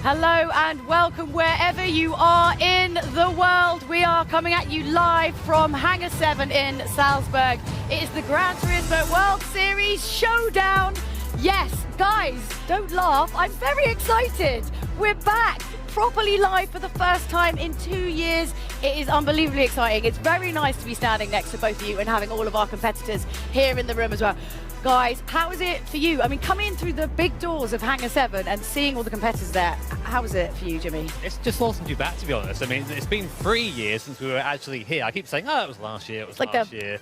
Hello and welcome wherever you are in the world. We are coming at you live from Hangar 7 in Salzburg. It is the Gran Turismo World Series Showdown. Yes, guys, don't laugh. I'm very excited. We're back properly live for the first time in 2 years. It is unbelievably exciting. It's very nice to be standing next to both of you and having all of our competitors here in the room as well. Guys, how is it for you? I mean, coming in through the big doors of Hangar 7 and seeing all the competitors there, how was it for you, Jimmy? It's just awesome to be back, to be honest. I mean, it's been 3 years since we were actually here. I keep saying, oh, it was last year, it was like last year.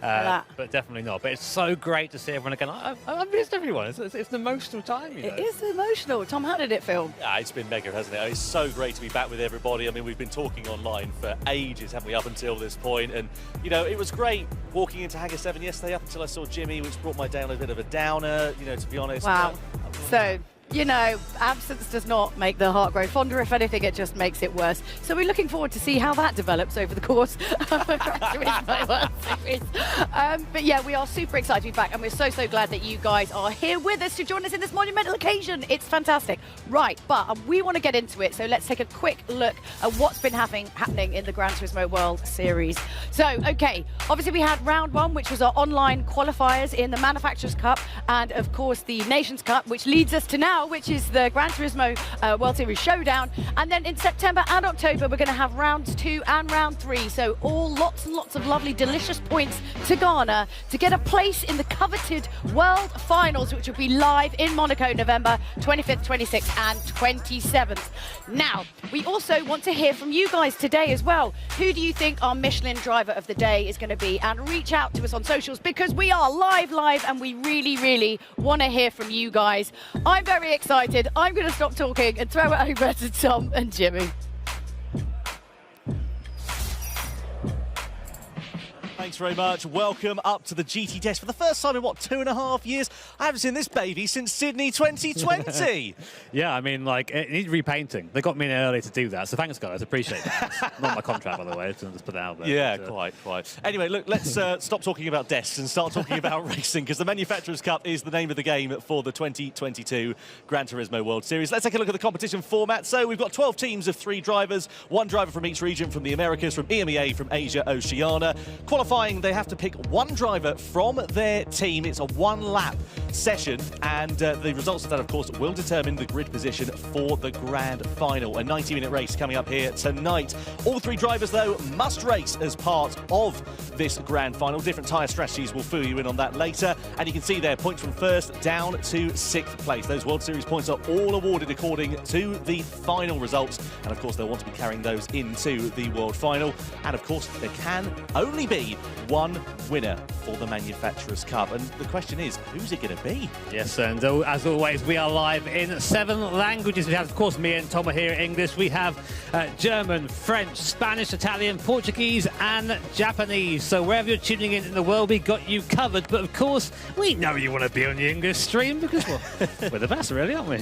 But definitely not. But it's so great to see everyone again. I've missed everyone. It's an emotional time, you know. It is emotional. Tom, how did it feel? Yeah, it's been mega, hasn't it? It's so great to be back with everybody. I mean, we've been talking online for ages, haven't we, up until this point? And, you know, it was great walking into Hangar 7 yesterday up until I saw Jimmy, which brought my day on a bit of a downer, you know, to be honest. Wow. So, you know, absence does not make the heart grow fonder. If anything, it just makes it worse. So we're looking forward to see how that develops over the course of the Gran Turismo World Series. But yeah, we are super excited to be back, and we're so glad that you guys are here with us to join us in this monumental occasion. It's fantastic. Right, but we want to get into it, so let's take a quick look at what's been happening in the Gran Turismo World Series. So, okay, obviously we had round one, which was our online qualifiers in the Manufacturers Cup, and of course the Nations Cup, which leads us to now, which is the Gran Turismo World Series Showdown. And then in September and October, we're going to have rounds 2 and round 3. So all lots and lots of lovely, delicious points to garner to get a place in the coveted World Finals, which will be live in Monaco, November 25th, 26th and 27th. Now, we also want to hear from you guys today as well. Who do you think our Michelin driver of the day is going to be? And reach out to us on socials, because we are live, and we really want to hear from you guys. I'm very excited. I'm going to stop talking and throw it over to Tom and Jimmy. Thanks very much. Welcome up to the GT test for the first time in, what, 2.5 years? I haven't seen this baby since Sydney 2020. Yeah, I mean, like, it needs repainting. They got me in early to do that, so thanks, guys. Appreciate that. Not my contract, by the way. Just put it out there. Yeah, quite. Anyway, look, let's stop talking about desks and start talking about racing, because the Manufacturers' Cup is the name of the game for the 2022 Gran Turismo World Series. Let's take a look at the competition format. So we've got 12 teams of 3 drivers, 1 driver from each region, from the Americas, from EMEA, from Asia, Oceania. Qualifying, they have to pick 1 driver from their team. It's a 1-lap session, and the results of that, of course, will determine the grid position for the grand final. A 90-minute race coming up here tonight. All 3 drivers, though, must race as part of this grand final. Different tyre strategies will fill you in on that later, and you can see there points from 1st down to 6th place. Those World Series points are all awarded according to the final results, and of course they'll want to be carrying those into the world final. And of course there can only be 1 winner for the Manufacturers' Cup, and the question is, who's it going to be? Yes, and as always, we are live in 7 languages. We have, of course, me and Tom are here in English. We have German, French, Spanish, Italian, Portuguese and Japanese. So wherever you're tuning in the world, we got you covered. But of course, we know you want to be on the English stream, because we're the best, really, aren't we?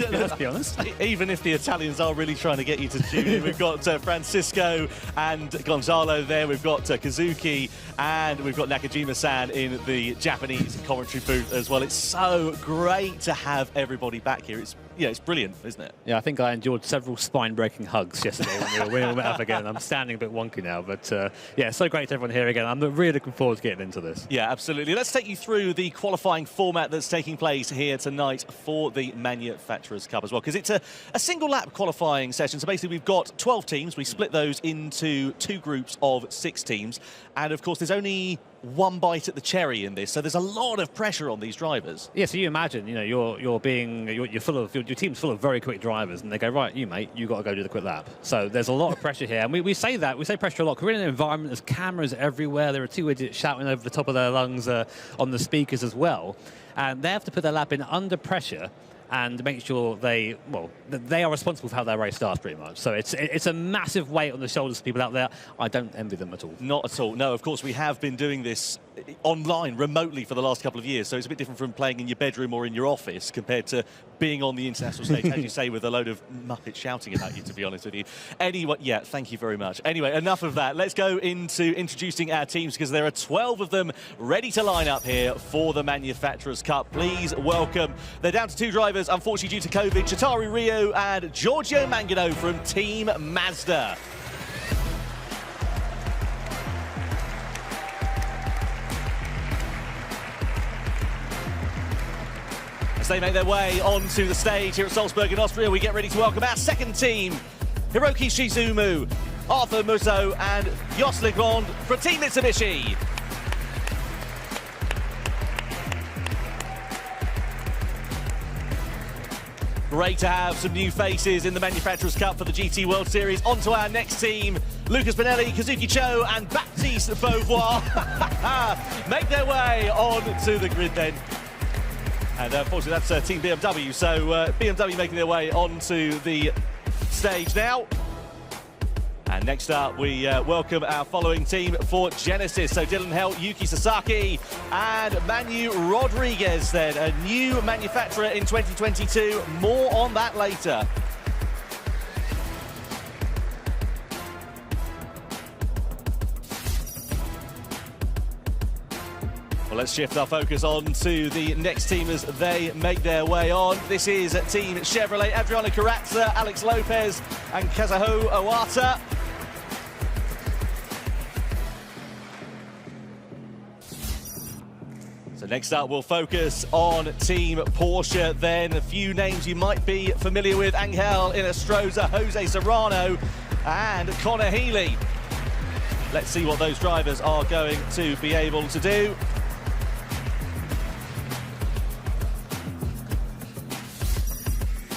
Let's be honest. Even if the Italians are really trying to get you to tune in. We've got Francisco and Gonzalo there. We've got Kazuki, and we've got Nakajima-san in the Japanese commentary booth as well. It's so great to have everybody back here. It's brilliant, isn't it? Yeah, I think I endured several spine-breaking hugs yesterday when we all met up again. I'm standing a bit wonky now, but yeah, so great to have everyone here again. I'm really looking forward to getting into this. Yeah, absolutely. Let's take you through the qualifying format that's taking place here tonight for the Manufacturers' Cup as well, because it's a single-lap qualifying session. So basically, we've got 12 teams. We split those into 2 groups of 6 teams, and of course, there's only 1 bite at the cherry in this, so there's a lot of pressure on these drivers. Yeah, so you imagine, you know, your team's full of very quick drivers, and they go, right, you mate, you got to go do the quick lap. So there's a lot of pressure here, and we say pressure a lot. We're in an environment, there's cameras everywhere. There are 2 idiots shouting over the top of their lungs on the speakers as well, and they have to put their lap in under pressure. and make sure they are responsible for how their race starts, pretty much. So it's a massive weight on the shoulders of people out there. I don't envy them at all. Not at all. No, of course, we have been doing this online, remotely, for the last couple of years, so it's a bit different from playing in your bedroom or in your office compared to being on the international stage, as you say, with a load of muppets shouting about you, to be honest with you. Anyway, yeah, thank you very much. Anyway, enough of that. Let's go into introducing our teams, because there are 12 of them ready to line up here for the Manufacturers' Cup. Please welcome, they're down to 2 drivers, unfortunately due to COVID, Chitauri Rio and Giorgio Mangano from Team Mazda. They make their way onto the stage here at Salzburg in Austria. We get ready to welcome our second team, Hiroki Shizumu, Arthur Musso and Jos Legrand from Team Mitsubishi. Great to have some new faces in the Manufacturers' Cup for the GT World Series. On to our next team, Lucas Benelli, Kazuki Cho and Baptiste Beauvoir make their way onto the grid then. And unfortunately, that's Team BMW. So BMW making their way onto the stage now. And next up, we welcome our following team for Genesis. So Dylan Helt, Yuki Sasaki, and Manu Rodriguez then. A new manufacturer in 2022. More on that later. Well, let's shift our focus on to the next team as they make their way on. This is Team Chevrolet, Adriano Carrazza, Alex Lopez and Kazuho Owata. So next up, we'll focus on Team Porsche then. A few names you might be familiar with: Angel Inestrosa, Jose Serrano and Connor Healy. Let's see what those drivers are going to be able to do.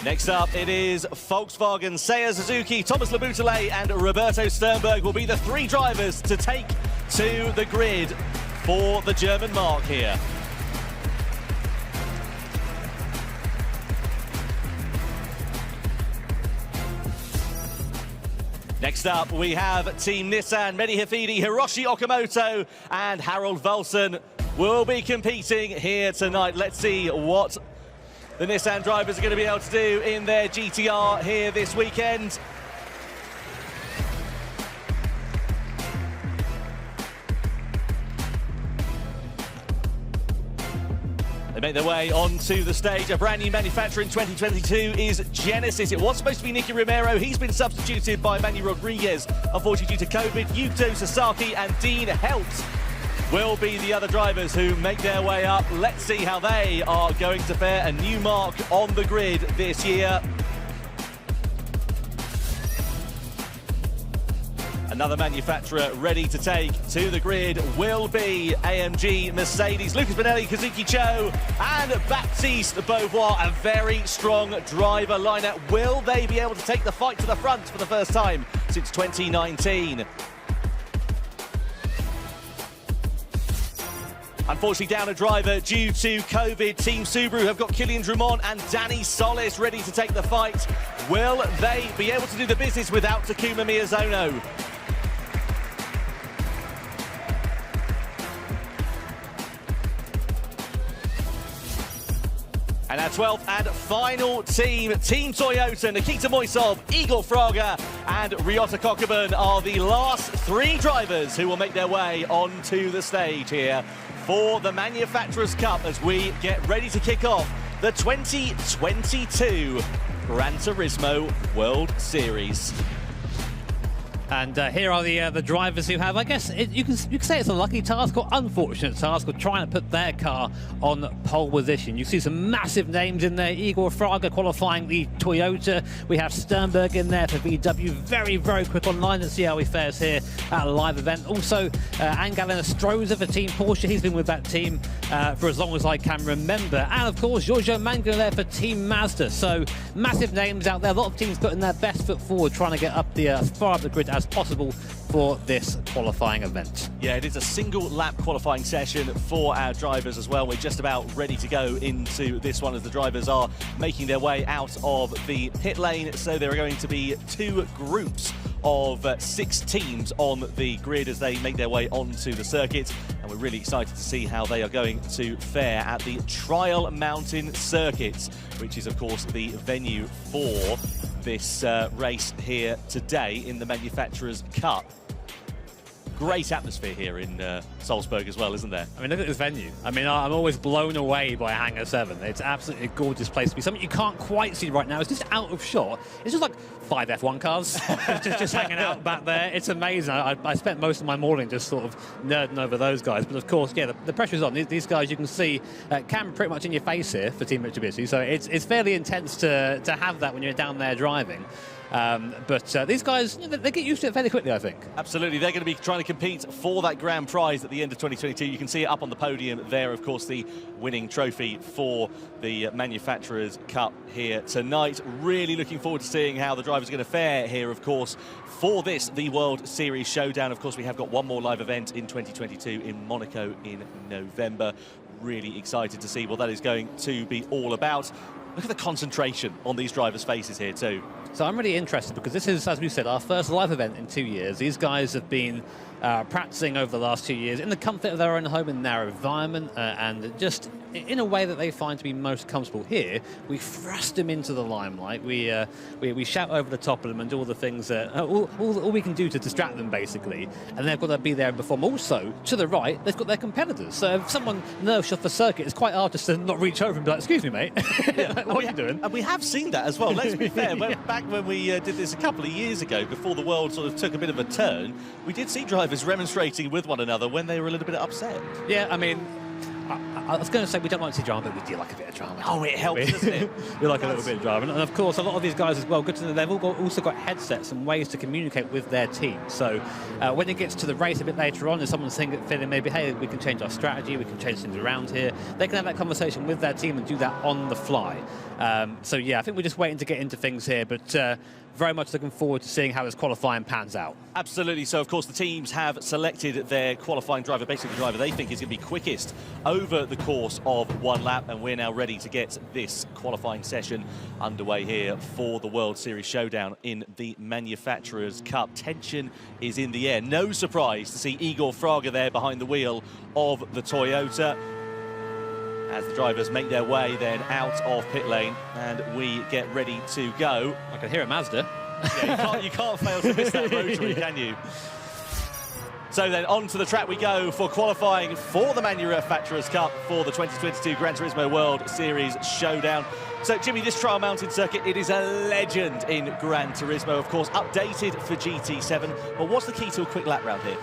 Next up, it is Volkswagen, Seiya Suzuki, Thomas Laboutelet and Roberto Sternberg will be the 3 drivers to take to the grid for the German mark here. Next up, we have Team Nissan, Mehdi Hafidi, Hiroshi Okamoto and Harold Volson will be competing here tonight. Let's see what the Nissan drivers are going to be able to do in their GTR here this weekend. They make their way onto the stage. A brand new manufacturer in 2022 is Genesis. It was supposed to be Nicky Romero. He's been substituted by Manu Rodriguez, unfortunately due to COVID. Yuto Sasaki and Dean Helt will be the other drivers who make their way up. Let's see how they are going to fare. A new mark on the grid this year. Another manufacturer ready to take to the grid will be AMG Mercedes. Lucas Benelli, Kazuki Cho and Baptiste Beauvoir. A very strong driver lineup. Will they be able to take the fight to the front for the first time since 2019? Unfortunately, down a driver due to COVID. Team Subaru have got Kylian Drummond and Danny Solis ready to take the fight. Will they be able to do the business without Takuma Miyazono? And our 12th and final team, Team Toyota, Nikita Moisov, Igor Fraga and Ryota Kokubun are the last 3 drivers who will make their way onto the stage here for the Manufacturers' Cup as we get ready to kick off the 2022 Gran Turismo World Series. And here are the drivers who have, I guess, you can say it's a lucky task or unfortunate task of trying to put their car on pole position. You see some massive names in there. Igor Fraga qualifying the Toyota. We have Sternberg in there for VW. Very, very quick online. Let's see how he fares here at a live event. Also, Angel Inestrosa for Team Porsche. He's been with that team for as long as I can remember. And, of course, Giorgio Mangano there for Team Mazda. So, massive names out there. A lot of teams putting their best foot forward, trying to get up the as far up the grid as as possible for this qualifying event. Yeah, it is a single lap qualifying session for our drivers as well. We're just about ready to go into this one as the drivers are making their way out of the pit lane. So there are going to be 2 groups of 6 teams on the grid as they make their way onto the circuit, and we're really excited to see how they are going to fare at the Trial Mountain Circuit, which is of course the venue for this race here today in the Manufacturers' Cup. Great atmosphere here in Salzburg as well, isn't there? I mean, look at this venue. I mean, I'm always blown away by Hangar 7. It's absolutely a gorgeous place to be. Something you can't quite see right now. It's just out of shot. It's just like 5 F1 cars just hanging out back there. It's amazing. I spent most of my morning just sort of nerding over those guys. But of course, yeah, the pressure's on. These guys, you can see, camera pretty much in your face here for Team Mitsubishi. So it's fairly intense to have that when you're down there driving. But these guys, they get used to it fairly quickly, I think. Absolutely. They're going to be trying to compete for that grand prize at the end of 2022. You can see it up on the podium there, of course, the winning trophy for the Manufacturers' Cup here tonight. Really looking forward to seeing how the drivers are going to fare here, of course, for this, the World Series Showdown. Of course, we have got one more live event in 2022 in Monaco in November. Really excited to see what that is going to be all about. Look at the concentration on these drivers' faces here too. So I'm really interested because this is, as we said, our first live event in 2 years. These guys have been practicing over the last 2 years in the comfort of their own home, in their environment, and just in a way that they find to be most comfortable. Here, we thrust them into the limelight. We shout over the top of them and do all the things that all we can do to distract them, basically. And they've got to be there and perform. Also, to the right, they've got their competitors. So if someone nerves off the circuit, it's quite hard just to not reach over and be like, "Excuse me, mate, like, what are you doing?" And we have seen that as well. Let's be fair. Back when we did this a couple of years ago, before the world sort of took a bit of a turn, we did see drivers remonstrating with one another when they were a little bit upset. Yeah, I mean, I was going to say we don't like to see drama, but we do like a bit of drama. Oh, it helps, doesn't it? We like a little bit of drama. And of course, a lot of these guys as well, good to know, they've also got headsets and ways to communicate with their team. So when it gets to the race a bit later on, and someone's feeling maybe, hey, we can change our strategy, we can change things around here, they can have that conversation with their team and do that on the fly. So yeah, I think we're just waiting to get into things here, but very much looking forward to seeing how this qualifying pans out. Absolutely. So, of course, the teams have selected their qualifying driver, basically the driver they think is going to be quickest over the course of 1 lap, and we're now ready to get this qualifying session underway here for the World Series Showdown in the Manufacturers' Cup. Tension is in the air. No surprise to see Igor Fraga there behind the wheel of the Toyota, as the drivers make their way then out of pit lane and we get ready to go. I can hear a Mazda. Yeah, you can't fail to miss that rotary, can you? So then onto the track we go for qualifying for the Manufacturers' Cup for the 2022 Gran Turismo World Series Showdown. So, Jimmy, this Trial Mountain circuit, it is a legend in Gran Turismo, of course, updated for GT7. But what's the key to a quick lap round here?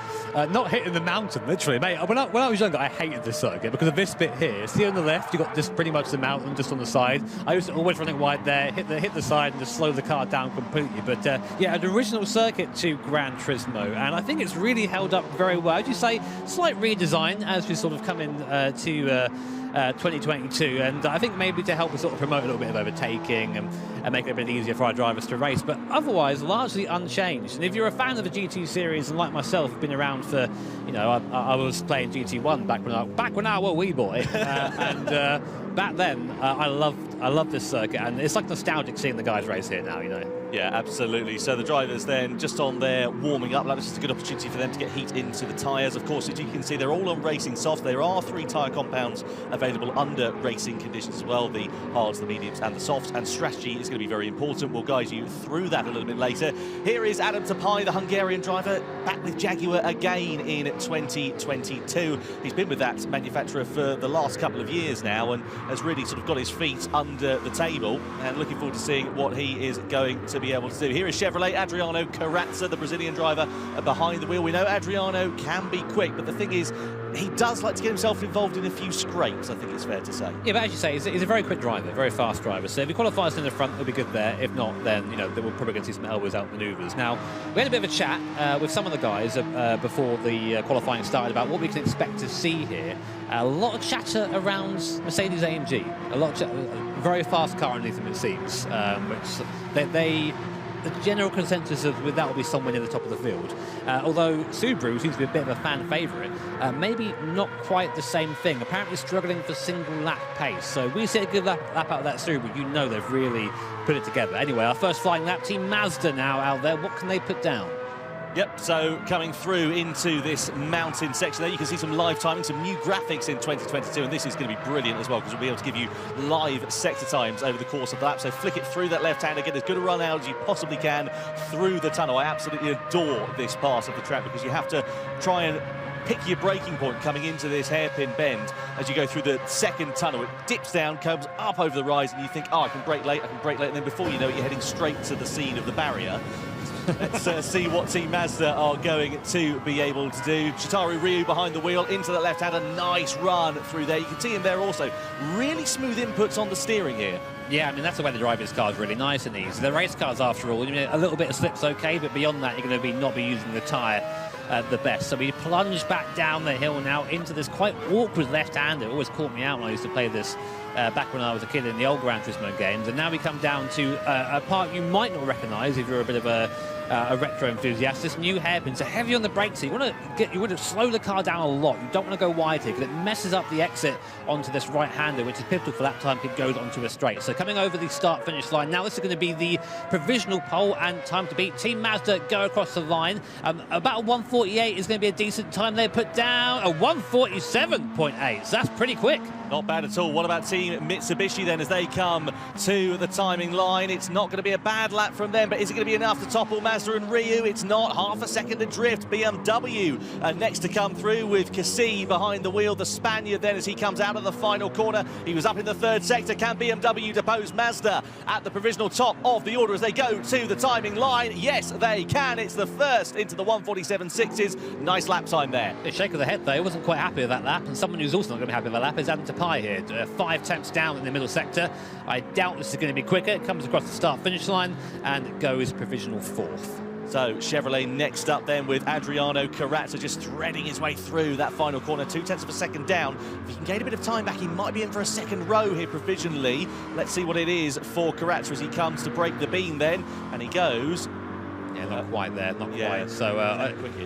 Not hitting the mountain, literally, mate. When I was younger, I hated this circuit because of this bit here. See on the left, you've got just pretty much the mountain just on the side. I used to always running wide there, hit the side and just slow the car down completely. But yeah, an original circuit to Gran Turismo, and I think it's really held up very well. As you say, slight redesign as we sort of come in to 2022, and I think maybe to help us sort of promote a little bit of overtaking and make it a bit easier for our drivers to race, but otherwise largely unchanged. And if you're a fan of the GT series and like myself have been around for, you know, I was playing GT1 back when I was a wee boy, and back then I loved this circuit, and it's like nostalgic seeing the guys race here now, you know. Yeah, absolutely. So the drivers then just on their warming up lap. This is a good opportunity for them to get heat into the tyres. Of course, as you can see, they're all on racing soft. There are 3 tyre compounds available under racing conditions as well, the hards, the mediums and the softs, and strategy is going to be very important. We'll guide you through that a little bit later. Here is Adam Tapai, the Hungarian driver, back with Jaguar again in 2022. He's been with that manufacturer for the last couple of years now and has really sort of got his feet under the table, and looking forward to seeing what he is going to be able to do. Here is Chevrolet, Adriano Carrazza, the Brazilian driver, behind the wheel. We know Adriano can be quick, but the thing is, he does like to get himself involved in a few scrapes, I think it's fair to say. Yeah, but as you say, he's a very quick driver, very fast driver. So if he qualifies in the front, he'll be good there. If not, then, you know, we're probably going to see some elbows out manoeuvres. Now, we had a bit of a chat with some of the guys before the qualifying started about what we can expect to see here. A lot of chatter around Mercedes-AMG. A lot of very fast car underneath them, it seems, which they the general consensus of that will be somewhere near the top of the field. Although Subaru seems to be a bit of a fan favourite, maybe not quite the same thing. Apparently struggling for single lap pace. So we see a good lap out of that Subaru. You know they've really put it together. Anyway, our first flying lap, Team Mazda now out there. What can they put down? Yep, so coming through into this mountain section there, you can see some live timing, some new graphics in 2022, and this is going to be brilliant as well because we'll be able to give you live sector times over the course of the lap. So flick it through that left-hander, get as good a run out as you possibly can through the tunnel. I absolutely adore this part of the track because you have to try and pick your braking point coming into this hairpin bend as you go through the second tunnel. It dips down, comes up over the rise, and you think, oh, I can brake late, and then before you know it, you're heading straight to the scene of the barrier. Let's see what Team Mazda are going to be able to do. Shitaru Ryu behind the wheel, into the left-hander, nice run through there. You can see him there also. Really smooth inputs on the steering here. Yeah, I mean, that's the way to drive this car is really nice and easy. The race cars, after all, a little bit of slip's okay, but beyond that, you're going to not be using the tyre the best. So we plunge back down the hill now into this quite awkward left-hander. It always caught me out when I used to play this back when I was a kid in the old Gran Turismo games. And now we come down to a part you might not recognise if you're a bit of a retro enthusiast. This new hairpin, so heavy on the brakes. So you want to slow the car down a lot. You don't want to go wide here because it messes up the exit onto this right-hander, which is pivotal for lap time. It goes onto a straight. So coming over the start-finish line. Now this is going to be the provisional pole and time to beat. Team Mazda go across the line. About a 1:48 is going to be a decent time. They put down a 1:47.8. So that's pretty quick. Not bad at all. What about Team Mitsubishi then as they come to the timing line? It's not going to be a bad lap from them, but is it going to be enough to topple Mazda and Ryu? It's not. Half a second adrift. BMW next to come through with Cassie behind the wheel. The Spaniard then as he comes out of the final corner. He was up in the third sector. Can BMW depose Mazda at the provisional top of the order as they go to the timing line? Yes, they can. It's the first into the 1:47.6s. Nice lap time there. A shake of the head, though. He wasn't quite happy with that lap, and someone who's also not going to be happy with that lap is Adam Tapai here. 5 tenths down in the middle sector. I doubt this is going to be quicker. It comes across the start-finish line and goes provisional 4th. So Chevrolet next up then with Adriano Carazza just threading his way through that final corner, 2 tenths of a second down. If he can gain a bit of time back, he might be in for a second row here provisionally. Let's see what it is for Carazza as he comes to break the beam then, and he goes. Yeah, not quite there, not quite. So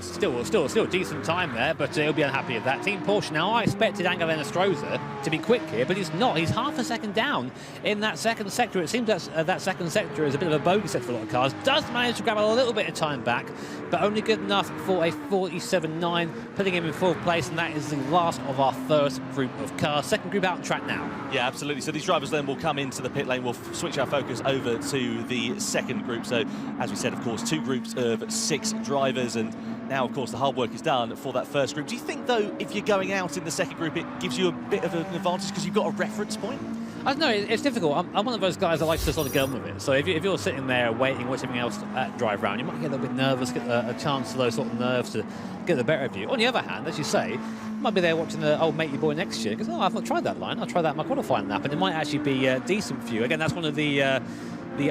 still a decent time there, but he'll be unhappy with that. Team Porsche now, I expected Angel Enestrosa to be quick here, but he's not. He's half a second down in that second sector. It seems that second sector is a bit of a bogey set for a lot of cars. Does manage to grab a little bit of time back, but only good enough for a 47.9, putting him in 4th place, and that is the last of our first group of cars. Second group out on track now. Yeah, absolutely. So these drivers then will come into the pit lane. We'll switch our focus over to the second group. So, as we said, of course, 2 groups of 6 drivers, and now, of course, the hard work is done for that first group. Do you think, though, if you're going out in the second group, it gives you a bit of an advantage because you've got a reference point? I don't know, it's difficult. I'm one of those guys that likes to sort of get on with it. So if you're sitting there waiting, watching everything else drive around, you might get a little bit nervous, get a chance for those sort of nerves to get the better of you. On the other hand, as you say, you might be there watching the old matey boy next year because, oh, I've not tried that line, I'll try that in my qualifying lap, and it might actually be decent for you. Again, that's one of the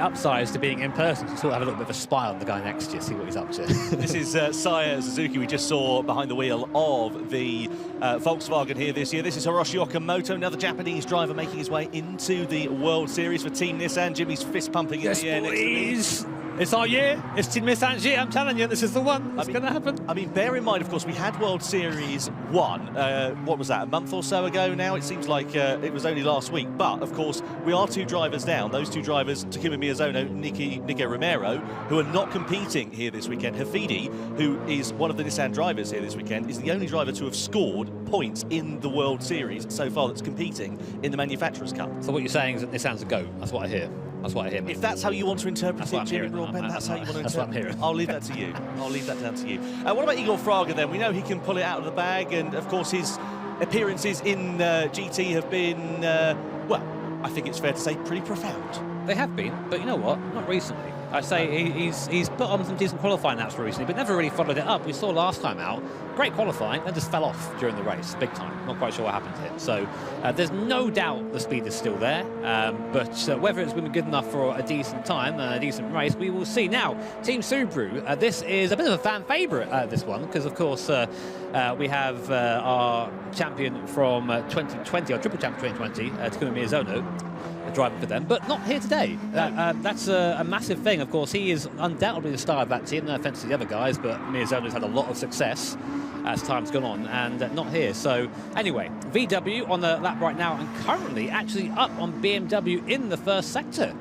upsides to being in person. You sort of have a little bit of a spy on the guy next to you, see what he's up to. This is Saya Suzuki we just saw behind the wheel of the Volkswagen here this year. This is Hiroshi Okamoto, another Japanese driver making his way into the World Series for Team Nissan. Jimmy's fist pumping in the air next to me. It's our year. It's Team Nissan's year. I'm telling you, this is the one. It's going to happen. I mean, bear in mind, of course, we had World Series 1, what was that, a month or so ago now? It seems like it was only last week. But, of course, we are 2 drivers down. Those 2 drivers, Takuma Miyazono, Nico Romero, who are not competing here this weekend. Hafidi, who is one of the Nissan drivers here this weekend, is the only driver to have scored points in the World Series so far that's competing in the Manufacturers' Cup. So what you're saying is that Nissan's a go. That's what I hear. That's what I hear. If that's how you want to interpret it, Jimmy Broadbent, that's how you want to interpret it. That's what I'm hearing. I'll leave that to you. I'll leave that down to you. What about Igor Fraga then? We know he can pull it out of the bag, and of course his appearances in GT have been, well, I think it's fair to say pretty profound. They have been, but you know what? Not recently. I say he's put on some decent qualifying laps recently, but never really followed it up. We saw last time out, great qualifying, then just fell off during the race, big time. Not quite sure what happened to him. So there's no doubt the speed is still there, but whether it's going to be good enough for a decent time, a decent race, we will see. Now, Team Subaru, this is a bit of a fan favourite, this one, because of course we have our champion from 2020, our triple champion 2020, Takuma Miyazono. driving for them, but not here today. That's a massive thing. Of course, he is undoubtedly the star of that team. No offence to the other guys, but Miyazono's had a lot of success as time's gone on, and not here. So anyway, VW on the lap right now, and currently actually up on BMW in the first sector.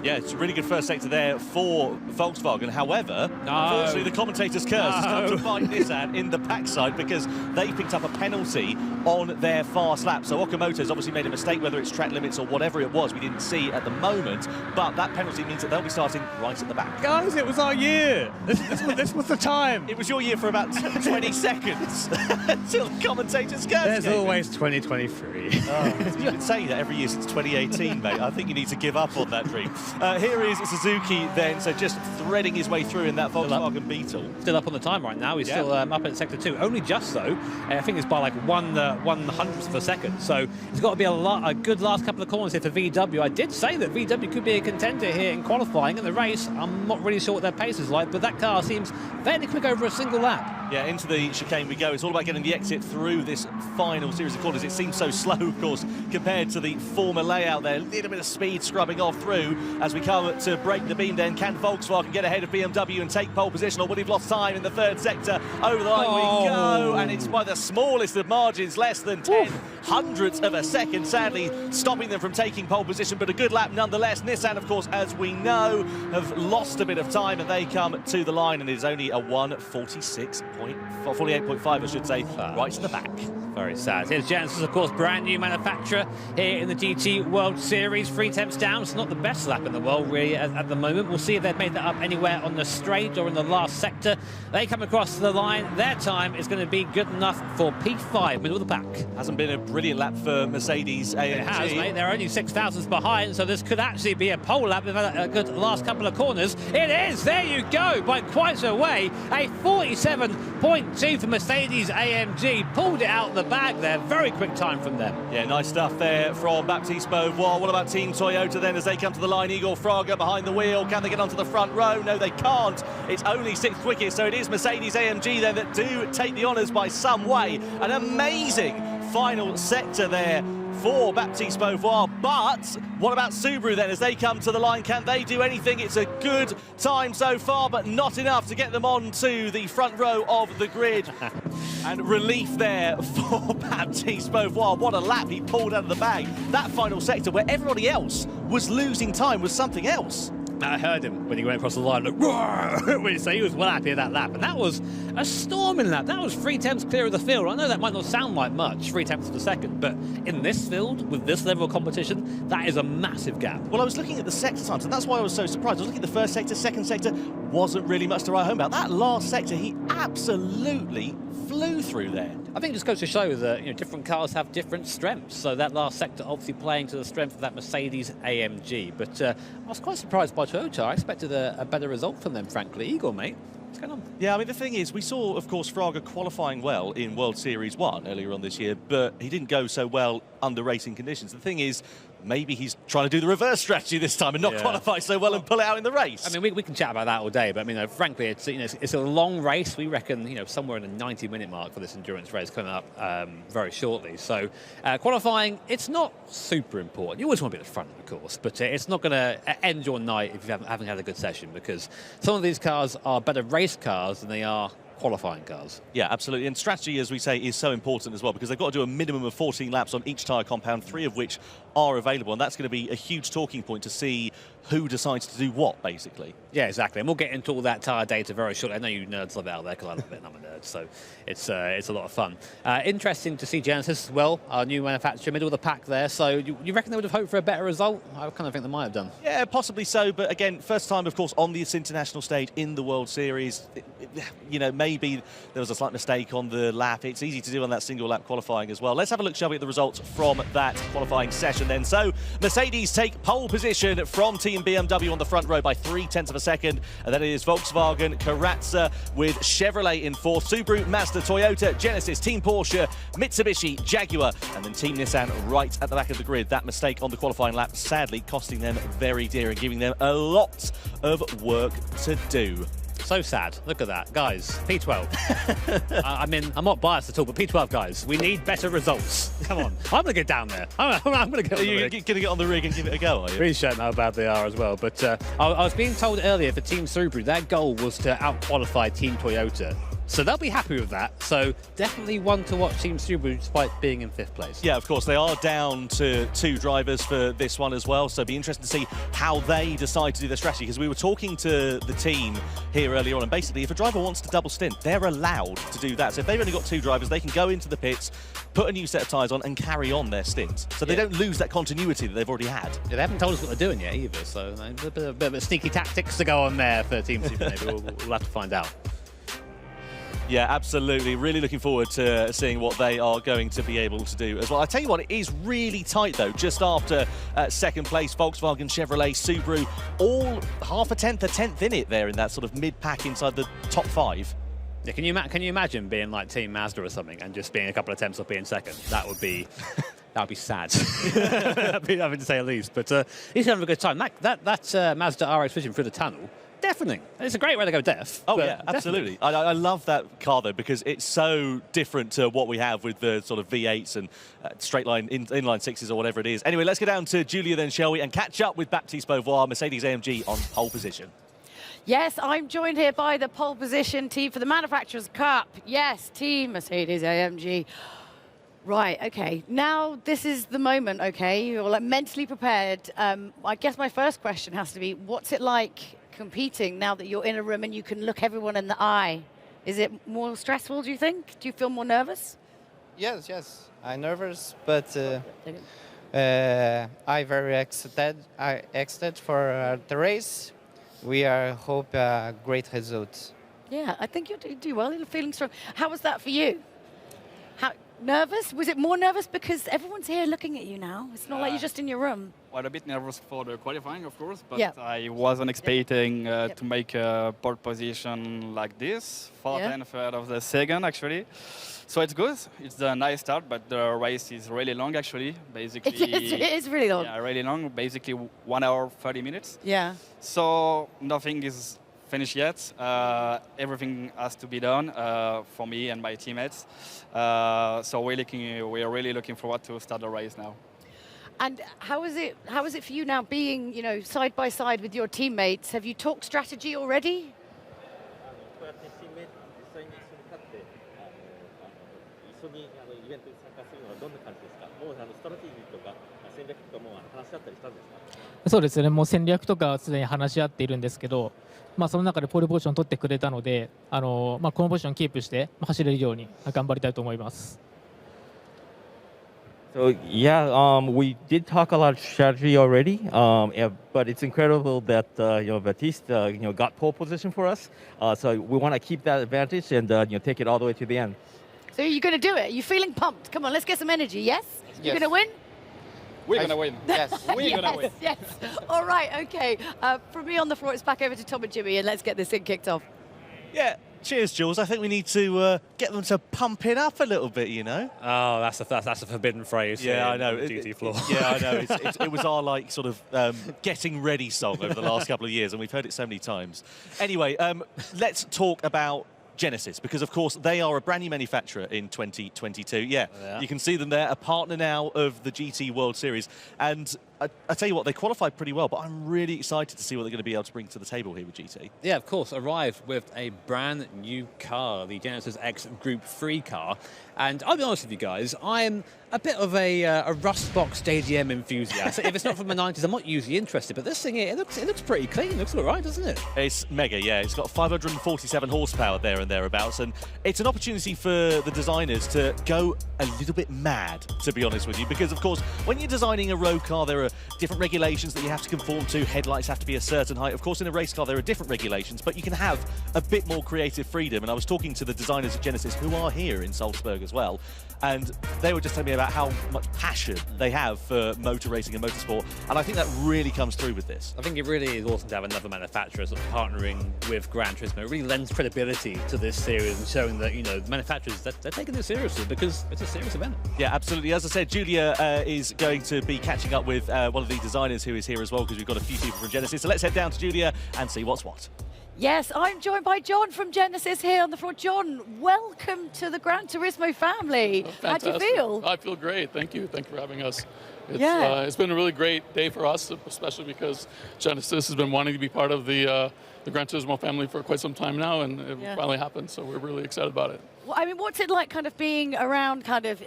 Yeah, it's a really good first sector there for Volkswagen. However, unfortunately, the commentator's curse has come to bite Nissan in the backside because they picked up a penalty on their fast lap. So Okamoto's obviously made a mistake, whether it's track limits or whatever it was, we didn't see at the moment. But that penalty means that they'll be starting right at the back. Guys, it was our year. This was the time. It was your year for about 20 seconds until the commentator's curse. There's always 2023. You've been saying that every year since 2018, mate. I think you need to give up on that dream. Here is Suzuki then, so just threading his way through in that Volkswagen Beetle. Still up on the time right now. He's still up in sector 2, only just so. I think it's by like 1/100th of a second. So it's got to be a good last couple of corners here for VW. I did say that VW could be a contender here in qualifying. In the race, I'm not really sure what their pace is like, but that car seems fairly quick over a single lap. Yeah, into the chicane we go. It's all about getting the exit through this final series of corners. It seems so slow, of course, compared to the former layout there. A little bit of speed scrubbing off through as we come to break the beam then. Can Volkswagen get ahead of BMW and take pole position, or would he have lost time in the third sector? Over the line we go, and it's by the smallest of margins, less than 0.10 of a second, sadly stopping them from taking pole position, but a good lap nonetheless. Nissan, of course, as we know, have lost a bit of time, and they come to the line, and it is only a 1:48.5, I should say, right to the back. Very sad. Here's Genesis, of course, brand new manufacturer here in the GT World Series. 3 tenths down. It's not the best lap in the world, really, at the moment. We'll see if they've made that up anywhere on the straight or in the last sector. They come across the line. Their time is going to be good enough for P5, middle of the pack. Hasn't been a brilliant lap for Mercedes AMG. It has, mate. They're only 6,000s behind, so this could actually be a pole lap with a good last couple of corners. It is! There you go! By quite a way. A 47.2 for Mercedes AMG. Pulled it out the bag there. Very quick time from them. Yeah, nice stuff there from Baptiste Beauvoir. What about Team Toyota then as they come to the line? Igor Fraga behind the wheel. Can they get onto the front row? No, they can't. It's only 6th quickest, so it is Mercedes AMG then that do take the honours by some way. An amazing final sector there for Baptiste Beauvoir. But what about Subaru then as they come to the line? Can they do anything? It's a good time so far, but not enough to get them onto the front row of the grid. And relief there for Baptiste Beauvoir. What a lap he pulled out of the bag. That final sector where everybody else was losing time was something else. I heard him when he went across the line, so he was well happy with that lap. And that was a storming lap. That was 3 tenths clear of the field. I know that might not sound like much, 3 tenths of a second, but in this field, with this level of competition, that is a massive gap. Well, I was looking at the sector times, and that's why I was so surprised. I was looking at the first sector, second sector, wasn't really much to write home about. That last sector, he absolutely flew through there. I think it just goes to show that different cars have different strengths. So that last sector obviously playing to the strength of that Mercedes AMG. But I was quite surprised by Toyota. I expected a better result from them, frankly. Igor, mate, what's going on? Yeah, I mean, the thing is, we saw, of course, Fraga qualifying well in World Series 1 earlier on this year, but he didn't go so well under racing conditions. The thing is, maybe he's trying to do the reverse strategy this time and not qualify so well and pull it out in the race. I mean, we can chat about that all day, but I mean, frankly, it's a long race. We reckon, somewhere in the 90-minute mark for this endurance race coming up very shortly. So qualifying, it's not super important. You always want to be at the front, of course, but it's not going to end your night if you haven't had a good session, because some of these cars are better race cars than they are qualifying cars. Yeah, absolutely. And strategy, as we say, is so important as well, because they've got to do a minimum of 14 laps on each tyre compound, 3 of which are available. And that's going to be a huge talking point to see who decides to do what, basically. Yeah, exactly. And we'll get into all that tyre data very shortly. I know you nerds love it out there, because I love it and I'm a nerd, so it's a lot of fun. Interesting to see Genesis as well, our new manufacturer, middle of the pack there. So you reckon they would have hoped for a better result? I kind of think they might have done. Yeah, possibly so. But again, first time, of course, on this international stage in the World Series. Maybe there was a slight mistake on the lap. It's easy to do on that single lap qualifying as well. Let's have a look, shall we, at the results from that qualifying session then. So Mercedes take pole position from Team BMW on the front row by 3 tenths of a second. And then it is Volkswagen, Karatza with Chevrolet in 4th, Subaru, Mazda, Toyota, Genesis, Team Porsche, Mitsubishi, Jaguar, and then Team Nissan right at the back of the grid. That mistake on the qualifying lap sadly costing them very dear and giving them a lot of work to do. So sad. Look at that. Guys, P12. I mean, I'm not biased at all, but P12 guys, we need better results. Come on. I'm going to get down there. I'm going to get on the rig. You're going to get on the rig and give it a go, are you? Really showing how bad they are as well. But I was being told earlier for Team Subaru, their goal was to out-qualify Team Toyota. So they'll be happy with that. So definitely one to watch Team Subaru despite being in 5th place. Yeah, of course. They are down to 2 drivers for this one as well. So it'll be interesting to see how they decide to do their strategy. Because we were talking to the team here earlier on. And basically, if a driver wants to double stint, they're allowed to do that. So if they've only got 2 drivers, they can go into the pits, put a new set of tyres on and carry on their stint. So they don't lose that continuity that they've already had. Yeah, they haven't told us what they're doing yet either. So a bit of sneaky tactics to go on there for Team Subaru. Maybe we'll have to find out. Yeah, absolutely. Really looking forward to seeing what they are going to be able to do as well. I tell you what, it is really tight though. Just after 2nd place, Volkswagen, Chevrolet, Subaru, all half a tenth in it there in that sort of mid-pack inside the top 5. Yeah, can you imagine being like Team Mazda or something and just being a couple of attempts off being 2nd? That would be sad. That'd be to say the least. But he's having a good time. That Mazda RX Vision through the tunnel. Deafening. It's a great way to go deaf. Oh yeah, absolutely. I love that car though because it's so different to what we have with the sort of V8s and straight line inline 6s or whatever it is. Anyway, let's go down to Julia then, shall we, and catch up with Baptiste Beauvoir, Mercedes-AMG on pole position. Yes, I'm joined here by the pole position team for the Manufacturers' Cup. Yes, Team Mercedes-AMG. Right, okay. Now this is the moment, okay? You're like mentally prepared. I guess my first question has to be, what's it like competing now that you're in a room and you can look everyone in the eye? Is it more stressful, do you think? Do you feel more nervous? Yes. I'm nervous, but I very excited for the race. We hope a great result. Yeah, I think you do well. You're feeling strong. How was that for you? How nervous? Was it more nervous because everyone's here looking at you now? It's not like you're just in your room. Well, a bit nervous for the qualifying, of course, but yeah. I wasn't expecting to make a pole position like this, 4th of the second, actually. So it's good. It's a nice start, but the race is really long, actually. Basically, it is really long. Yeah, really long. Basically, 1 hour, 30 minutes. Yeah. So nothing is finished yet. Everything has to be done for me and my teammates. So we're really looking forward to start the race now. And how is it for you now being, side by side with your teammates? Have you talked strategy already?そうですね、もう戦略とかすでに話し合っているんですけど、その中でポールポジションを取ってくれたので、このポジションをキープして走れるように頑張りたいと思います。So yeah, we did talk a lot of strategy already, but it's incredible that Baptiste got pole position for us. So we want to keep that advantage and take it all the way to the end. So you're going to do it? You're feeling pumped? Come on, let's get some energy. Yes? You're going to win? We're going to win. Yes, we're going to win. Yes. All right. Okay. From me on the floor, it's back over to Tom and Jimmy, and let's get this thing kicked off. Yeah. Cheers, Jules. I think we need to get them to pump it up a little bit, Oh, that's a forbidden phrase. Yeah, I know. On the GT floor. Yeah, I know. It was our sort of getting ready song over the last couple of years, and we've heard it so many times. Anyway, let's talk about Genesis, because of course they are a brand new manufacturer in 2022. Yeah, you can see them there, a partner now of the GT World Series, and I tell you what, they qualified pretty well, but I'm really excited to see what they're going to be able to bring to the table here with GT. Yeah, of course, arrived with a brand new car, the Genesis X Group 3 car, and I'll be honest with you guys, I'm a bit of a rust box JDM enthusiast. If it's not from the 90s, I'm not usually interested, but this thing here, it looks pretty clean. It looks all right, doesn't it? It's mega, yeah. It's got 547 horsepower there and thereabouts, and it's an opportunity for the designers to go a little bit mad, to be honest with you, because of course, when you're designing a road car, there are different regulations that you have to conform to. Headlights have to be a certain height. Of course, in a race car, there are different regulations, but you can have a bit more creative freedom. And I was talking to the designers of Genesis, who are here in Salzburg as well, and they were just telling me about how much passion they have for motor racing and motorsport, and I think that really comes through with this. I think it really is awesome to have another manufacturer sort of partnering with Gran Turismo. It really lends credibility to this series and showing that, the manufacturers, they're taking this seriously because it's a serious event. Yeah, absolutely. As I said, Julia is going to be catching up with one of the designers who is here as well, because we've got a few people from Genesis. So let's head down to Julia and see what's what. Yes, I'm joined by John from Genesis here on the floor. John, welcome to the Gran Turismo family. How do you feel? I feel great. Thank you. Thank you for having us. Yeah. It's been a really great day for us, especially because Genesis has been wanting to be part of the Gran Turismo family for quite some time now, and it finally happened. So we're really excited about it. Well, I mean, what's it like kind of being around kind of,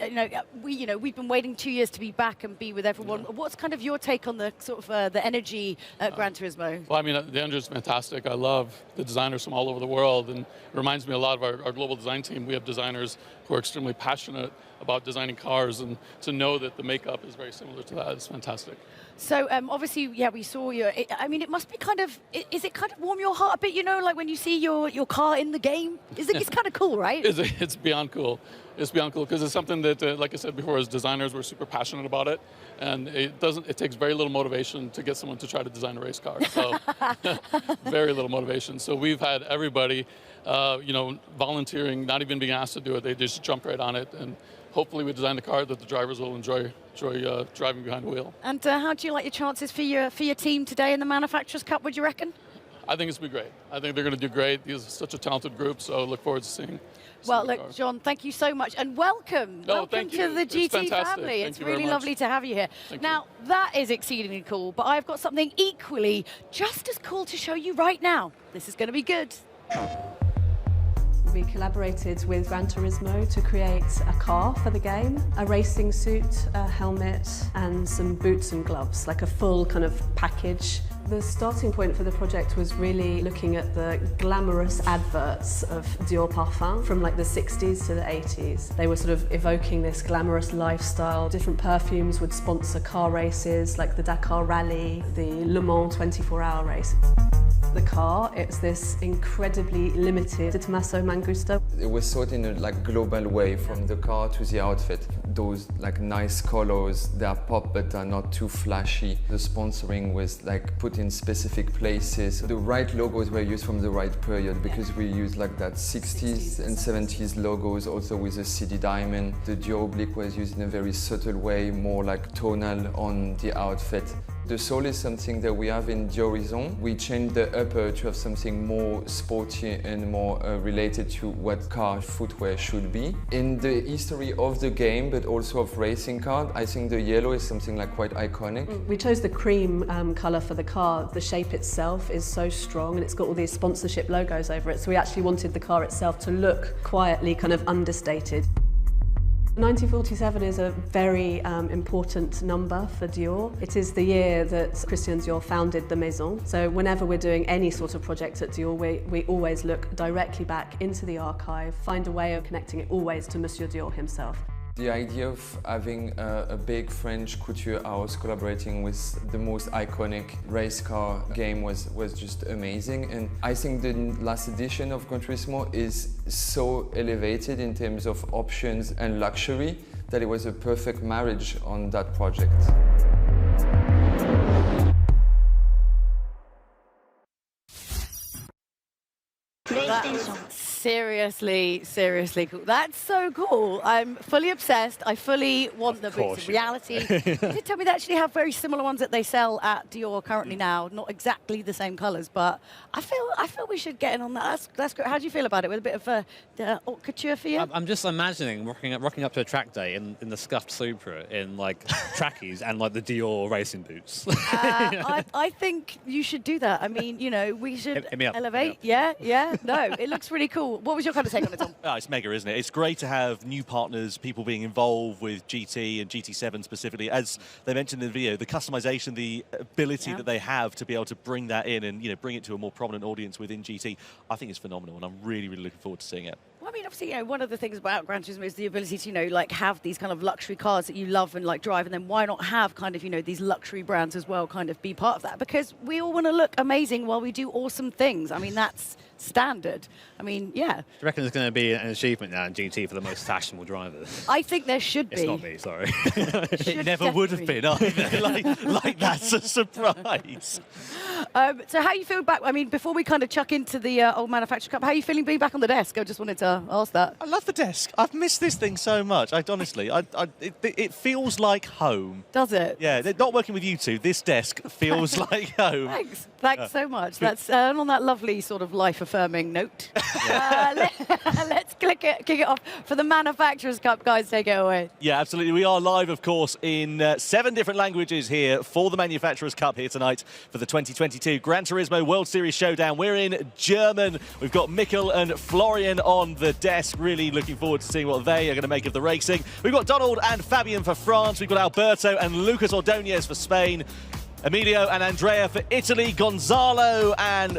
we've been waiting 2 years to be back and be with everyone. Yeah. What's kind of your take on the sort of the energy at Gran Turismo? Well, I mean, the energy is fantastic. I love the designers from all over the world, and it reminds me a lot of our global design team. We have designers who are extremely passionate about designing cars, and to know that the makeup is very similar to that is fantastic. So obviously, we saw you. I mean, it must be kind of, is it kind of warm your heart a bit, like when you see your car in the game? It's kind of cool, right? It's beyond cool. It's beyond cool because it's something that, like I said before, as designers, we're super passionate about it, and it takes very little motivation to get someone to try to design a race car. So very little motivation. So we've had everybody, volunteering, not even being asked to do it. They just jump right on it, and hopefully we design a car that the drivers will enjoy driving behind the wheel. And how do you like your chances for your team today in the Manufacturers' Cup, would you reckon? I think it's going to be great. I think they're going to do great. These are such a talented group, so I look forward to seeing. Well, look, John, thank you so much, and welcome. Welcome to the GT family. It's really lovely to have you here. Now, that is exceedingly cool, but I've got something equally just as cool to show you right now. This is going to be good. We collaborated with Gran Turismo to create a car for the game, a racing suit, a helmet, and some boots and gloves, like a full kind of package. The starting point for the project was really looking at the glamorous adverts of Dior Parfum from like the 60s to the 80s. They were sort of evoking this glamorous lifestyle. Different perfumes would sponsor car races like the Dakar Rally, the Le Mans 24-hour race. The car, it's this incredibly limited Tommaso Mangusta. It was thought in a global way, from the car to the outfit. Those nice colors, they are pop but are not too flashy. The sponsoring was put in specific places. The right logos were used from the right period because we used that 60s and 70s logos, also with a CD diamond. The Dior oblique was used in a very subtle way, more tonal on the outfit. The sole is something that we have in the Horizon. We changed the upper to have something more sporty and more related to what car footwear should be. In the history of the game, but also of racing cars, I think the yellow is something quite iconic. We chose the cream colour for the car. The shape itself is so strong and it's got all these sponsorship logos over it, so we actually wanted the car itself to look quietly kind of understated. 1947 is a very important number for Dior. It is the year that Christian Dior founded the Maison. So whenever we're doing any sort of project at Dior, we always look directly back into the archive, find a way of connecting it always to Monsieur Dior himself. The idea of having a big French couture house collaborating with the most iconic race car game was just amazing. And I think the last edition of Gran Turismo is so elevated in terms of options and luxury that it was a perfect marriage on that project. PlayStation. Seriously cool. That's so cool. I'm fully obsessed. I fully want the boots of reality. You did tell me they actually have very similar ones that they sell at Dior currently now. Not exactly the same colours, but I feel we should get in on that. That's great. How do you feel about it? With a bit of haute couture for you? I'm just imagining rocking up to a track day in the scuffed Supra in trackies and the Dior racing boots. I think you should do that. I mean, we should elevate. Yeah. No, it looks really cool. What was your kind of take on it, Tom? Oh, it's mega, isn't it? It's great to have new partners, people being involved with GT and GT7 specifically. As they mentioned in the video, the customization, the ability that they have to be able to bring that in and bring it to a more prominent audience within GT, I think is phenomenal, and I'm really looking forward to seeing it. Well, I mean, obviously, one of the things about Gran Turismo is the ability to, have these kind of luxury cars that you love and, drive, and then why not have kind of, these luxury brands as well kind of be part of that? Because we all want to look amazing while we do awesome things. I mean, that's standard. I mean, yeah. Do you reckon there's going to be an achievement now in GT for the most fashionable drivers? I think there should be. It's not me, sorry. It never would have been either. That's a surprise. So how you feel back, I mean, before we kind of chuck into the old Manufacturer Cup, how are you feeling being back on the desk? I just wanted to ask that. I love the desk. I've missed this thing so much. Honestly, it feels like home. Does it? Yeah, not working with you two, this desk feels like home. Thanks. Thanks so much. That's on that lovely sort of life-affirming note. Let's kick it off for the Manufacturers Cup. Guys, take it away. Yeah, absolutely. We are live, of course, in 7 different languages here for the Manufacturers Cup here tonight for the 2022 Gran Turismo World Series Showdown. We're in German. We've got Mikkel and Florian on the desk. Really looking forward to seeing what they are going to make of the racing. We've got Donald and Fabian for France. We've got Alberto and Lucas Ordonez for Spain. Emilio and Andrea for Italy, Gonzalo and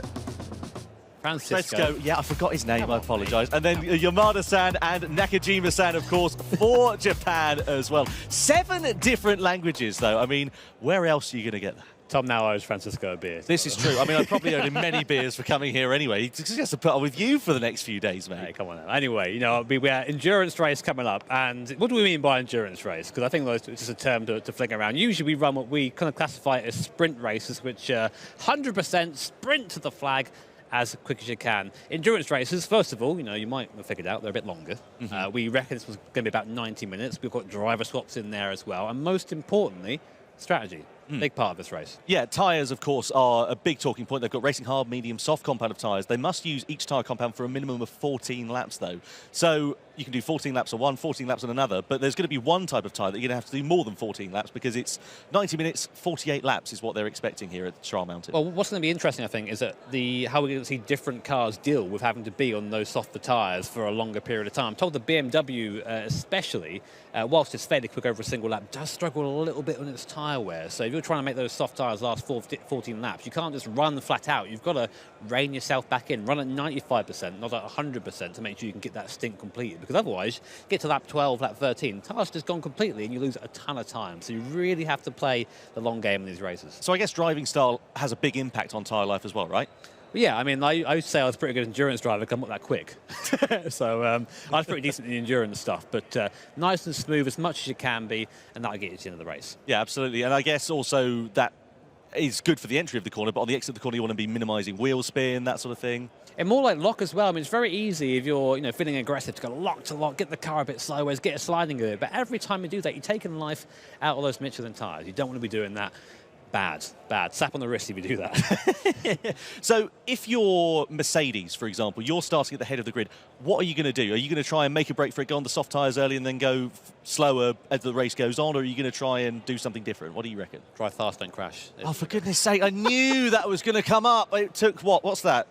Francisco. Yeah, I forgot his name, I apologise. And then Yamada-san and Nakajima-san, of course, for Japan as well. 7 different languages, though. I mean, where else are you going to get that? Tom now owes Francisco a beer. This is true. I mean, I probably owed him many beers for coming here anyway. He just has to put up with you for the next few days, mate. Hey, come on now. Anyway, you know, we have endurance race coming up. And what do we mean by endurance race? Because I think it's just a term to fling around. Usually we run what we kind of classify as sprint races, which 100% sprint to the flag as quick as you can. Endurance races, first of all, you know, you might have figured out they're a bit longer. We reckon this was going to be about 90 minutes. We've got driver swaps in there as well. And most importantly, strategy. Big part of this race. Yeah, tyres, of course, are a big talking point. They've got racing hard, medium, soft compound of tyres. They must use each tyre compound for a minimum of 14 laps, though. So you can do 14 laps on one, 14 laps on another, but there's going to be one type of tyre that you're going to have to do more than 14 laps because it's 90 minutes, 48 laps is what they're expecting here at Trial Mountain. Well, what's going to be interesting, I think, is that how we're going to see different cars deal with having to be on those softer tyres for a longer period of time. I'm told the BMW especially, whilst it's fairly quick over a single lap, does struggle a little bit on its tyre wear. So if you're trying to make those soft tyres last 14 laps, you can't just run flat out. You've got to rein yourself back in, run at 95%, not at 100% to make sure you can get that stint completed. Because otherwise, get to lap 12, lap 13, tyre's just gone completely and you lose a ton of time. So you really have to play the long game in these races. So I guess driving style has a big impact on tyre life as well, right? Yeah, I mean, I would say I was a pretty good endurance driver because I'm not that quick. So I was pretty decent in the endurance stuff, but nice and smooth as much as you can be, and that'll get you to the end of the race. Yeah, absolutely. And I guess also that is good for the entry of the corner, but on the exit of the corner, you want to be minimising wheel spin, that sort of thing. And more like lock as well. I mean, it's very easy if you're, you know, feeling aggressive to go lock to lock, get the car a bit sideways, get it sliding a bit. But every time you do that, you're taking life out of those Michelin tyres. You don't want to be doing that. Bad. Slap on the wrist if you do that. So if you're Mercedes, for example, you're starting at the head of the grid, what are you going to do? Are you going to try and make a break for it, go on the soft tyres early and then go slower as the race goes on, or are you going to try and do something different? What do you reckon? Drive fast, don't crash. Oh, for goodness sake, I knew that was going to come up. It took, what's that?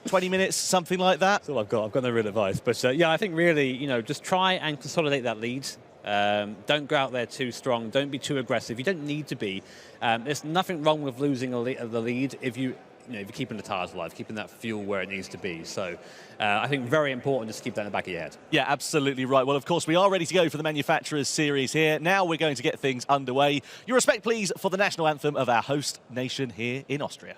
20 minutes, something like that? That's all I've got. I've got no real advice. But yeah, I think really, you know, just try and consolidate that lead. Don't go out there too strong. Don't be too aggressive. You don't need to be. There's nothing wrong with losing the lead if you're keeping the tyres alive, keeping that fuel where it needs to be. So I think very important just to keep that in the back of your head. Yeah, absolutely right. Well, of course, we are ready to go for the Manufacturers Series here. Now we're going to get things underway. Your respect, please, for the national anthem of our host nation here in Austria.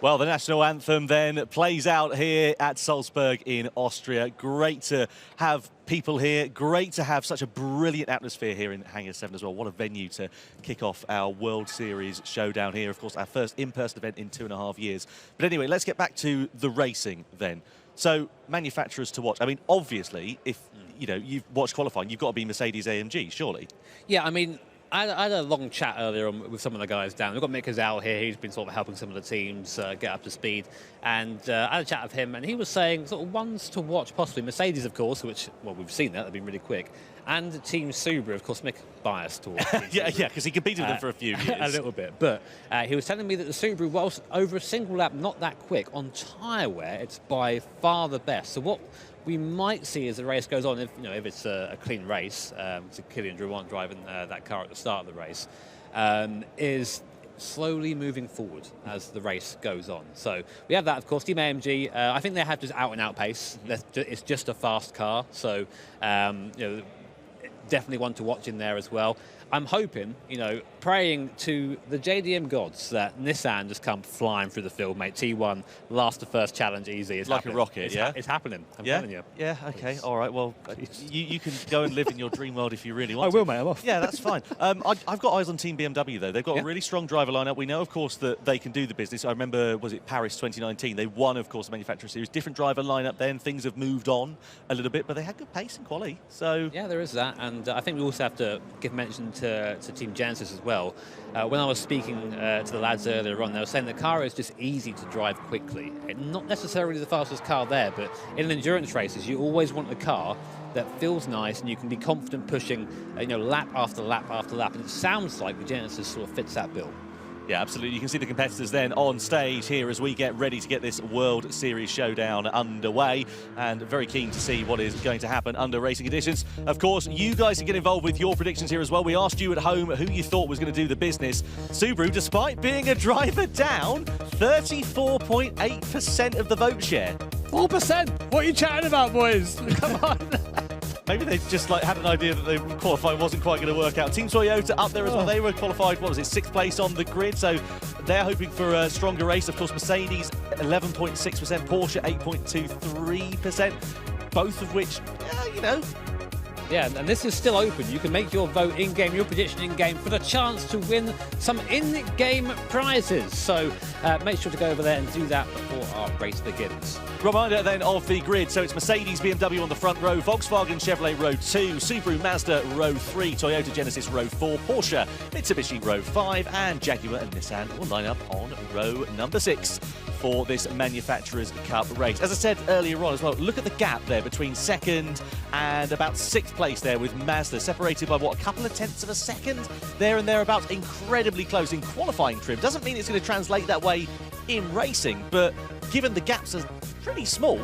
Well, the national anthem then plays out here at Salzburg in Austria. Great to have people here. Great to have such a brilliant atmosphere here in Hangar 7 as well. What a venue to kick off our World Series Showdown here. Of course, our first in-person event in 2.5 years. But anyway, let's get back to the racing then. So, manufacturers to watch. I mean, obviously, if you've watched qualifying, you've got to be Mercedes-AMG, surely. Yeah, I mean, I had a long chat earlier on with some of the guys down. We've got Mick Gazal here. He's been sort of helping some of the teams get up to speed. And I had a chat with him, and he was saying sort of ones to watch, possibly Mercedes, of course, which, well, we've seen that. They've been really quick. And Team Subaru, of course, Mick biased towards yeah, because he competed with them for a few years. A little bit. But he was telling me that the Subaru, whilst over a single lap, not that quick, on tyre wear, it's by far the best. So what we might see as the race goes on, if it's a clean race, so Kylian Drouin driving that car at the start of the race, is slowly moving forward as the race goes on. So we have that, of course, Team AMG. I think they have just out-and-out pace. It's just a fast car, so definitely one to watch in there as well. I'm hoping, praying to the JDM gods that Nissan just come flying through the field, mate. T1 lost the first challenge easy. It's like happening. a rocket, It's happening. I'm telling you. Yeah, okay, all right. Well, you can go and live in your dream world if you really want to. I will, mate. I'm off. Yeah, that's fine. I've got eyes on Team BMW, though. They've got a really strong driver lineup. We know, of course, that they can do the business. I remember, was it Paris 2019? They won, of course, the Manufacturer Series. Different driver lineup then. Things have moved on a little bit, but they had good pace and quality. So yeah, there is that. And I think we also have to give mention to Team Genesis as well. When I was speaking to the lads earlier on, they were saying the car is just easy to drive quickly. Not necessarily the fastest car there, but in endurance races, you always want a car that feels nice and you can be confident pushing, lap after lap after lap. And it sounds like the Genesis sort of fits that bill. Yeah, absolutely. You can see the competitors then on stage here as we get ready to get this World Series Showdown underway, and very keen to see what is going to happen under racing conditions. Of course, you guys can get involved with your predictions here as well. We asked you at home who you thought was going to do the business. Subaru, despite being a driver down, 34.8% of the vote share. 4%? What are you chatting about, boys? Come on. Maybe they just had an idea that the qualifying wasn't quite going to work out. Team Toyota up there as well. They were qualified, what was it, 6th place on the grid. So they're hoping for a stronger race. Of course, Mercedes 11.6%, Porsche 8.23%. Both of which, Yeah, and this is still open. You can make your vote in-game, your prediction in-game, for the chance to win some in-game prizes. So make sure to go over there and do that before our race begins. Reminder then of the grid. So it's Mercedes, BMW on the front row, Volkswagen, Chevrolet row 2, Subaru, Mazda row 3, Toyota, Genesis row 4, Porsche, Mitsubishi row 5, and Jaguar and Nissan will line up on row number 6 for this Manufacturers' Cup race. As I said earlier on as well, look at the gap there between 2nd and about 6th place there with Mazda, separated by, what, a couple of tenths of a second? There and thereabouts, incredibly close in qualifying trim. Doesn't mean it's going to translate that way in racing, but given the gaps are pretty small,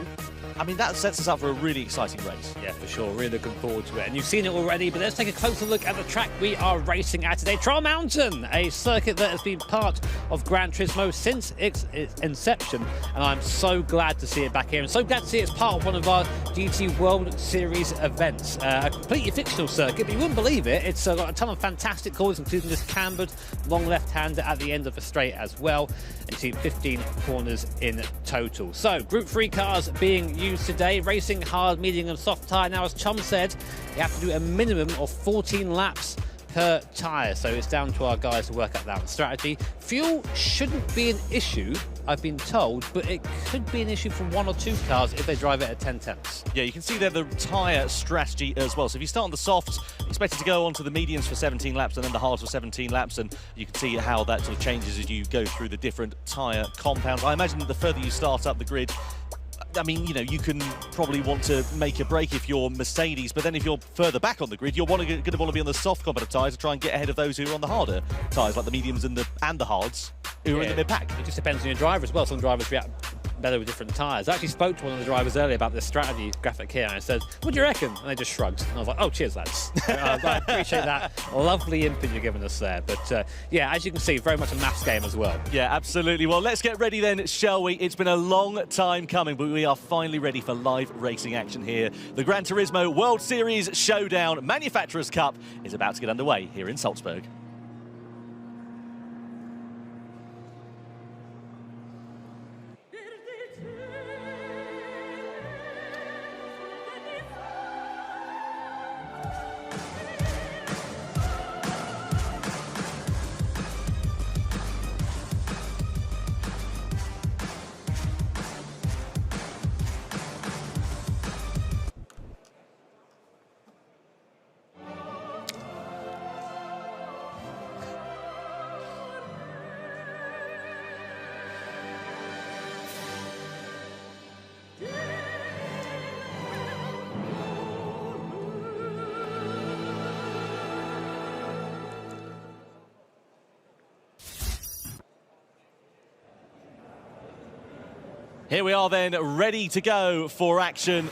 I mean, that sets us up for a really exciting race. Yeah, for sure. Really looking forward to it. And you've seen it already, but let's take a closer look at the track we are racing at today. Trial Mountain, a circuit that has been part of Gran Turismo since its inception. And I'm so glad to see it back here, and so glad to see it's part of one of our GT World Series events. A completely fictional circuit, but you wouldn't believe it. It's got a ton of fantastic corners, including this cambered long left-hander at the end of the straight as well. And you see 15 corners in total. So, Group 3 cars being used today, racing hard, medium and soft tyre. Now, as Chum said, you have to do a minimum of 14 laps per tyre, so it's down to our guys to work out that strategy. Fuel shouldn't be an issue, I've been told, but it could be an issue for 1 or 2 cars if they drive it at 10 tenths. Yeah, you can see there the tyre strategy as well. So if you start on the softs, expected to go onto the mediums for 17 laps and then the hards for 17 laps, and you can see how that sort of changes as you go through the different tyre compounds. I imagine that the further you start up the grid, I mean, you can probably want to make a break if you're Mercedes, but then if you're further back on the grid, you're going to want to be on the soft competitive tyres to try and get ahead of those who are on the harder tyres, like the mediums and the hards, who are in the mid-pack. It just depends on your driver as well. Some drivers react better with different tyres. I actually spoke to one of the drivers earlier about this strategy graphic here, and I said, what do you reckon? And they just shrugged. And I was like, oh, cheers, lads. I appreciate that lovely input you're giving us there. But yeah, as you can see, very much a maths game as well. Yeah, absolutely. Well, let's get ready then, shall we? It's been a long time coming, but we are finally ready for live racing action here. The Gran Turismo World Series Showdown Manufacturers' Cup is about to get underway here in Salzburg. Here we are then, ready to go for action.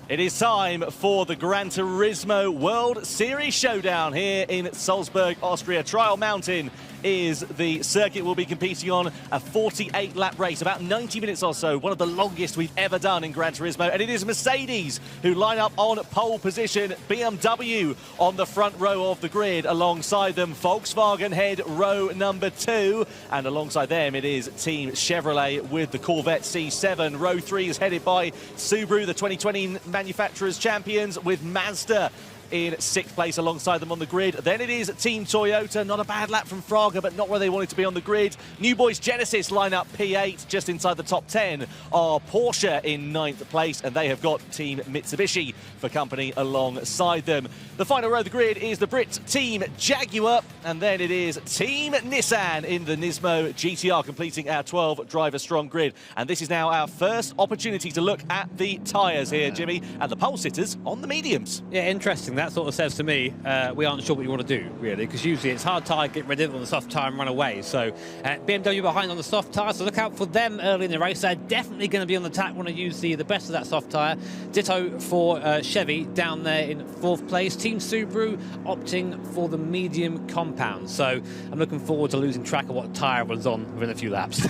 It is time for the Gran Turismo World Series Showdown here in Salzburg, Austria. Trial Mountain is the circuit we'll be competing on, a 48-lap race, about 90 minutes or so, one of the longest we've ever done in Gran Turismo. And it is Mercedes who line up on pole position, BMW on the front row of the grid. Alongside them, Volkswagen head row number 2. And alongside them, it is Team Chevrolet with the Corvette C7. Row 3 is headed by Subaru, the 2020 manufacturers champions, with Mazda in 6th place alongside them on the grid. Then it is Team Toyota, not a bad lap from Fraga, but not where they wanted to be on the grid. New Boys Genesis line up P8, just inside the top 10 are Porsche in 9th place, and they have got Team Mitsubishi for company alongside them. The final row of the grid is the Brit Team Jaguar, and then it is Team Nissan in the Nismo GTR, completing our 12-driver strong grid. And this is now our first opportunity to look at the tyres here, Jimmy, and the pole sitters on the mediums. Yeah, interesting. That sort of says to me, we aren't sure what you want to do, really, because usually it's hard tyre, get rid of it on the soft tyre and run away. So BMW behind on the soft tyre, so look out for them early in the race. They're definitely going to be on the attack, want to use the best of that soft tyre. Ditto for Chevy down there in 4th place. Team Subaru opting for the medium compound. So I'm looking forward to losing track of what tyre everyone's on within a few laps.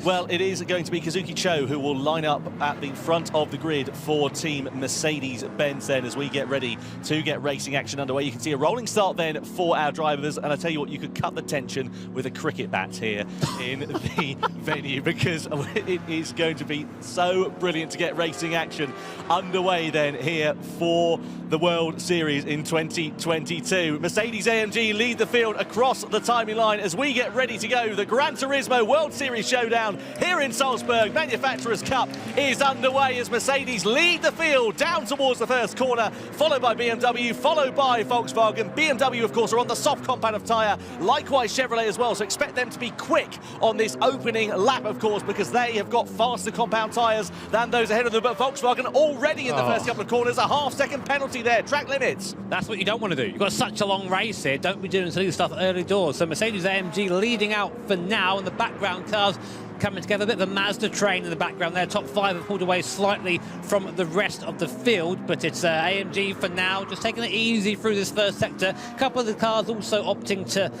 Well, it is going to be Kazuki Cho who will line up at the front of the grid for Team Mercedes-Benz then, as we get ready to get racing action underway. You can see a rolling start then for our drivers, and I tell you what, you could cut the tension with a cricket bat here in the venue, because it is going to be so brilliant to get racing action underway then here for the World Series in 2022. Mercedes-AMG lead the field across the timing line as we get ready to go. The Gran Turismo World Series Showdown here in Salzburg. Manufacturers' Cup is underway as Mercedes lead the field down towards the first corner, followed by BMW, followed by Volkswagen. BMW, of course, are on the soft compound of tyre, likewise Chevrolet as well, so expect them to be quick on this opening lap, of course, because they have got faster compound tyres than those ahead of them. But Volkswagen already in the first couple of corners, a half-second penalty there, track limits. That's what you don't want to do. You've got such a long race here. Don't be doing silly stuff early doors. So Mercedes-AMG leading out for now, and the background cars coming together. A bit of a Mazda train in the background there. Top 5 have pulled away slightly from the rest of the field, but it's AMG for now, just taking it easy through this first sector. A couple of the cars also opting to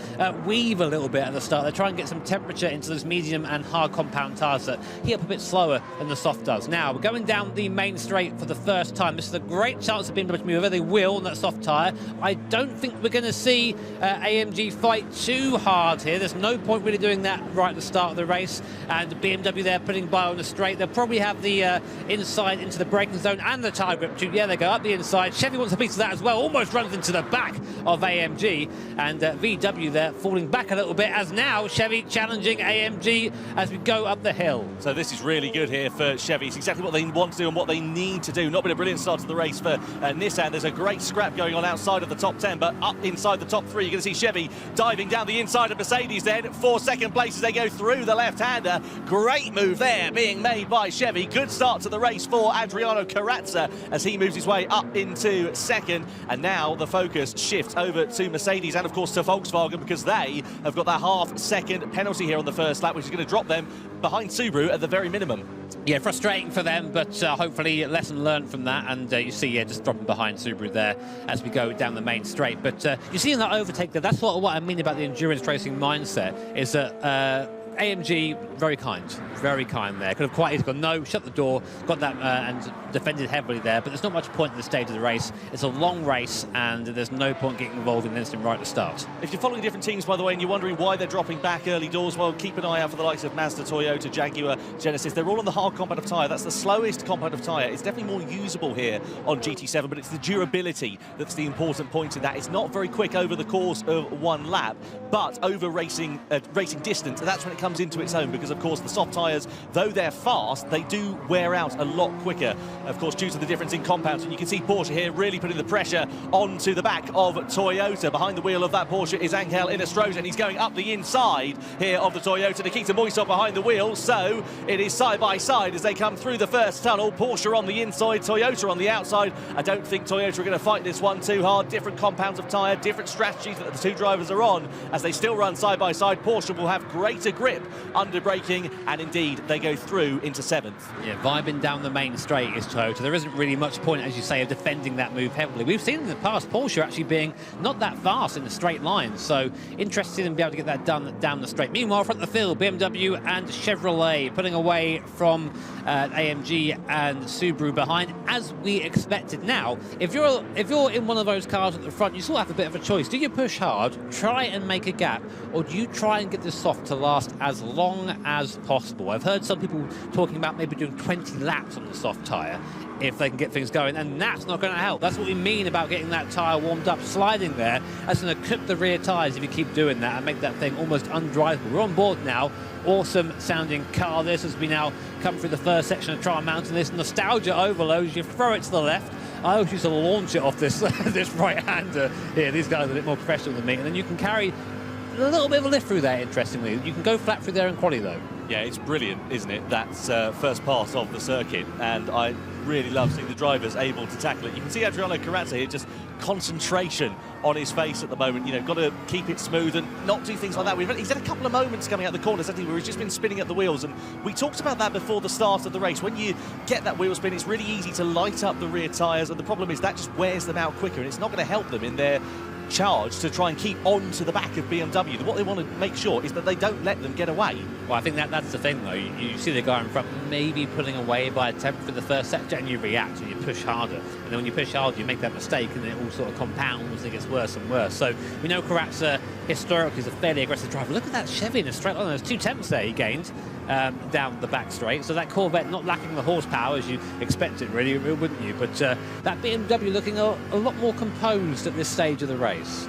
weave a little bit at the start. They're trying to get some temperature into those medium and hard compound tyres that heat up a bit slower than the soft does. Now, we're going down the main straight for the first time. This is a great chance of BMW to move over. They will on that soft tyre. I don't think we're going to see AMG fight too hard here. There's no point really doing that right at the start of the race. And the BMW there putting by on the straight. They'll probably have the inside into the braking zone and the tyre grip tube. Yeah, they go up the inside. Chevy wants a piece of that as well. Almost runs into the back of AMG. And VW there falling back a little bit, as now Chevy challenging AMG as we go up the hill. So this is really good here for Chevy. It's exactly what they want to do and what they need to do. Not been a brilliant start to the race for Nissan. There's a great scrap going on outside of the top 10, but up inside the top 3, you're going to see Chevy diving down the inside of Mercedes then for second place as they go through the left-hander. Great move there being made by Chevy. Good start to the race for Adriano Carrazza as he moves his way up into second. And now the focus shifts over to Mercedes and, of course, to Volkswagen, because they have got that half-second penalty here on the first lap, which is going to drop them behind Subaru at the very minimum. Yeah, frustrating for them, but hopefully a lesson learned from that. And you see, yeah, just dropping behind Subaru there as we go down the main straight. But you see in that overtake there, that's sort of what I mean about the endurance racing mindset, is that AMG, very kind there. Could have quite easily gone, no, shut the door, got that and defended heavily there, but there's not much point at this stage of the race. It's a long race and there's no point getting involved in anything right at the start. If you're following different teams, by the way, and you're wondering why they're dropping back early doors, well, keep an eye out for the likes of Mazda, Toyota, Jaguar, Genesis. They're all on the hard compound of tyre. That's the slowest compound of tyre. It's definitely more usable here on GT7, but it's the durability that's the important point in that. It's not very quick over the course of one lap, but over racing distance, that's when it comes into its own, because of course the soft tyres, though they're fast, they do wear out a lot quicker, of course, due to the difference in compounds. And you can see Porsche here really putting the pressure onto the back of Toyota. Behind the wheel of that Porsche is Angel Inestrosa, and he's going up the inside here of the Toyota. Nikita Moisov behind the wheel, so it is side by side as they come through the first tunnel. Porsche on the inside, Toyota on the outside. I don't think Toyota are going to fight this one too hard. Different compounds of tyre, different strategies that the two drivers are on as they still run side by side. Porsche will have greater grip grip under braking, and indeed they go through into 7th. Yeah, vibing down the main straight is Toyota. There isn't really much point, as you say, of defending that move heavily. We've seen in the past Porsche actually being not that fast in the straight line, so interested in being able to get that done down the straight. Meanwhile, front of the field, BMW and Chevrolet putting away from AMG and Subaru behind, as we expected. Now, if you're in one of those cars at the front, you sort of have a bit of a choice. Do you push hard, try and make a gap, or do you try and get this soft to last as long as possible? I've heard some people talking about maybe doing 20 laps on the soft tyre if they can get things going, and that's not going to help. That's what we mean about getting that tyre warmed up. Sliding there, that's going to clip the rear tyres if you keep doing that and make that thing almost undrivable. We're on board now. Awesome sounding car this, as we now come through the first section of Trial Mountain. This nostalgia overload, you throw it to the left. I always used to launch it off this this right-hander here. These guys are a bit more professional than me, and then you can carry a little bit of a lift through there, interestingly. You can go flat through there in quali, though. Yeah, it's brilliant, isn't it? That's first part of the circuit, and I really love seeing the drivers able to tackle it. You can see Adriano Carrazza here, just concentration on his face at the moment. You know, got to keep it smooth and not do things like that. He's had a couple of moments coming out the corners, hasn't he, where he's just been spinning at the wheels, and we talked about that before the start of the race. When you get that wheel spin, it's really easy to light up the rear tyres, and the problem is that just wears them out quicker, and it's not going to help them in their charge to try and keep on to the back of BMW. What they want to make sure is that they don't let them get away. Well, I think that's the thing, though. You see the guy in front maybe pulling away by a tenth for the first sector, and you react and you push harder. And then when you push harder, you make that mistake, and it all sort of compounds and it gets worse and worse. So we know Carrazza historically is a fairly aggressive driver. Look at that Chevy in a straight line. There's 2 tenths there he gained down the back straight. So that Corvette not lacking the horsepower as you expect it, really, wouldn't you? But that BMW looking a lot more composed at this stage of the race.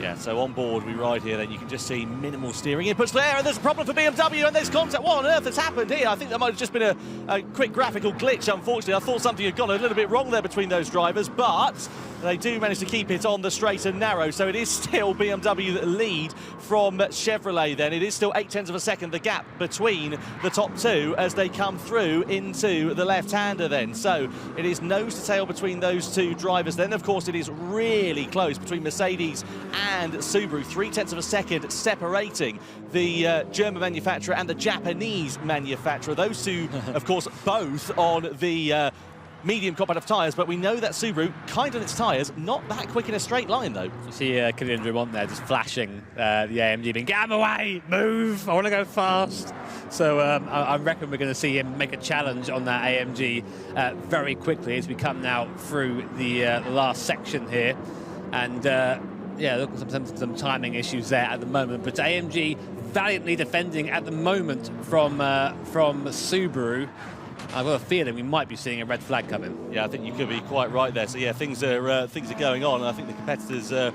Yeah, so on board we ride here, then you can just see minimal steering inputs there, and there's a problem for BMW, and there's contact. What on earth has happened here? I think that might have just been a quick graphical glitch, unfortunately. I thought something had gone a little bit wrong there between those drivers, but they do manage to keep it on the straight and narrow, so it is still BMW that lead from Chevrolet then. It is still 0.8 of a second, the gap between the top two as they come through into the left-hander then. So it is nose to tail between those two drivers. Then, of course, it is really close between Mercedes and Subaru, 0.3 of a second separating the German manufacturer and the Japanese manufacturer. Those two, of course, both on the medium compact of tyres, but we know that Subaru, kind on its tyres, not that quick in a straight line, though. You see Kylian Drummond there just flashing the AMG, being, get out of my way, move, I want to go fast. So I reckon we're going to see him make a challenge on that AMG very quickly as we come now through the last section here. And yeah, look, some timing issues there at the moment, but AMG valiantly defending at the moment from Subaru. I've got a feeling we might be seeing a red flag coming. Yeah, I think you could be quite right there. So yeah, things are going on, and I think the competitors are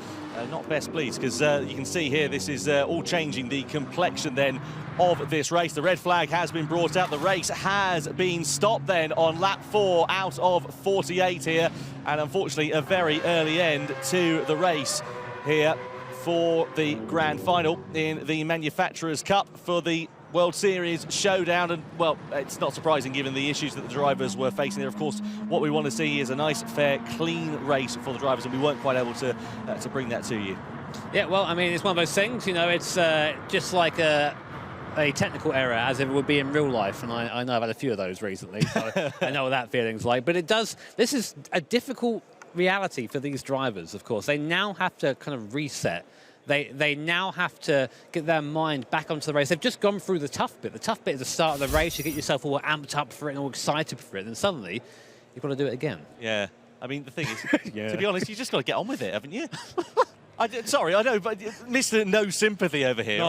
not best pleased, because you can see here this is all changing the complexion then of this race. The red flag has been brought out. The race has been stopped then on lap 4 out of 48 here, and unfortunately a very early end to the race here for the grand final in the Manufacturers' Cup for the World Series Showdown. And well, it's not surprising given the issues that the drivers were facing there. Of course, what we want to see is a nice, fair, clean race for the drivers, and we weren't quite able to bring that to you. Yeah, well, I mean, it's one of those things, you know, it's just like a technical error as if it would be in real life, and I know I've had a few of those recently, so I know what that feeling's like. But this is a difficult reality for these drivers, of course. They now have to kind of reset. They now have to get their mind back onto the race. They've just gone through the tough bit. The tough bit is the start of the race. You get yourself all amped up for it and all excited for it, and suddenly you've got to do it again. Yeah. I mean, the thing is, to be honest, you just got to get on with it, haven't you? Sorry, I know, but Mr. No Sympathy over here.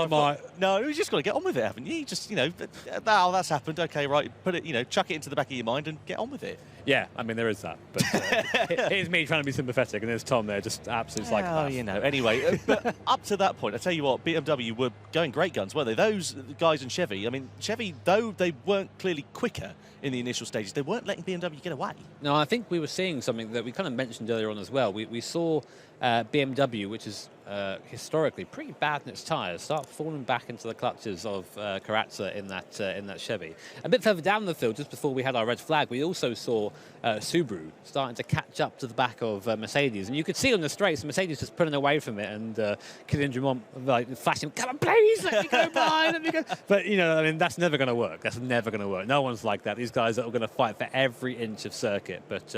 No, you just got to get on with it, haven't you? Just, you know, oh, that's happened. Okay, right, put it, you know, chuck it into the back of your mind and get on with it. Yeah, I mean, there is that. But here's me trying to be sympathetic, and there's Tom there, just absolutely like that. Oh, you know. Anyway, but up to that point, I tell you what, BMW were going great guns, weren't they? Those guys in Chevy, I mean, Chevy, though they weren't clearly quicker in the initial stages, they weren't letting BMW get away. No, I think we were seeing something that we kind of mentioned earlier on as well. We saw BMW, which is historically pretty bad in its tyres, start falling back into the clutches of Karatza in that Chevy. A bit further down the field, just before we had our red flag, we also saw Subaru starting to catch up to the back of Mercedes, and you could see on the straights Mercedes just pulling away from it, and Kylian Drummond like flashing, "Come on, please, let me go by, let me go." But you know, I mean, that's never going to work. That's never going to work. No one's like that. These guys are going to fight for every inch of circuit. But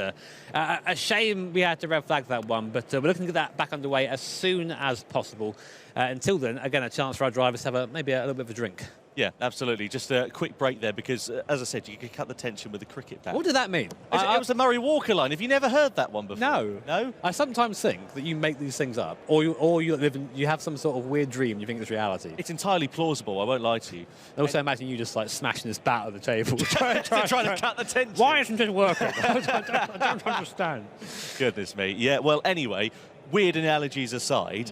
a shame we had to red flag that one. But we're looking to get that back underway as soon as possible. Until then, again, a chance for our drivers to have maybe a little bit of a drink. Yeah, absolutely. Just a quick break there because, as I said, you could cut the tension with a cricket bat. What did that mean? It was the Murray Walker line. Have you never heard that one before? No. No? I sometimes think that you make these things up, or you have some sort of weird dream, you think it's reality. It's entirely plausible, I won't lie to you. I also imagine you just like smashing this bat at the table. trying to cut the tension. Why isn't it working? I don't understand. Goodness me. Yeah, well, anyway, weird analogies aside,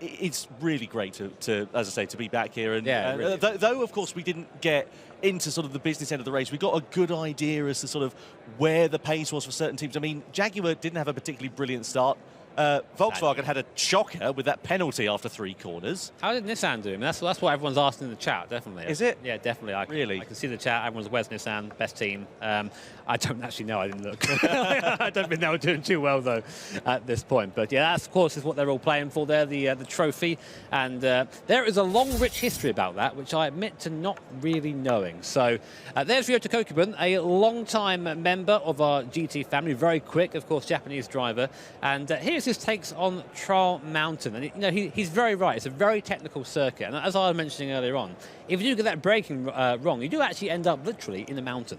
it's really great to, as I say, to be back here. And really. though, of course, we didn't get into sort of the business end of the race, we got a good idea as to sort of where the pace was for certain teams. I mean, Jaguar didn't have a particularly brilliant start. Volkswagen had a shocker with that penalty after 3 corners. How did Nissan do? I mean, that's what everyone's asking in the chat, definitely. Is it? Yeah, definitely. Really? I can see the chat. Everyone's, where's Nissan? Best team. I don't actually know. I didn't look. I don't think they were doing too well, though, at this point. But, yeah, that, of course, is what they're all playing for there, the trophy. And there is a long, rich history about that, which I admit to not really knowing. So there's Ryota Kokubun, a long-time member of our GT family, very quick, of course, Japanese driver. And here's his takes on Trial Mountain. And, you know, he's very right. It's a very technical circuit. And as I was mentioning earlier on, if you do get that braking wrong, you do actually end up literally in a mountain.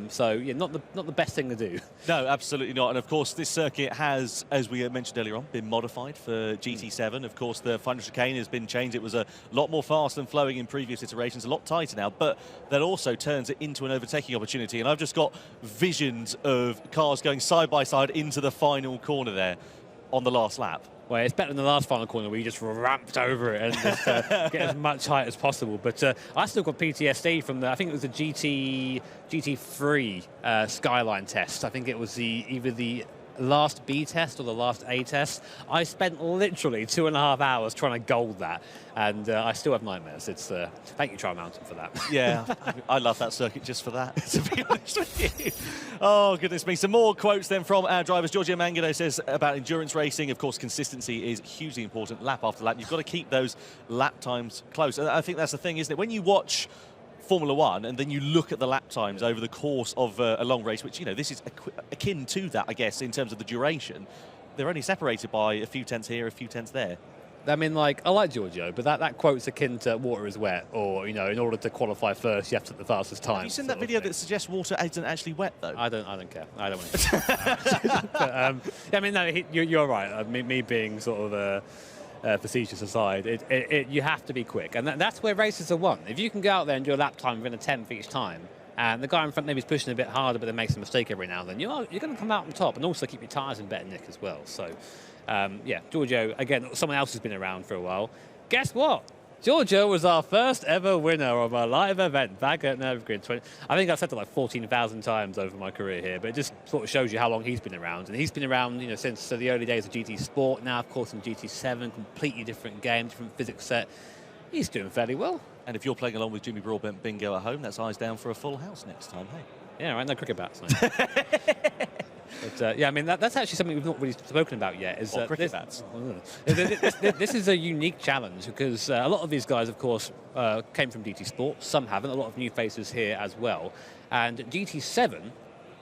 So, yeah, not the best thing to do. No, absolutely not. And, of course, this circuit has, as we mentioned earlier on, been modified for GT7. Of course, the final chicane has been changed. It was a lot more fast and flowing in previous iterations, a lot tighter now, but that also turns it into an overtaking opportunity. And I've just got visions of cars going side by side into the final corner there on the last lap. Well, it's better than the last final corner where you just ramped over it and just get as much height as possible. But I still got PTSD from I think it was the GT3 Skyline test. I think it was either the last B test or the last A test. I spent literally 2.5 hours trying to gold that, and I still have nightmares. It's thank you, Trial Mountain, for that. Yeah, I love that circuit just for that, to be honest with you. Oh, goodness me. Some more quotes then from our drivers. Giorgio Mangano says about endurance racing, of course, consistency is hugely important, lap after lap. You've got to keep those lap times close. And I think that's the thing, isn't it? When you watch Formula One and then you look at the lap times over the course of a long race, which, you know, this is akin to that, I guess, in terms of the duration, they're only separated by a few tenths here, a few tenths there. I mean, like, I like Giorgio, but that quote's akin to water is wet, or, you know, in order to qualify first, you have to take the fastest time. Have you seen that video that suggests water isn't actually wet, though? I don't care. I don't want to. But, I mean, no, you're right. Me being sort of facetious aside, you have to be quick, and that's where races are won. If you can go out there and do a lap time within a tenth each time, and the guy in front maybe is pushing a bit harder, but then makes a mistake every now and then, you're going to come out on top, and also keep your tyres in better nick as well. So, yeah, Giorgio, again, someone else has been around for a while. Guess what? Giorgio was our first ever winner of a live event back at Nürburgring. I think I've said it like 14,000 times over my career here, but it just sort of shows you how long he's been around. And he's been around, you know, since the early days of GT Sport. Now, of course, in GT7, completely different game, different physics set. He's doing fairly well. And if you're playing along with Jimmy Broadbent bingo at home, that's eyes down for a full house next time, hey? Yeah, right, no cricket bats. No. But, yeah, I mean, that's actually something we've not really spoken about yet. Is cricket bats. This is a unique challenge because a lot of these guys, of course, came from GT Sport. Some haven't. A lot of new faces here as well. And GT7,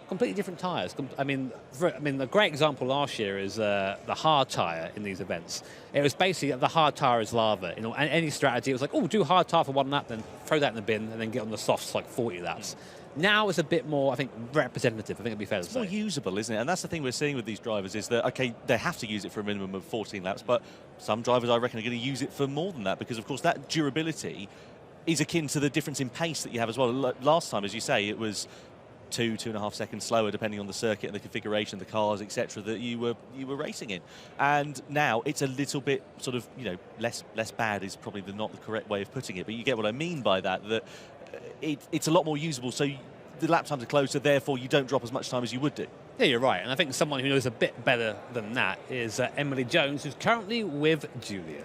completely different tyres. I mean, the great example last year is the hard tyre in these events. It was basically the hard tyre is lava. You know, any strategy, it was like, oh, do hard tyre for 1 lap, then throw that in the bin, and then get on the softs like 40 laps. Now it's a bit more, I think, representative. I think it'd be fair to say. It's more usable, isn't it? And that's the thing we're seeing with these drivers is that, okay, they have to use it for a minimum of 14 laps, but some drivers, I reckon, are going to use it for more than that because, of course, that durability is akin to the difference in pace that you have as well. Last time, as you say, it was 2.5 seconds slower, depending on the circuit and the configuration of the cars, etc., that you were racing in. And now it's a little bit sort of, you know, less bad is probably not the correct way of putting it, but you get what I mean by that. That it's a lot more usable, so the lap times are closer, therefore you don't drop as much time as you would do. Yeah, you're right. And I think someone who knows a bit better than that is Emily Jones, who's currently with Julia.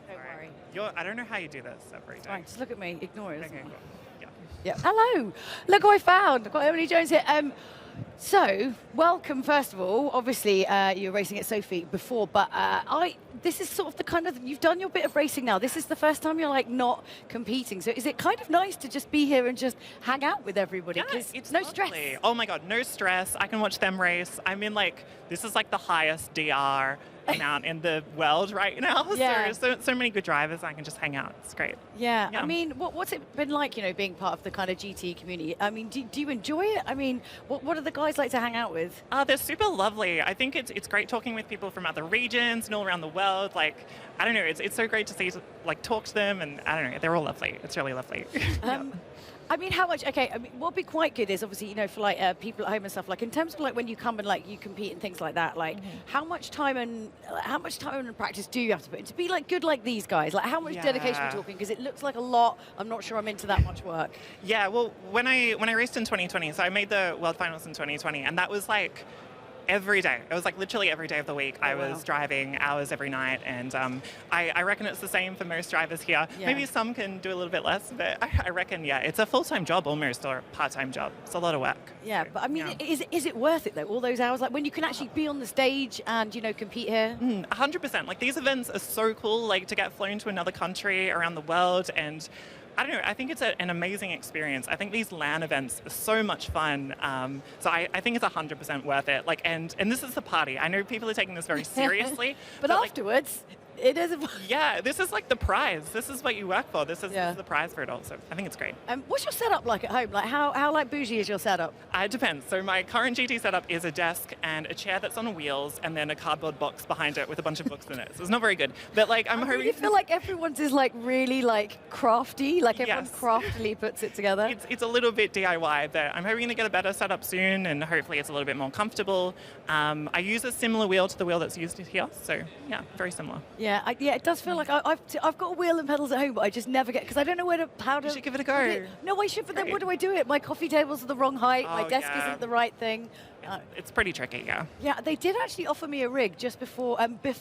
Don't worry. I don't know how you do this every day. Fine, just look at me. Ignore it. Okay, cool. Yeah. Yeah. Hello. Look who I found. I've got Emily Jones here. So, welcome, first of all. Obviously, you were racing at Sophie before, but this is sort of the kind of, you've done your bit of racing now. This is the first time you're like not competing. So is it kind of nice to just be here and just hang out with everybody? Yeah, it's no lovely. stress. Oh my God, no stress. I can watch them race. I mean, like, this is like the highest DR amount in the world right now. Yeah. So many good drivers. I can just hang out. It's great. Yeah. Yeah. I mean, what's it been like, you know, being part of the kind of GT community? I mean, do you enjoy it? I mean, what are the guys like to hang out with? They're super lovely. I think it's great talking with people from other regions and all around the world. Like, I don't know, it's so great to see, like, talk to them, and I don't know, they're all lovely. It's really lovely. I mean, how much? Okay, I mean, what'd be quite good is obviously, you know, for like people at home and stuff. Like in terms of like when you come and like you compete and things like that. Like, how much time and practice do you have to put in to be like good like these guys? Like, how much dedication are we talking? Because it looks like a lot. I'm not sure I'm into that much work. Yeah, well, when I raced in 2020, so I made the World Finals in 2020, and that was like every day. It was like literally every day of the week. I was driving hours every night, and I reckon it's the same for most drivers here. Yeah. Maybe some can do a little bit less, but I reckon, yeah, it's a full-time job almost, or a part-time job. It's a lot of work. Yeah, but I mean, is it worth it though? All those hours, like when you can actually be on the stage and, you know, compete here? 100%. Like, these events are so cool, like to get flown to another country around the world, and I don't know, I think it's an amazing experience. I think these LAN events are so much fun. So I think it's 100% worth it. Like, and this is the party. I know people are taking this very seriously. but afterwards, it is. Yeah, this is like the prize. This is what you work for. This is the prize for it all. So I think it's great. What's your setup like at home? Like how like bougie is your setup? It depends. So my current GT setup is a desk and a chair that's on wheels, and then a cardboard box behind it with a bunch of books in it. So it's not very good. But like, I'm hoping. I feel like everyone's is like really like crafty. Like everyone craftily puts it together. It's a little bit DIY, but I'm hoping to get a better setup soon, and hopefully it's a little bit more comfortable. I use a similar wheel to the wheel that's used here. So yeah, very similar. Yeah, it does feel like I've got a wheel and pedals at home, but I just never get, because I don't know how to. You should give it a go. No, I should, but then what do I do it? My coffee tables are the wrong height. My desk isn't the right thing. It's pretty tricky, yeah. Yeah, they did actually offer me a rig just before.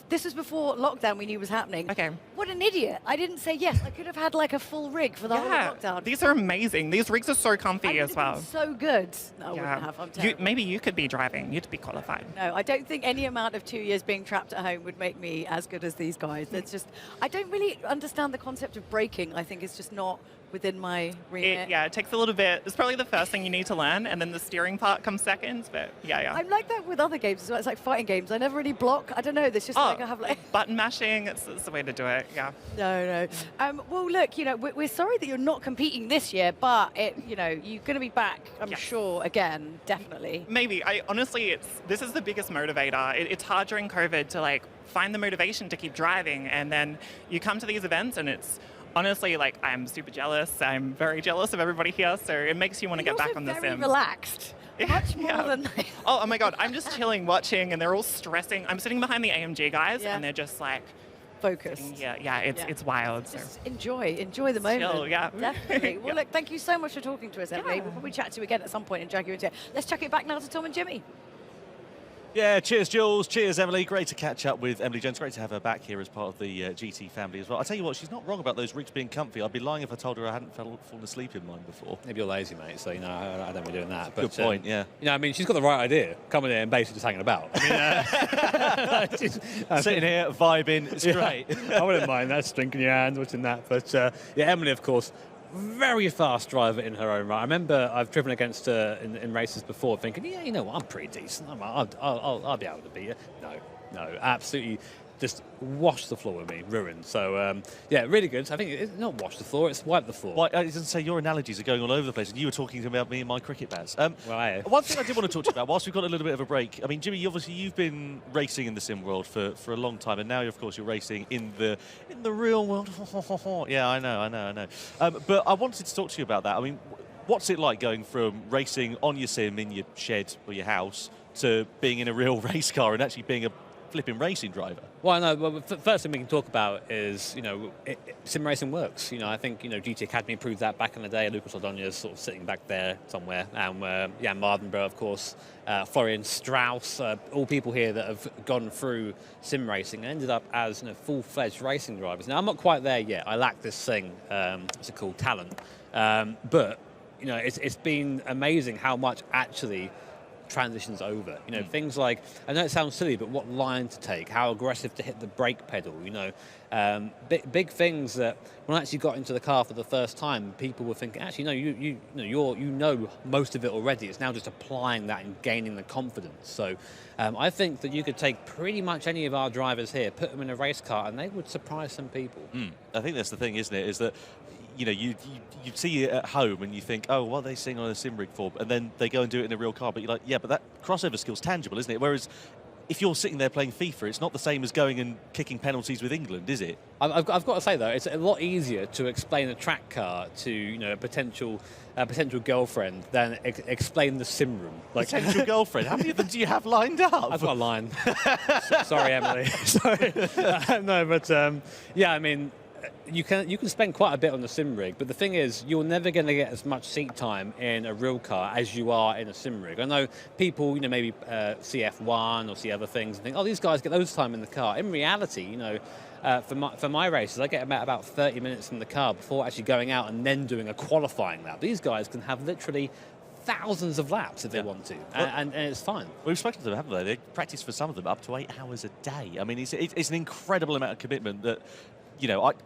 This was before lockdown. We knew was happening. Okay. What an idiot! I didn't say yes. I could have had like a full rig for the whole of lockdown. These are amazing. These rigs are so comfy as well. So good. No, I wouldn't have. I'm terrible. Maybe you could be driving. You'd be qualified. No, I don't think any amount of 2 years being trapped at home would make me as good as these guys. It's just, I don't really understand the concept of braking. I think it's just not within my remit. It takes a little bit. It's probably the first thing you need to learn, and then the steering part comes second. But yeah. I'm like that with other games as well. It's like fighting games. I never really block. I don't know. There's just like I have like button mashing. It's the way to do it. Yeah. No. Well, look, you know, we're sorry that you're not competing this year, but you know, you're going to be back, I'm sure, again, definitely. Maybe. Honestly, this is the biggest motivator. It's hard during COVID to like find the motivation to keep driving, and then you come to these events, and it's honestly, like, I'm super jealous. I'm very jealous of everybody here, so it makes you want to get back on the sim. Very relaxed. Much more than they Oh my God, I'm just chilling, watching, and they're all stressing. I'm sitting behind the AMG guys, and they're just like focused. It's wild. Just enjoy the moment. Chill, yeah. Definitely. Well, look, thank you so much for talking to us, Emily. We'll probably chat to you again at some point and drag you into it. Let's chuck it back now to Tom and Jimmy. Yeah, cheers, Jules. Cheers, Emily. Great to catch up with Emily Jones. Great to have her back here as part of the GT family as well. I tell you what, she's not wrong about those rigs being comfy. I'd be lying if I told her I hadn't fallen asleep in mine before. Maybe you're lazy, mate, so, you know, I don't be doing that. But, good point, yeah. You know, I mean, she's got the right idea, coming in and basically just hanging about. I mean, sitting here, vibing, it's great. I wouldn't mind that, drinking your hands, watching that. But, yeah, Emily, of course, very fast driver in her own right. I remember I've driven against her in races before, thinking, yeah, you know what, I'm pretty decent. I'll be able to beat her. No, absolutely. Just wash the floor with me, ruined. So, yeah, really good. I think it's not wash the floor, it's wipe the floor. Well, I was going to say, your analogies are going all over the place, and you were talking about me and my cricket bats. Well, I one thing I did want to talk to you about, whilst we've got a little bit of a break, I mean, Jimmy, you've been racing in the sim world for a long time, and now, of course, you're racing in the real world. Yeah, I know. But I wanted to talk to you about that. I mean, what's it like going from racing on your sim in your shed or your house to being in a real race car and actually being a flipping racing driver. Well, no. Well, first thing we can talk about is, sim racing works. I think GT Academy proved that back in the day. Lucas Ordonez sort of sitting back there somewhere, and Jan Mardenborough, of course, Florian Strauss, all people here that have gone through sim racing and ended up as full-fledged racing drivers. Now, I'm not quite there yet. I lack this thing. What's it called? Talent. But it's been amazing how much actually transitions over. Things like, I know it sounds silly, but what line to take, how aggressive to hit the brake pedal. Big things that when I actually got into the car for the first time, people were thinking, actually, no, you know most of it already. It's now just applying that and gaining the confidence. So I think that you could take pretty much any of our drivers here, put them in a race car, and they would surprise some people. I think that's the thing, isn't it? Is that you see it at home and you think, oh, what are they seeing on a sim rig for? And then they go and do it in a real car. But you're like, yeah, but that crossover skill's tangible, isn't it? Whereas if you're sitting there playing FIFA, it's not the same as going and kicking penalties with England, is it? I've got to say, though, it's a lot easier to explain a track car to a potential girlfriend than explain the sim room. Potential girlfriend? How many of them do you have lined up? I've got a line. Sorry, Emily. Sorry. No, but yeah, I mean, you can spend quite a bit on the sim rig, but the thing is, you're never going to get as much seat time in a real car as you are in a sim rig. I know people, maybe see F1 or see other things and think, oh, these guys get loads of time in the car. In reality, for my races, I get about 30 minutes in the car before actually going out and then doing a qualifying lap. These guys can have literally thousands of laps if they want to, and it's fine. We've spoken to them, haven't they? They practice for some of them up to 8 hours a day. I mean, it's an incredible amount of commitment that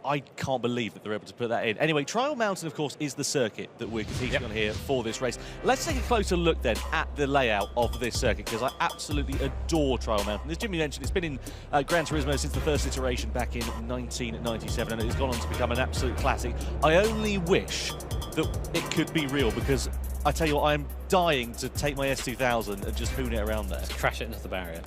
I can't believe that they're able to put that in. Anyway, Trial Mountain, of course, is the circuit that we're competing on here for this race. Let's take a closer look then at the layout of this circuit, because I absolutely adore Trial Mountain. As Jimmy mentioned, it's been in Gran Turismo since the first iteration back in 1997, and it's gone on to become an absolute classic. I only wish that it could be real, because I tell you what, I'm dying to take my S2000 and just hoon it around there. Just crash it into the barrier.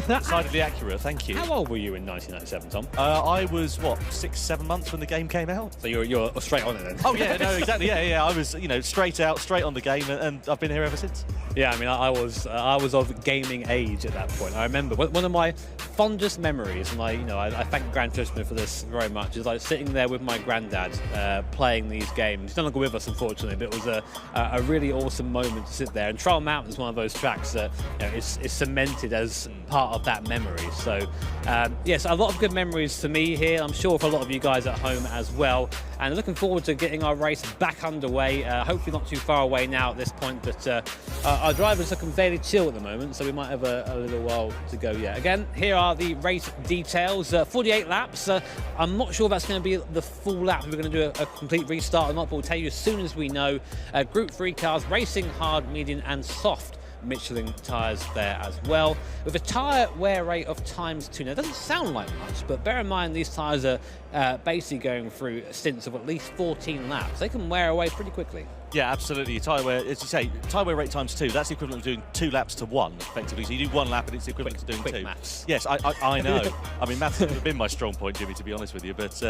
Decidedly accurate, thank you. How old were you in 1997, Tom? I was, 6, 7 months when the game came out. So you're straight on it then? Oh yeah, no, exactly. Yeah. I was, straight out, straight on the game, and I've been here ever since. Yeah, I mean, I was of gaming age at that point. I remember one of my fondest memories, and I thank Gran Turismo for this very much, is like sitting there with my granddad playing these games. He's no longer with us, unfortunately, but it was a really awesome moment to sit there. And Trial Mountain is one of those tracks that is cemented as part of that memory. So yes, a lot of good memories for me here. I'm sure for a lot of you guys at home as well. And looking forward to getting our race back underway. Hopefully not too far away now at this point, but our driver's looking fairly chill at the moment, so we might have a little while to go yet. Again, here are the race details. 48 laps. I'm not sure that's going to be the full lap. We're going to do a complete restart or not, but we'll tell you as soon as we know. Group 3 cars, racing, hard, medium and soft Michelin tyres there as well, with a tyre wear rate of ×2. Now, it doesn't sound like much, but bear in mind these tyres are basically going through stints of at least 14 laps. They can wear away pretty quickly. Yeah, absolutely. Tyre wear, as you say, tyre wear rate ×2. That's the equivalent of doing 2 laps to 1, effectively. So you do 1 lap and it's the equivalent to doing 2. Maths. Yes, I know. I mean, maths has been my strong point, Jimmy, to be honest with you. But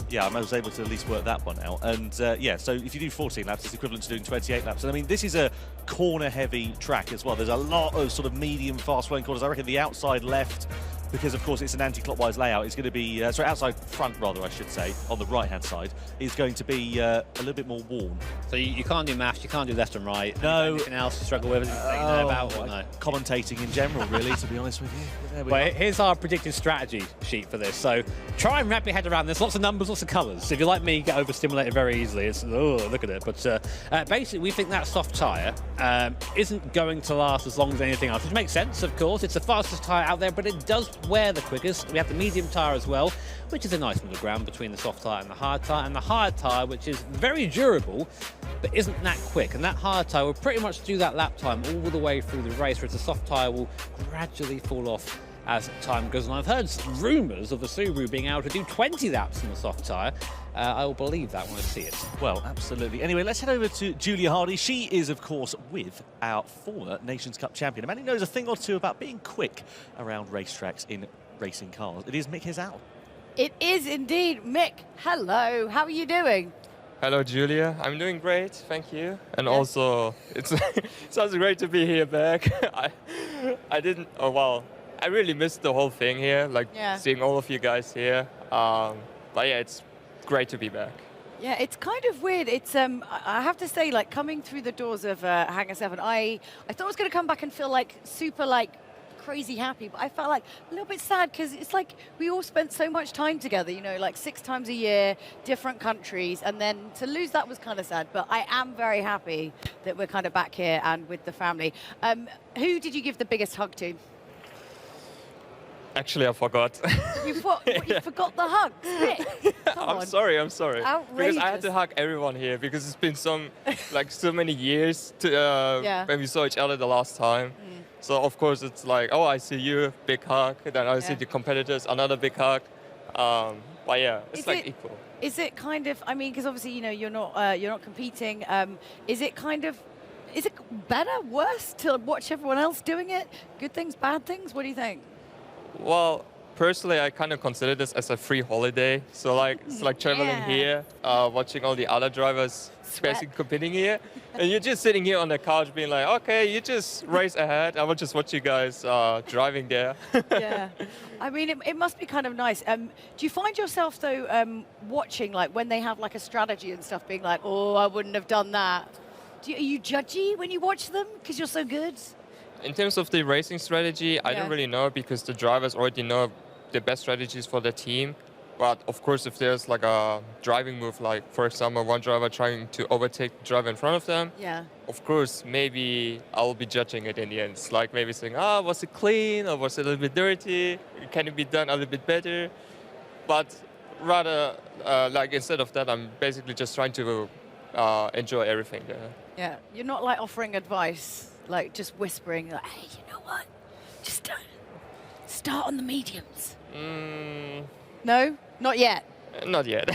yeah, I was able to at least work that one out. And yeah, so if you do 14 laps, it's equivalent to doing 28 laps. And I mean, this is a corner-heavy track as well. There's a lot of sort of medium, fast-flowing corners. I reckon the outside left, because of course it's an anti-clockwise layout, it's going to be, sorry, outside front rather I should say, on the right-hand side, is going to be a little bit more worn. So you can't do maths, you can't do left and right. No. Anything else to struggle with? That you know about or no? Commentating in general, really, to be honest with you. Well, here's our predicted strategy sheet for this. So try and wrap your head around this. Lots of numbers, lots of colours. If you're like me, you get overstimulated very easily. It's, oh, look at it. But basically, we think that soft tyre isn't going to last as long as anything else, which makes sense, of course. It's the fastest tyre out there, but it does wear the quickest. We have the medium tyre as well, which is a nice middle ground between the soft tyre and the hard tyre. And the hard tyre, which is very durable, but isn't that quick. And that hard tyre will pretty much do that lap time all the way through the race, whereas the soft tyre will gradually fall off as time goes on. I've heard rumours of the Subaru being able to do 20 laps in the soft tyre. I will believe that when I see it. Well, absolutely. Anyway, let's head over to Julia Hardy. She is, of course, with our former Nations Cup champion, a man who knows a thing or two about being quick around racetracks in racing cars. It is Mick Hizal. It is indeed. Mick, hello. How are you doing? Hello, Julia. I'm doing great, thank you. And also, it sounds great to be here back. I didn't. Oh wow. I really missed the whole thing here, like seeing all of you guys here. But yeah, it's great to be back. Yeah, it's kind of weird. It's I have to say, like coming through the doors of Hangar 7, I thought I was going to come back and feel like super like crazy happy, but I felt like a little bit sad because it's like we all spent so much time together, you know, like 6 times a year, different countries, and then to lose that was kind of sad. But I am very happy that we're kind of back here and with the family. Who did you give the biggest hug to? Actually, I forgot. You forgot the hug. I'm sorry. Outrageous. Because I had to hug everyone here because it's been so many years to, when we saw each other the last time. So of course it's like, oh, I see you, big hug. Then I see the competitors, another big hug. But yeah, it's like equal. Is it kind of? I mean, because obviously you know you're not competing. Is it better, worse to watch everyone else doing it? Good things, bad things? What do you think? Well, personally, I kind of consider this as a free holiday. So like it's like traveling here, watching all the other drivers basically competing here, and you're just sitting here on the couch being like, okay, you just race ahead. I will just watch you guys driving there. Yeah, I mean, it must be kind of nice. Do you find yourself though watching like when they have like a strategy and stuff, being like, oh, I wouldn't have done that? Are you judgy when you watch them because you're so good? In terms of the racing strategy, I don't really know because the drivers already know the best strategies for the team. But of course, if there's like a driving move, like for example, one driver trying to overtake the driver in front of them, of course, maybe I'll be judging it in the end. It's like maybe saying, was it clean or was it a little bit dirty? Can it be done a little bit better? But rather, like instead of that, I'm basically just trying to enjoy everything there. Yeah, you're not like offering advice. Like just whispering, like, hey, you know what? Just start on the mediums. No, not yet. Not yet.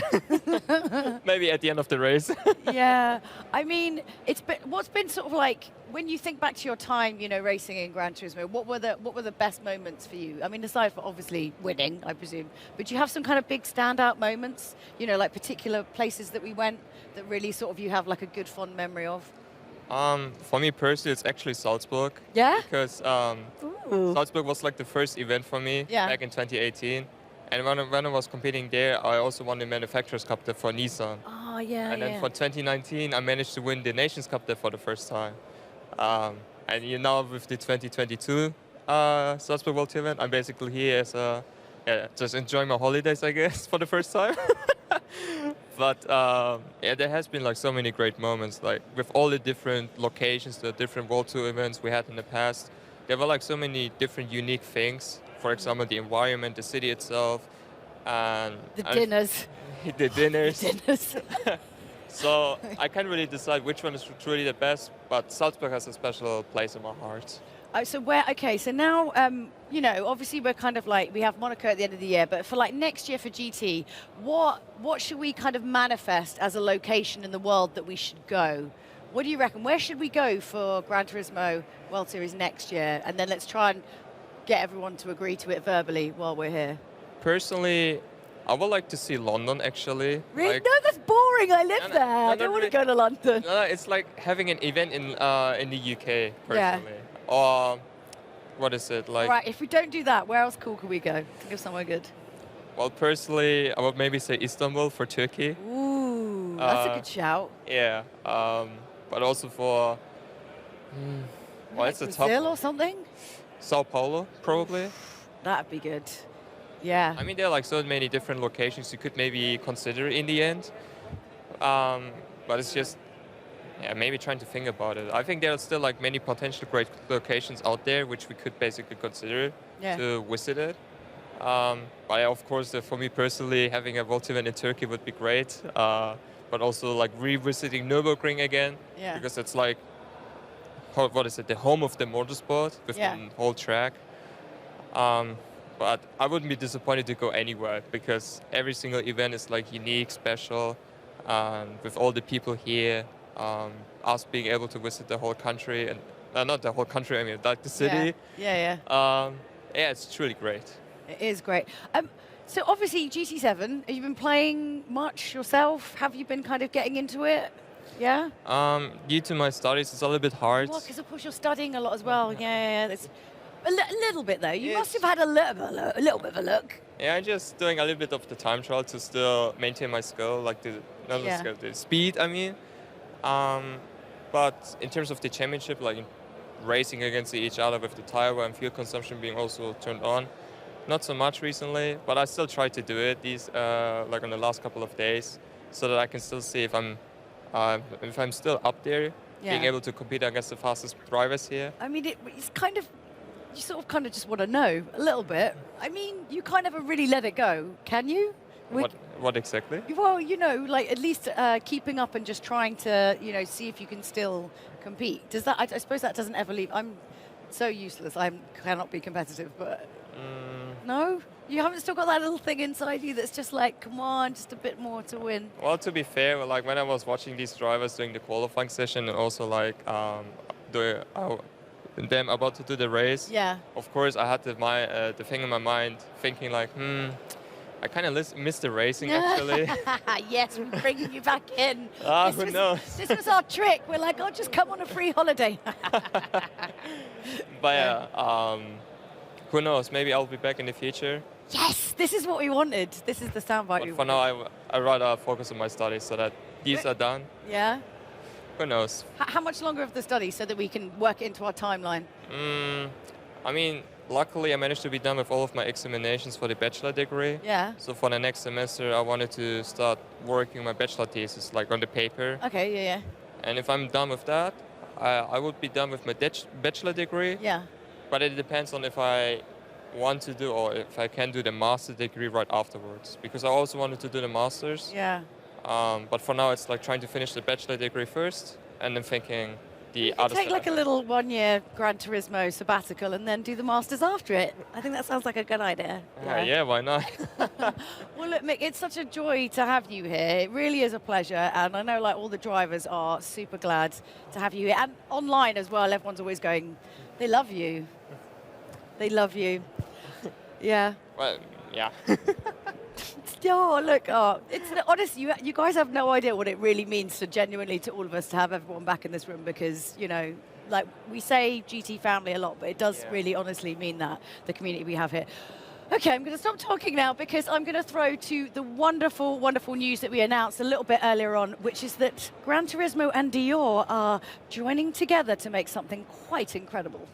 Maybe at the end of the race. Yeah, I mean, what's been sort of like when you think back to your time, you know, racing in Gran Turismo. What were the best moments for you? I mean, aside from obviously winning, I presume, but do you have some kind of big standout moments? You know, like particular places that we went that really sort of you have like a good fond memory of. For me personally, it's actually Salzburg. Yeah? Because Salzburg was like the first event for me back in 2018. And when I was competing there, I also won the Manufacturers' Cup there for Nissan. Oh, yeah, And then for 2019, I managed to win the Nations Cup there for the first time. And you know, with the 2022 Salzburg World Tour event, I'm basically here as just enjoying my holidays, I guess, for the first time. But yeah, there has been like so many great moments, like with all the different locations, the different World Tour events we had in the past. There were like so many different unique things. For example, the environment, the city itself, and the dinners. The dinners. The dinners. So I can't really decide which one is truly the best, but Salzburg has a special place in my heart. So now, you know, obviously we're kind of like, we have Monaco at the end of the year, but for like next year for GT, what should we kind of manifest as a location in the world that we should go? What do you reckon? Where should we go for Gran Turismo World Series next year? And then let's try and get everyone to agree to it verbally while we're here. Personally, I would like to see London, actually. Really? Like, no, that's boring. I live there. I don't want to go to London. No, it's like having an event in the UK, personally. Or what is it like? All right, if we don't do that, where else cool can we go? Think of somewhere good. Well, personally, I would maybe say Istanbul for Turkey. Ooh, that's a good shout. Yeah, but also for it's a tough Brazil or something? Sao Paulo, probably. That'd be good. Yeah. I mean, there are like so many different locations you could maybe consider in the end. But it's just, maybe trying to think about it. I think there are still like many potential great locations out there which we could basically consider to visit it. But of course, for me personally, having a World event in Turkey would be great. But also like revisiting Nürburgring again, because it's like, what is it, the home of the motorsport with the whole track. But I wouldn't be disappointed to go anywhere because every single event is like unique, special, with all the people here, us being able to visit the whole country, and not the whole country, I mean like the city. Yeah. It's truly great. It is great. So obviously GT7, have you been playing much yourself? Have you been kind of getting into it? Yeah? Due to my studies, it's a little bit hard. Well, because of course you're studying a lot as well. Yeah. A little bit though. You must have had a little bit of a look. Yeah, I'm just doing a little bit of the time trial to still maintain my skill, like the speed, I mean. But in terms of the championship, like racing against each other with the tire wear and fuel consumption being also turned on, not so much recently, but I still try to do it these like on the last couple of days, so that I can still see if I'm still up there, being able to compete against the fastest drivers here. I mean, it's kind of, you sort of just want to know a little bit. I mean, you kind of really let it go, can you? What exactly? Well, you know, like at least keeping up and just trying to, you know, see if you can still compete. Does that? I suppose that doesn't ever leave. I'm so useless. I cannot be competitive, but no, you haven't still got that little thing inside you that's just like, come on, just a bit more to win. Well, to be fair, like when I was watching these drivers during the qualifying session and also like them about to do the race. Yeah. Of course, I had the thing in my mind, thinking like, I kind of missed the racing actually. Yes, we're bringing you back in. Who knows? This was our trick. We're like, oh, just come on a free holiday. But yeah, who knows? Maybe I'll be back in the future. Yes, this is what we wanted. This is the soundbite we wanted. For now, I rather focus on my studies so that these are done. Yeah. Who knows? How much longer of the study so that we can work it into our timeline? I mean, luckily I managed to be done with all of my examinations for the bachelor degree. Yeah. So for the next semester, I wanted to start working my bachelor thesis, like on the paper. Okay, yeah. And if I'm done with that, I would be done with my bachelor degree. Yeah. But it depends on if I want to do or if I can do the master degree right afterwards. Because I also wanted to do the masters. Yeah. But for now, it's like trying to finish the bachelor degree first and then thinking the other Take stuff. like a little 1-year Gran Turismo sabbatical and then do the masters after it. I think that sounds like a good idea. Yeah, why not? Well, look, Mick, it's such a joy to have you here. It really is a pleasure, and I know like all the drivers are super glad to have you here. And online as well, everyone's always going, they love you. They love you. Yeah. Well, yeah. Oh, look, honestly, you guys have no idea what it really means genuinely to all of us to have everyone back in this room because, you know, like we say GT family a lot, but it does really honestly mean that, the community we have here. Okay, I'm going to stop talking now because I'm going to throw to the wonderful, wonderful news that we announced a little bit earlier on, which is that Gran Turismo and Dior are joining together to make something quite incredible.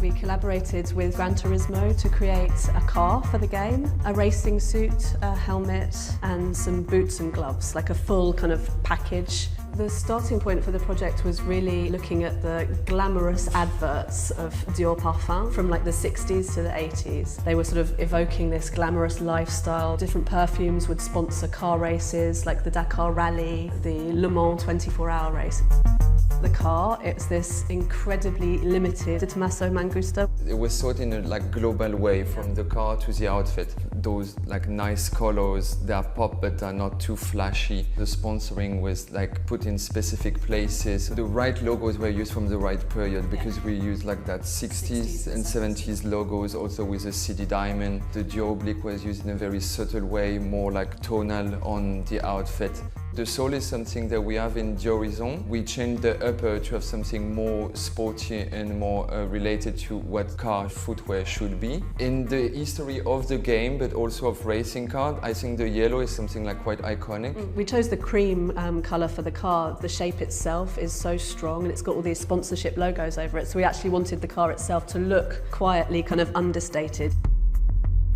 We collaborated with Gran Turismo to create a car for the game, a racing suit, a helmet, and some boots and gloves, like a full kind of package. The starting point for the project was really looking at the glamorous adverts of Dior Parfum from like the 60s to the 80s. They were sort of evoking this glamorous lifestyle. Different perfumes would sponsor car races like the Dakar Rally, the Le Mans 24-hour race. The car, it's this incredibly limited de Tommaso Mangusta. It was thought in a like global way, from the car to the outfit. Those like nice colors, they are pop but are not too flashy. The sponsoring was like put in specific places. The right logos were used from the right period because we used like that 60s and 70s logos, also with a CD diamond. The Dior oblique was used in a very subtle way, more like tonal on the outfit. The sole is something that we have in Horizon. We changed the upper to have something more sporty and more related to what car footwear should be. In the history of the game, but also of racing cars, I think the yellow is something like quite iconic. We chose the cream colour for the car. The shape itself is so strong and it's got all these sponsorship logos over it, so we actually wanted the car itself to look quietly kind of understated.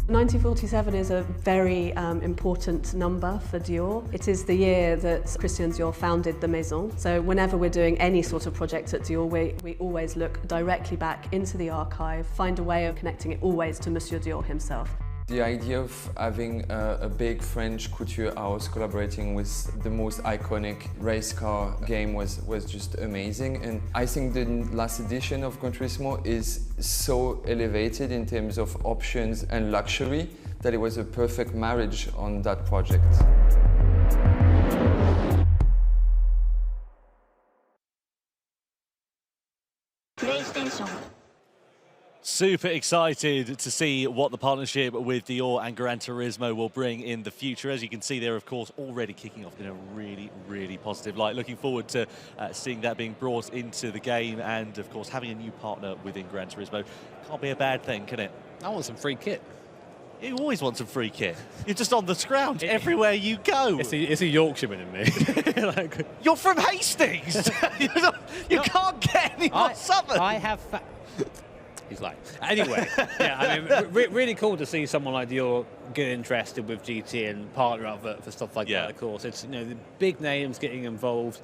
1947 is a very important number for Dior. It is the year that Christian Dior founded the Maison. So whenever we're doing any sort of project at Dior, we always look directly back into the archive, find a way of connecting it always to Monsieur Dior himself. The idea of having a big French couture house collaborating with the most iconic race car game was just amazing. And I think the last edition of Gran Turismo is so elevated in terms of options and luxury that it was a perfect marriage on that project. PlayStation Super excited to see what the partnership with Dior and Gran Turismo will bring in the future. As you can see, they're, of course, already kicking off in a really, really positive light. Looking forward to seeing that being brought into the game and, of course, having a new partner within Gran Turismo. Can't be a bad thing, can it? I want some free kit. You always want some free kit. You're just on the scrounge everywhere you go. It's a Yorkshireman in me. Like, you're from Hastings. you can't get any more southern. I have... He's like, anyway, yeah, I mean, really cool to see someone like Dior get interested with GT and partner up for stuff like that. Of course, it's the big names getting involved,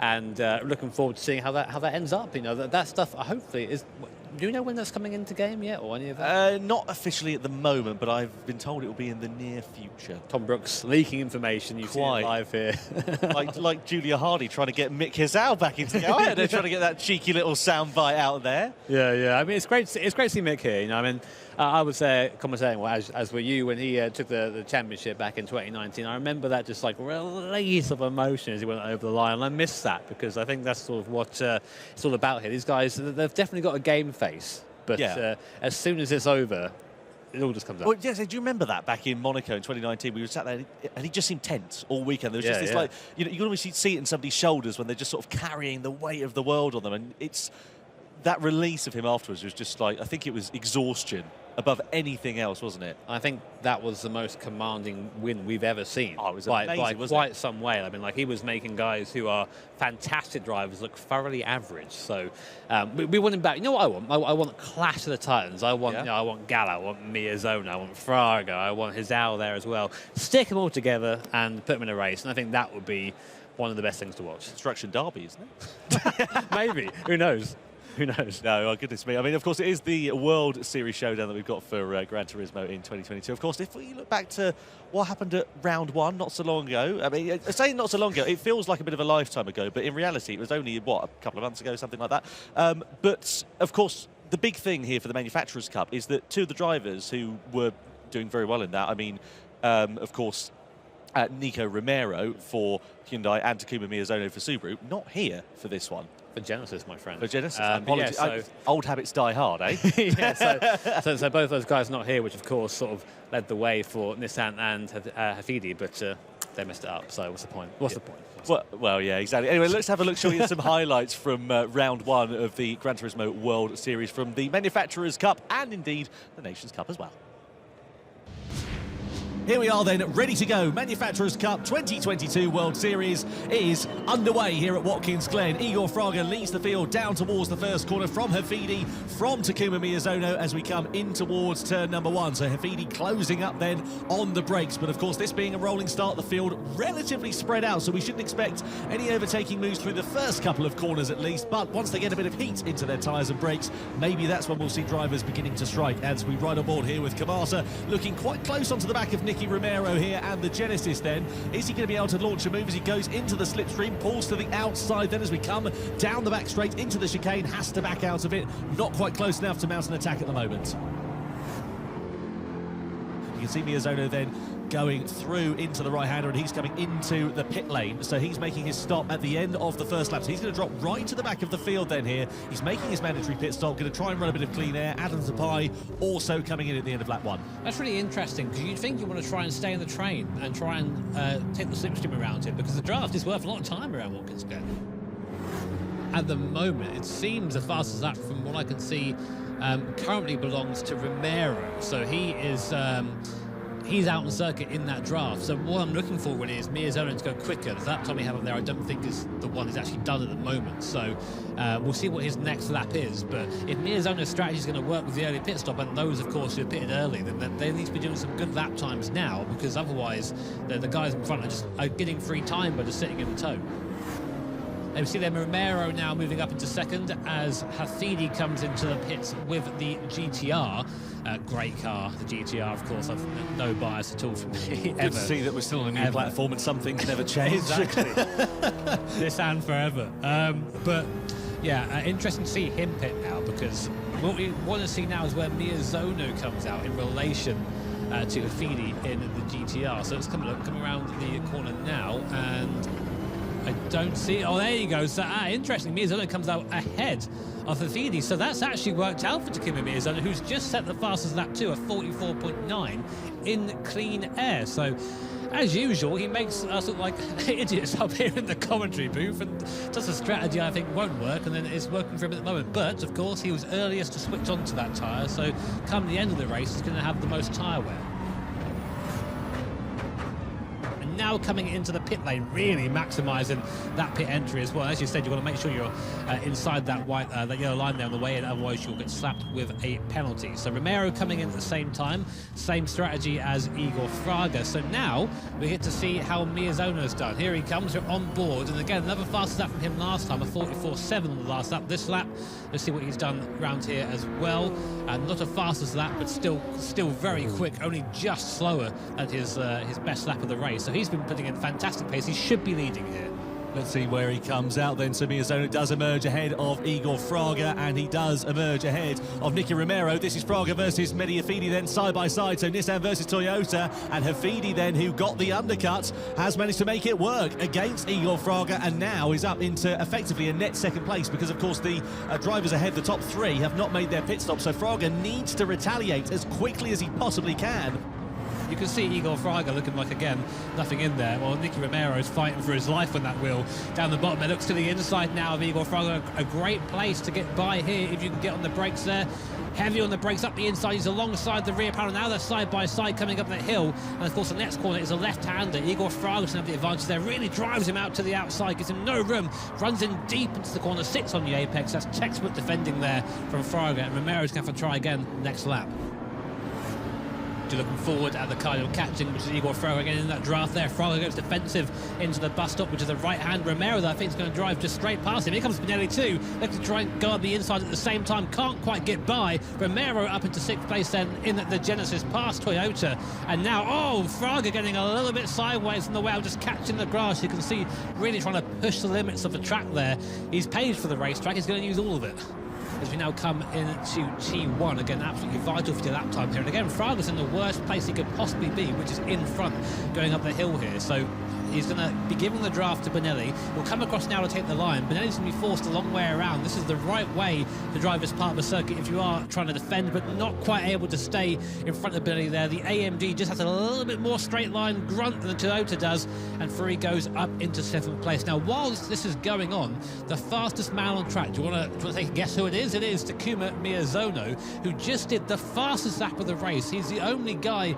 and looking forward to seeing how that ends up. That stuff hopefully is. Do you know when that's coming into game yet, or any of that? Not officially at the moment, but I've been told it will be in the near future. Tom Brooks leaking information. You see it live here, like Julia Hardy trying to get Mick Hizal back into the game. They're trying to get that cheeky little soundbite out there. Yeah. I mean, it's great. It's great to see Mick here. I mean, I was commentating, well, as were you, when he took the championship back in 2019. I remember that just like release of emotion as he went over the line, and I miss that because I think that's sort of what it's all about here. These guys, they've definitely got a game face, but as soon as it's over, it all just comes up. Well, yes, do you remember that back in Monaco in 2019? We were sat there and he just seemed tense all weekend. There was just this like, you can always see it in somebody's shoulders when they're just sort of carrying the weight of the world on them, and it's that release of him afterwards was just like, I think it was exhaustion above anything else, wasn't it? I think that was the most commanding win we've ever seen. Oh, it was amazing, by wasn't quite it? some way. I mean, like, he was making guys who are fantastic drivers look thoroughly average. So we want him back. You know what I want? I want Clash of the Titans. I want I want Gala. I want Miyazona. I want Fraga. I want Hizal there as well. Stick them all together and put them in a race. And I think that would be one of the best things to watch. Destruction Derby, isn't it? Maybe. Who knows? Who knows? No, oh, goodness me. I mean, of course, it is the World Series Showdown that we've got for Gran Turismo in 2022. Of course, if we look back to what happened at round one not so long ago, I mean, saying not so long ago, it feels like a bit of a lifetime ago, but in reality, it was only, what, a couple of months ago, something like that. But, of course, the big thing here for the Manufacturers' Cup is that two of the drivers who were doing very well in that, I mean, of course, Nico Romero for Hyundai and Takuma Miyazono for Subaru, not here for this one. For Genesis, my friend. For Genesis. Old habits die hard, eh? So both those guys not here, which of course sort of led the way for Nissan and Hafidi, but they messed it up. So what's the point? What's the point? Well, yeah, exactly. Anyway, let's have a look, shall we, at some highlights from round one of the Gran Turismo World Series from the Manufacturers' Cup and indeed the Nations' Cup as well. Here we are then, ready to go. Manufacturers' Cup 2022 World Series is underway here at Watkins Glen. Igor Fraga leads the field down towards the first corner from Hafidi, from Takuma Miyazono as we come in towards turn number one. So Hafidi closing up then on the brakes. But of course, this being a rolling start, the field relatively spread out, so we shouldn't expect any overtaking moves through the first couple of corners at least. But once they get a bit of heat into their tyres and brakes, maybe that's when we'll see drivers beginning to strike as we ride on board here with Kamasa looking quite close onto the back of Nicky Romero here and the Genesis then. Is he going to be able to launch a move as he goes into the slipstream, pulls to the outside then as we come down the back straight into the chicane, has to back out of it, not quite close enough to mount an attack at the moment. You can see Miyazono then going through into the right-hander and he's coming into the pit lane, so he's making his stop at the end of the first lap. So he's going to drop right to the back of the field then here. He's making his mandatory pit stop, going to try and run a bit of clean air. Adam Tapai also coming in at the end of lap one. That's really interesting because you'd think you want to try and stay in the train and try and take the slipstream around it because the draft is worth a lot of time around Watkins Glen. At the moment, it seems the fastest lap from what I can see currently belongs to Romero. So he is... he's out on circuit in that draft. So what I'm looking for really is Miyazono to go quicker. The lap time we have up there I don't think is the one he's actually done at the moment. So we'll see what his next lap is. But if Miyazono's strategy is going to work with the early pit stop, and those, of course, who have pitted early, then they need to be doing some good lap times now, because otherwise the guys in front are getting free time by just sitting in the tow. And we see there Romero now moving up into second as Hafidi comes into the pits with the GTR. Great car, the GTR, of course. I've no bias at all from me. Good to see that we're still on a new platform and some things never change. Exactly. This and forever. But yeah, interesting to see him pit now, because what we want to see now is where Miyazono comes out in relation to Hafidi in the GTR. So it's come around the corner now, and I don't see. Oh, there you go. So, interesting. Miyazono comes out ahead of Hafidi. So that's actually worked out for Takuma Miyazono, who's just set the fastest lap too, a 44.9 in clean air. So, as usual, he makes us look like idiots up here in the commentary booth, and does a strategy I think won't work, and then it's working for him at the moment. But, of course, he was earliest to switch onto that tyre, so come the end of the race, he's going to have the most tyre wear. Now coming into the pit lane, really maximising that pit entry as well. As you said, you've got to make sure you're inside that white, that yellow line there on the way in, otherwise you'll get slapped with a penalty. So Romero coming in at the same time, same strategy as Igor Fraga. So now we get to see how Miyazono's done. Here he comes, we're on board, and again, another fast lap from him last time, a 44.7 on the last lap. This lap, let's see what he's done around here as well. And not a fastest lap, but still very quick, only just slower than his best lap of the race. So he's been putting in fantastic pace. He should be leading here. Let's see where he comes out then. So Miyazono does emerge ahead of Igor Fraga, and he does emerge ahead of Nicky Romero. This is Fraga versus Mehdi Hafidi then side by side. So Nissan versus Toyota, and Hafidi then, who got the undercut, has managed to make it work against Igor Fraga, and now is up into effectively a net second place, because of course the drivers ahead, the top three, have not made their pit stop. So Fraga needs to retaliate as quickly as he possibly can. You can see Igor Fraga looking like, again, nothing in there. Well, Nicky Romero is fighting for his life on that wheel down the bottom. It looks to the inside now of Igor Fraga. A great place to get by here if you can get on the brakes there. Heavy on the brakes up the inside. He's alongside the rear panel. Now they're side by side coming up that hill. And of course, the next corner is a left-hander. Igor Fraga doesn't have the advantage there. Really drives him out to the outside, gives him no room. Runs in deep into the corner, sits on the apex. That's textbook defending there from Fraga. And Romero's going to have to try again next lap. Looking forward at the car you're catching, which is Igor Fraga again in that draft there. Fraga goes defensive into the bus stop, which is the right hand. Romero, though, I think is going to drive just straight past him. Here comes Spinelli too. Looking to try and go up the inside at the same time. Can't quite get by. Romero up into 6th place then in the Genesis past Toyota. And now, Fraga getting a little bit sideways on the way out, just catching the grass. You can see really trying to push the limits of the track there. He's paid for the racetrack. He's going to use all of it. As we now come into T1, again, absolutely vital for the lap time here. And again, Fraga's in the worst place he could possibly be, which is in front, going up the hill here. So he's going to be giving the draft to Benelli. He'll come across now to take the line. Benelli's going to be forced a long way around. This is the right way to drive this part of the circuit if you are trying to defend, but not quite able to stay in front of Benelli there. The AMG just has a little bit more straight line grunt than the Toyota does, and Furry goes up into 7th place. Now, while this is going on, the fastest man on track, do you want to take a guess who it is? It is Takuma Miyazono, who just did the fastest lap of the race. He's the only guy,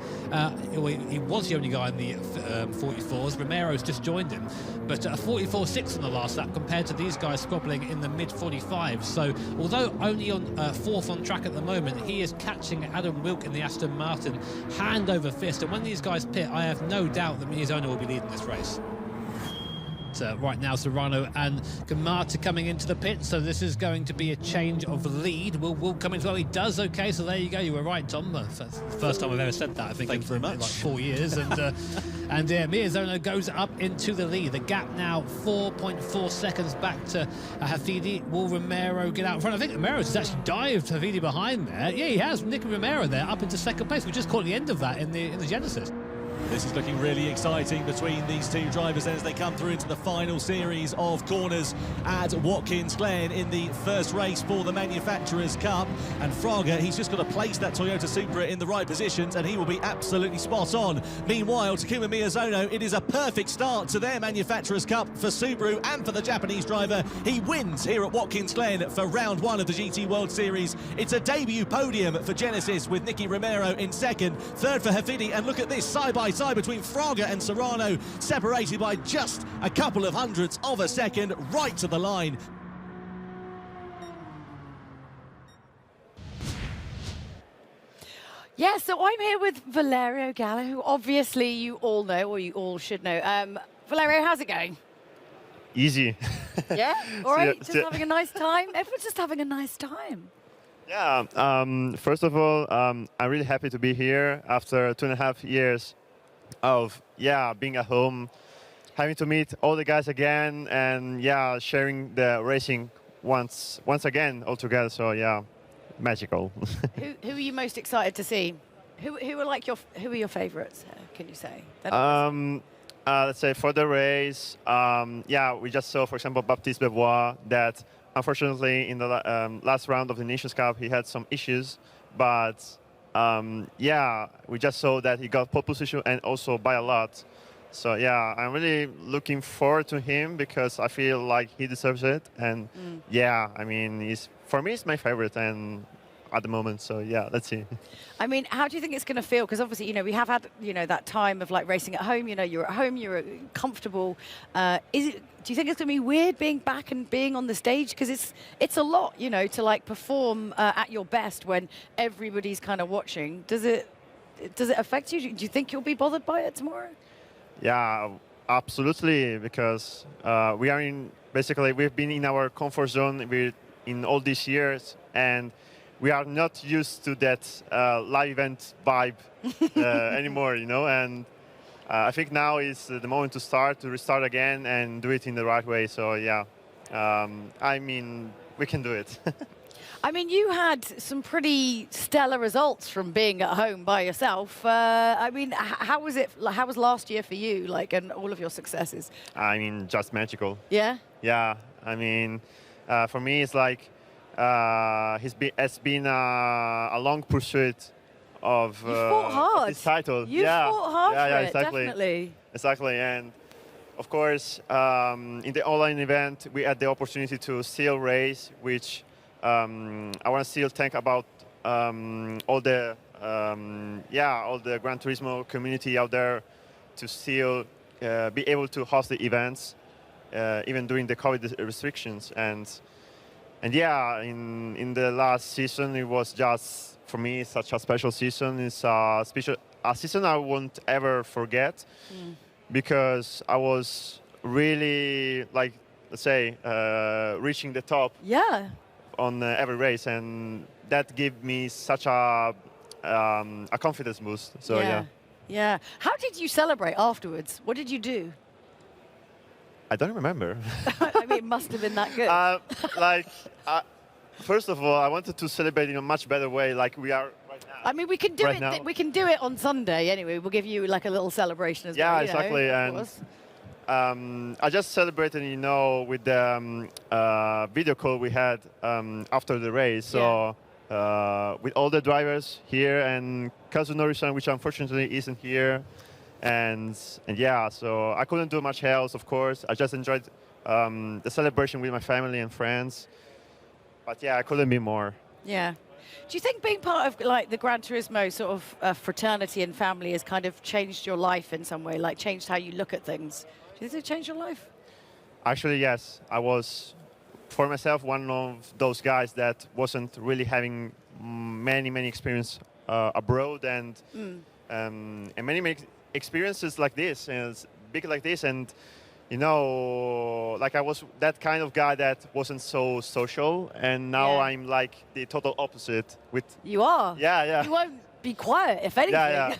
he was the only guy in the 44s. Romero's just joined him, but a 44.6 on the last lap compared to these guys squabbling in the mid-45s. So, although only on 4th on track at the moment, he is catching Adam Wilk in the Aston Martin hand over fist. And when these guys pit, I have no doubt that Miyazono will be leading this race. Right now, Serrano and Gamata coming into the pit, so this is going to be a change of lead. Will come in as well. He does okay, so there you go. You were right, Tom. That's the first time I've ever said that, I think. Thanks very much. In like 4 years. And Miyazono goes up into the lead. The gap now 4.4 seconds back to Hafidi. Will Romero get out in front? I think Romero's has actually dived Hafidi behind there. Yeah, he has. Nicky Romero there up into 2nd place. We just caught the end of that in the Genesis. This is looking really exciting between these two drivers as they come through into the final series of corners at Watkins Glen in the first race for the Manufacturers' Cup. And Fraga, he's just got to place that Toyota Supra in the right positions, and he will be absolutely spot on. Meanwhile, Takuma Miyazono, it is a perfect start to their Manufacturers' Cup for Subaru and for the Japanese driver. He wins here at Watkins Glen for round 1 of the GT World Series. It's a debut podium for Genesis with Nicky Romero in 2nd, 3rd for Hafidi, and look at this side-by-side between Fraga and Serrano, separated by just a couple of hundredths of a second, right to the line. Yeah, so I'm here with Valerio Gallo, who obviously you all know, or you all should know. Valerio, how's it going? Easy. Yeah? All right? Just having a nice time? Everyone's just having a nice time. Yeah, first of all, I'm really happy to be here after 2.5 years of being at home, having to meet all the guys again, and sharing the racing once again all together. So magical. Who are you most excited to see? Who are your favourites? Can you say? let's say for the race, yeah, we just saw, for example, Baptiste Bebois that unfortunately in the last round of the Nations Cup he had some issues, but yeah, we just saw that he got pole position and also by a lot. So yeah, I'm really looking forward to him because I feel like he deserves it. And yeah, I mean, for me, it's my favorite and at the moment. So yeah, let's see. I mean, how do you think it's going to feel? Because obviously, we have had, that time of like racing at home. You're at home, you're comfortable. Do you think it's going to be weird being back and being on the stage? Because it's a lot, to like perform at your best when everybody's kind of watching. Does it affect you? Do you think you'll be bothered by it tomorrow? Yeah, absolutely. Because we've been in our comfort zone in all these years, and we are not used to that live event vibe anymore, And I think now is the moment to restart again and do it in the right way. So yeah, I mean, we can do it. I mean, you had some pretty stellar results from being at home by yourself. I mean, how was it? How was last year for you, and all of your successes? I mean, just magical. Yeah? Yeah. I mean, for me, it's like it's been a long pursuit of this title. You fought hard for it, exactly. Definitely. Exactly. And of course, in the online event, we had the opportunity to still race, which I want to still thank about all the Gran Turismo community out there to still be able to host the events, even during the COVID restrictions. And yeah, in the last season, it was just, for me, such a special season. It's a season I won't ever forget because I was really, let's say, reaching the top. Yeah. On every race, and that gave me such a confidence boost. So yeah. How did you celebrate afterwards? What did you do? I don't remember. I mean, it must have been that good. First of all, I wanted to celebrate in a much better way, like we are right now. I mean, we can do right it. Now. We can do it on Sunday anyway. We'll give you a little celebration as well. Yeah, exactly. I just celebrated, with the video call we had after the race. So with all the drivers here and Kazunori-san, which unfortunately isn't here, and yeah, so I couldn't do much else. Of course, I just enjoyed the celebration with my family and friends. But yeah, I couldn't be more. Yeah. Do you think being part of the Gran Turismo sort of fraternity and family has kind of changed your life in some way, changed how you look at things? Do you think it changed your life? Actually, yes. I was, for myself, one of those guys that wasn't really having many experience abroad and many experiences like this, and big like this. And, I was that kind of guy that wasn't so social. And now I'm like the total opposite. You are? Yeah. You won't be quiet, if anything. Yeah.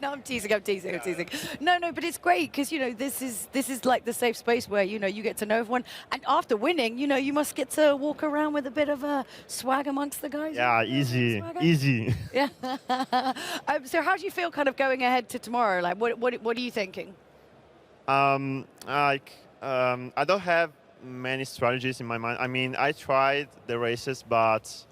No, I'm teasing. No, but it's great because this is like the safe space where you get to know everyone, and after winning, you must get to walk around with a bit of a swag amongst the guys. Yeah, easy. Yeah. So how do you feel kind of going ahead to tomorrow? What are you thinking? I don't have many strategies in my mind. I mean, I tried the races, but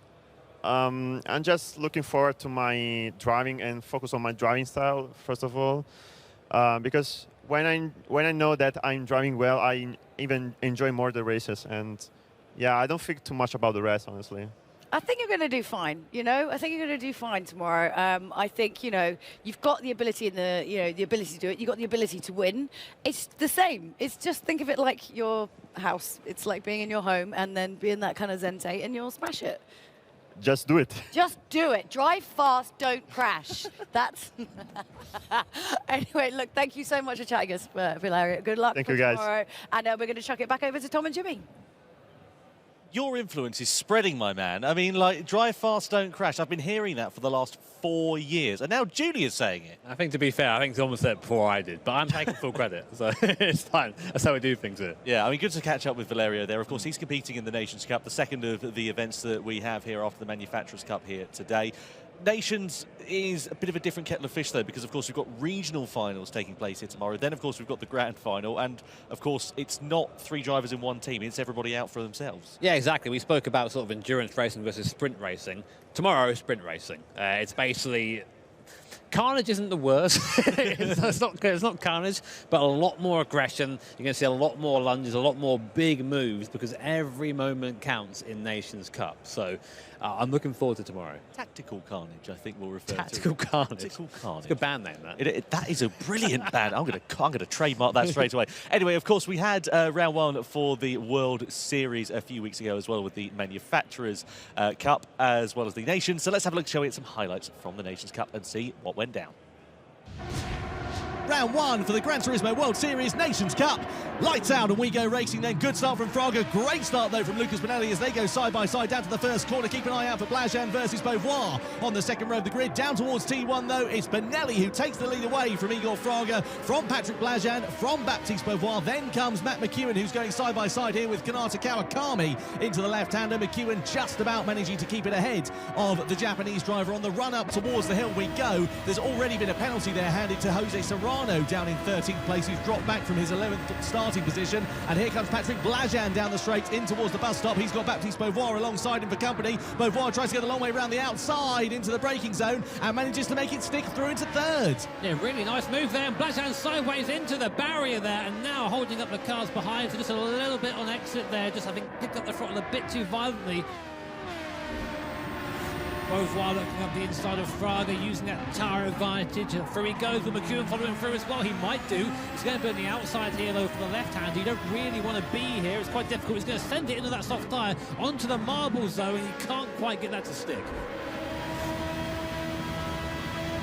I'm just looking forward to my driving and focus on my driving style, first of all, because when I know that I'm driving well, I even enjoy more the races. And yeah, I don't think too much about the rest, honestly. I think you're going to do fine. I think you're going to do fine tomorrow. I think you've got the ability and the ability to do it. You've got the ability to win. It's the same. It's just think of it like your house. It's like being in your home and then being that kind of zen state, and you'll smash it. Just do it. Just do it. Drive fast, don't crash. That's anyway. Look, thank you so much for chatting us, Valeria. Good luck thank for you guys. tomorrow, and we're going to chuck it back over to Tom and Jimmy. Your influence is spreading, my man. I mean, drive fast, don't crash. I've been hearing that for the last 4 years, and now Julia's saying it. I think, to be fair, I think Tom said it before I did, but I'm taking full credit, so it's fine. That's how we do things here. Yeah, I mean, good to catch up with Valerio there. Of course, he's competing in the Nations Cup, the second of the events that we have here after the Manufacturers' Cup here today. Nations is a bit of a different kettle of fish, though, because, of course, we've got regional finals taking place here tomorrow. Then, of course, we've got the grand final. And, of course, it's not 3 drivers in one team. It's everybody out for themselves. Yeah, exactly. We spoke about sort of endurance racing versus sprint racing. Tomorrow is sprint racing. It's basically... Carnage isn't the worst. it's not carnage, but a lot more aggression. You're going to see a lot more lunges, a lot more big moves, because every moment counts in Nations Cup. So I'm looking forward to tomorrow. Tactical Carnage, I think we'll refer Tactical to. Carnage. Tactical Carnage. It's a good band name, that. That is a brilliant band. I'm going to trademark that straight away. Anyway, of course, we had round 1 for the World Series a few weeks ago as well, with the Manufacturers Cup as well as the Nations. So let's have a look, shall we, at some highlights from the Nations Cup and see what went down. Round 1 for the Gran Turismo World Series Nations Cup. Lights out and we go racing then. Good start from Fraga. Great start though from Lucas Benelli as they go side by side down to the first corner. Keep an eye out for Blajan versus Beauvoir on the second row of the grid. Down towards T1 though, it's Benelli who takes the lead away from Igor Fraga, from Patrick Blajan, from Baptiste Beauvoir. Then comes Matt McEwen, who's going side by side here with Kanata Kawakami into the left-hander. McEwen just about managing to keep it ahead of the Japanese driver. On the run up towards the hill we go. There's already been a penalty there handed to Jose Serrano down in 13th place, who's dropped back from his 11th starting position. And here comes Patrick Blajan down the straight in towards the bus stop. He's got Baptiste Beauvoir alongside him for company. Beauvoir tries to get the long way around the outside into the braking zone and manages to make it stick through into third. Yeah, really nice move there. And Blajan sideways into the barrier there, and now holding up the cars behind. So just a little bit on exit there. Just, I think, picked up the throttle a bit too violently. Beauvoir looking up the inside of Fraga, using that tire advantage. Through he goes with McEwen following through as well. He might do. He's going to be on the outside here, though, for the left-hander. You don't really want to be here. It's quite difficult. He's going to send it into that soft tyre onto the marbles, though, and he can't quite get that to stick.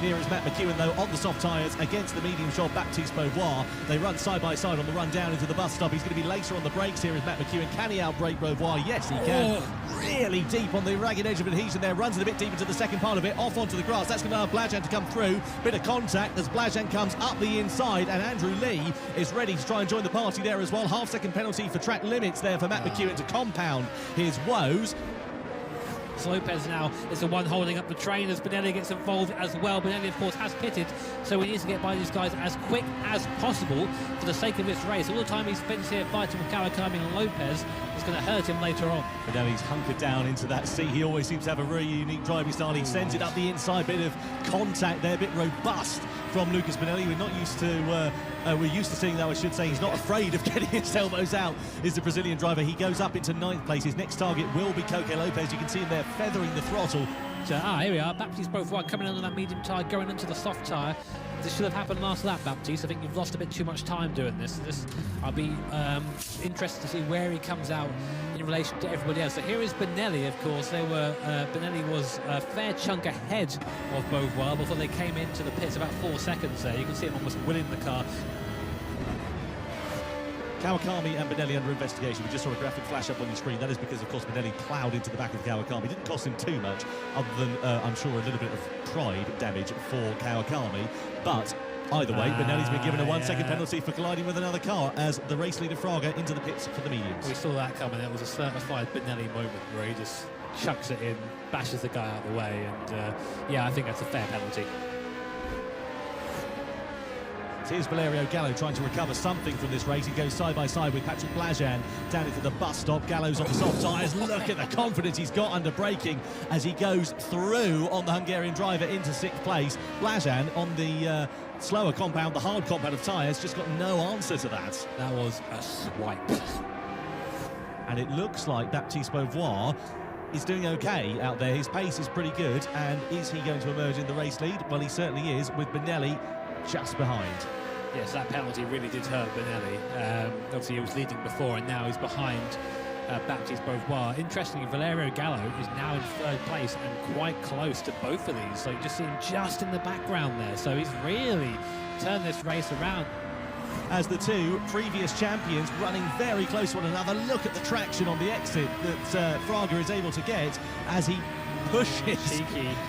Here is Matt McEwen, though, on the soft tyres against the medium shod Baptiste Beauvoir. They run side by side on the run down into the bus stop. He's going to be later on the brakes. Here is Matt McEwen. Can he outbrake Beauvoir? Yes, he can. Really deep on the ragged edge of adhesion there. Runs it a bit deep into the second part of it. Off onto the grass. That's going to allow Blajan to come through. Bit of contact as Blajan comes up the inside. And Andrew Lee is ready to try and join the party there as well. Half-second penalty for track limits there for Matt McEwen to compound his woes. Lopez now is the one holding up the train as Benelli gets involved as well. Benelli, of course, has pitted, so he needs to get by these guys as quick as possible for the sake of this race. All the time he spends here fighting with Kawakami and Lopez is going to hurt him later on. Benelli's hunkered down into that seat. He always seems to have a really unique driving style. He sends it up the inside, bit of contact there, a bit robust from Lucas Benelli. We're not used to... we're used to seeing that, I should say. He's not afraid of getting his elbows out, is the Brazilian driver. He goes up into 9th place. His next target will be Coque Lopez. You can see him there feathering the throttle. So, here we are. Baptiste Beauvoir coming under that medium tyre, going into the soft tyre. This should have happened last lap, Baptiste. I think you've lost a bit too much time doing this. I'll be interested to see where he comes out in relation to everybody else. So here is Benelli, of course. Benelli was a fair chunk ahead of Beauvoir before they came into the pits, about 4 seconds there. You can see him almost winning the car. Kawakami and Benelli under investigation. We just saw a graphic flash up on your screen. That is because, of course, Benelli ploughed into the back of Kawakami. It didn't cost him too much, other than, I'm sure, a little bit of pride damage for Kawakami. But either way, Benelli's been given a 1-second penalty for colliding with another car as the race leader Fraga into the pits for the mediums. We saw that coming. It was a certified Benelli moment where he just chucks it in, bashes the guy out of the way, and yeah, I think that's a fair penalty. Here's Valerio Gallo trying to recover something from this race. He goes side by side with Patrick Blajan down into the bus stop. Gallo's on the soft tyres. Look at the confidence he's got under braking as he goes through on the Hungarian driver into 6th place. Blajan on the slower compound, the hard compound of tyres, just got no answer to that. That was a swipe. And it looks like Baptiste Beauvoir is doing okay out there. His pace is pretty good. And is he going to emerge in the race lead? Well, he certainly is, with Benelli just behind. Yes, that penalty really did hurt Benelli. Obviously, he was leading before, and now he's behind Baptiste Beauvoir. Interestingly, Valerio Gallo is now in 3rd place and quite close to both of these. So you just see him just in the background there. So he's really turned this race around. As the two previous champions running very close to one another. Look at the traction on the exit that Fraga is able to get as he pushes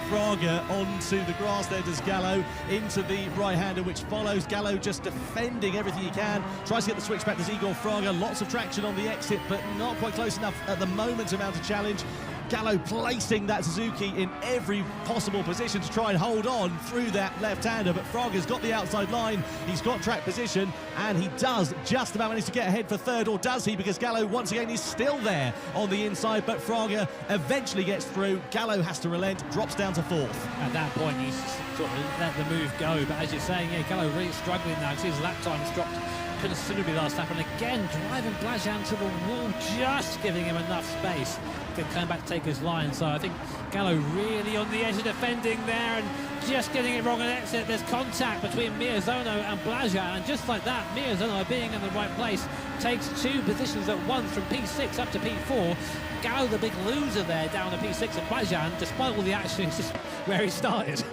Fraga onto the grass. There does Gallo into the right-hander, which follows. Gallo just defending everything he can. Tries to get the switch back to Igor Fraga. Lots of traction on the exit, but not quite close enough at the moment to mount a challenge. Gallo placing that Suzuki in every possible position to try and hold on through that left-hander, but Fraga's got the outside line, he's got track position, and he does just about manage to get ahead for third, or does he? Because Gallo, once again, is still there on the inside, but Fraga eventually gets through. Gallo has to relent, drops down to fourth. At that point, he's sort of let the move go, but as you're saying, yeah, Gallo really struggling now. His lap time's dropped considerably last lap, and again driving Blajan to the wall, just giving him enough space to come back to take his line. So I think Gallo really on the edge of defending there and just getting it wrong on exit. There's contact between Miyazono and Blajan, and just like that, Miyazono, being in the right place, takes 2 positions at once from P6 up to P4. Gallo, the big loser there, down to P6, and Blajan, despite all the action, is just where he started.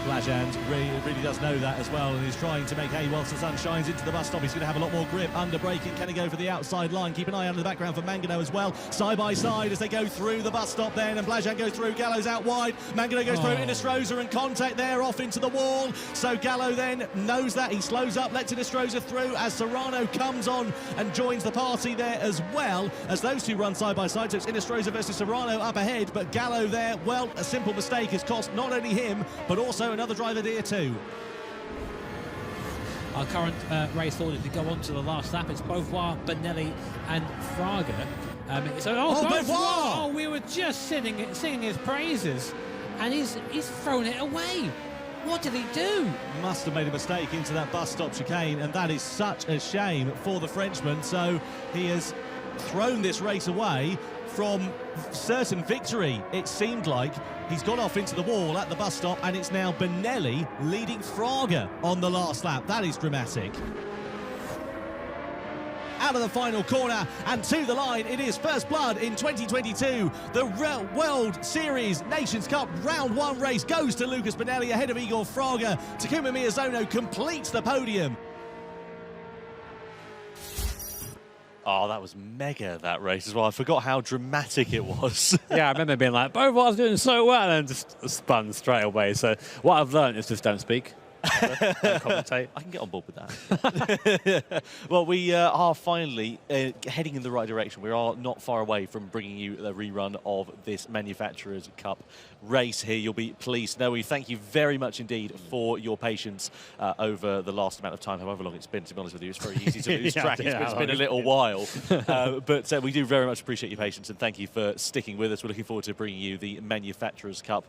Blajan really does know that as well, and he's trying to make hay whilst the sun shines into the bus stop. He's going to have a lot more grip under braking. Can he go for the outside line? Keep an eye on the background for Mangano as well. Side by side as they go through the bus stop then, and Blajan goes through. Gallo's out wide. Mangano goes through. Inestrosa and contact there off into the wall. So Gallo then knows that. He slows up, lets Inestrosa through as Serrano comes on and joins the party there as well, as those two run side by side. So it's Inestrosa versus Serrano up ahead, but Gallo there, well, a simple mistake has cost not only him, but also another driver there too. Our current race order to go on to the last lap, it's Beauvoir, Benelli and Fraga. Beauvoir! Oh, we were just singing his praises, and he's thrown it away. What did he do? Must have made a mistake into that bus stop chicane, and that is such a shame for the Frenchman. So he has thrown this race away from certain victory. It seemed like he's got off into the wall at the bus stop, and it's now Benelli leading Fraga on the last lap. That is dramatic. Out of the final corner and to the line, it is first blood in 2022. The World Series Nations Cup Round 1 race goes to Lucas Benelli ahead of Igor Fraga. Takuma Miyazono completes the podium. Oh, that was mega, that race as well. I forgot how dramatic it was. Yeah, I remember being like, Beauvoir's doing so well, and just spun straight away. So what I've learned is just don't speak. Commentate. I can get on board with that. Well, we are finally heading in the right direction. We are not far away from bringing you the rerun of this Manufacturers Cup race here. You'll be pleased to know we thank you very much indeed for your patience over the last amount of time, however long it's been. To be honest with you, it's very easy to lose track. It's been a little while. But we do very much appreciate your patience, and thank you for sticking with us. We're looking forward to bringing you the Manufacturers Cup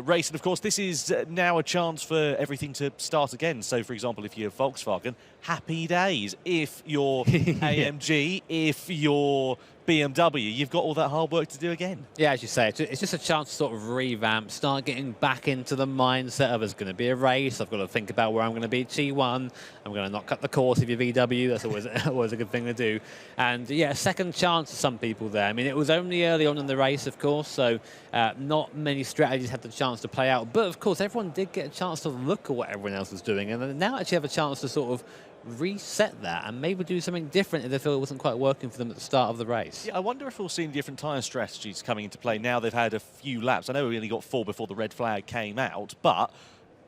race. And of course, this is now a chance for everything to start again. So, for example, if you're Volkswagen, happy days. If you're AMG, if you're BMW, you've got all that hard work to do again. Yeah, as you say, it's just a chance to sort of revamp, start getting back into the mindset of there's going to be a race, I've got to think about where I'm going to be at T1, I'm going to not cut the course if you're VW, that's always a good thing to do. And yeah, a second chance for some people there. I mean, it was only early on in the race, of course, so not many strategies had the chance to play out, but of course everyone did get a chance to look at what everyone else was doing, and now actually have a chance to sort of reset that and maybe do something different if they feel it wasn't quite working for them at the start of the race. Yeah, I wonder if we'll see different tyre strategies coming into play now they've had a few laps. I know we only got 4 before the red flag came out, but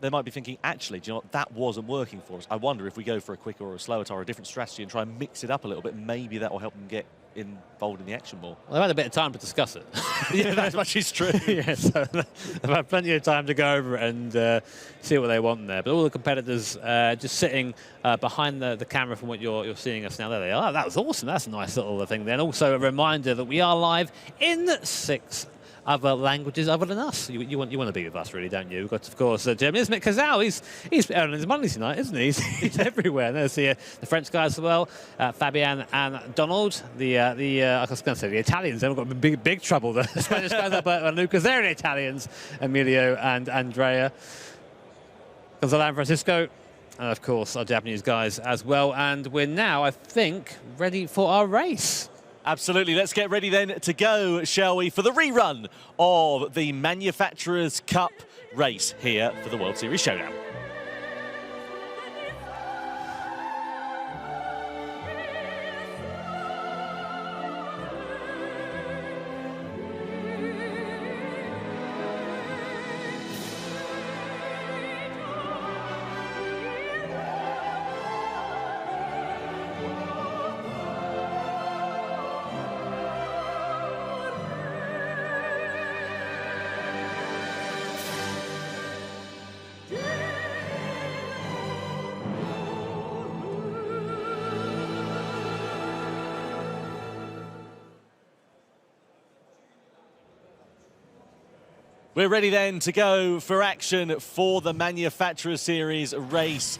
they might be thinking, actually, do you know what, that wasn't working for us. I wonder if we go for a quicker or a slower tyre, a different strategy, and try and mix it up a little bit, maybe that will help them get involved in the action more. Well, they've had a bit of time to discuss it. Yeah, that much is true. Yeah, so they've had plenty of time to go over it and see what they want there. But all the competitors just sitting behind the camera from what you're seeing us now. There they are. That was awesome. That's a nice little thing there. And also a reminder that we are live in 6 other languages other than us. You want to be with us, really, don't you? We've got, of course, German, isn't it? Kazao, he's earning his money tonight, isn't he? He's everywhere. And there's the French guys as well, Fabian and Donald. I was going to say the Italians. They've got big trouble. The Spanish guys up and Lucas, they're the Italians. Emilio and Andrea. Gonzalo and Francisco. And, of course, our Japanese guys as well. And we're now, I think, ready for our race. Absolutely. Let's get ready then to go, shall we, for the rerun of the Manufacturers Cup race here for the World Series Showdown. We're ready then to go for action for the Manufacturers Series race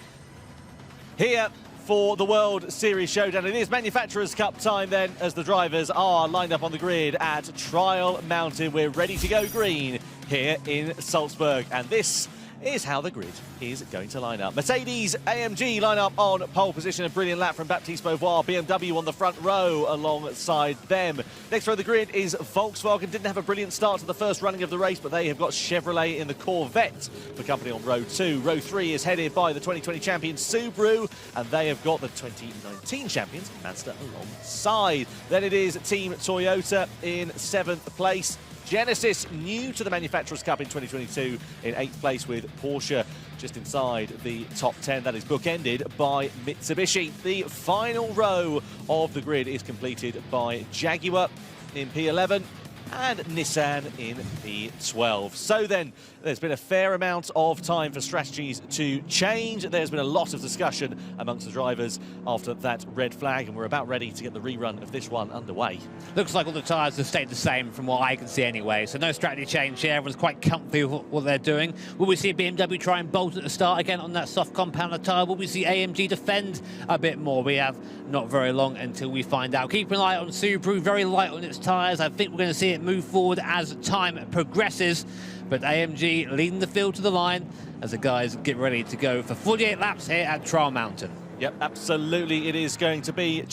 here for the World Series Showdown. It is Manufacturers Cup time then, as the drivers are lined up on the grid at Trial Mountain. We're ready to go green here in Salzburg, and this is how the grid is going to line up. Mercedes AMG line up on pole position, a brilliant lap from Baptiste Beauvoir. BMW on the front row alongside them. Next row of the grid is Volkswagen. Didn't have a brilliant start to the first running of the race, but they have got Chevrolet in the Corvette for company on row 2. Row 3 is headed by the 2020 champion Subaru, and they have got the 2019 champions Mazda alongside. Then it is Team Toyota in 7th place. Genesis, new to the Manufacturers Cup in 2022, in 8th place with Porsche just inside the top 10. That is bookended by Mitsubishi. The final row of the grid is completed by Jaguar in P11 and Nissan in P12. So then, there's been a fair amount of time for strategies to change. There's been a lot of discussion amongst the drivers after that red flag, and we're about ready to get the rerun of this one underway. Looks like all the tyres have stayed the same from what I can see anyway, so no strategy change here. Everyone's quite comfy with what they're doing. Will we see BMW try and bolt at the start again on that soft compound tyre? Will we see AMG defend a bit more? We have not very long until we find out. Keep an eye on Subaru, very light on its tyres. I think we're going to see it move forward as time progresses. But AMG leading the field to the line as the guys get ready to go for 48 laps here at Trial Mountain. Yep, absolutely. It is going to be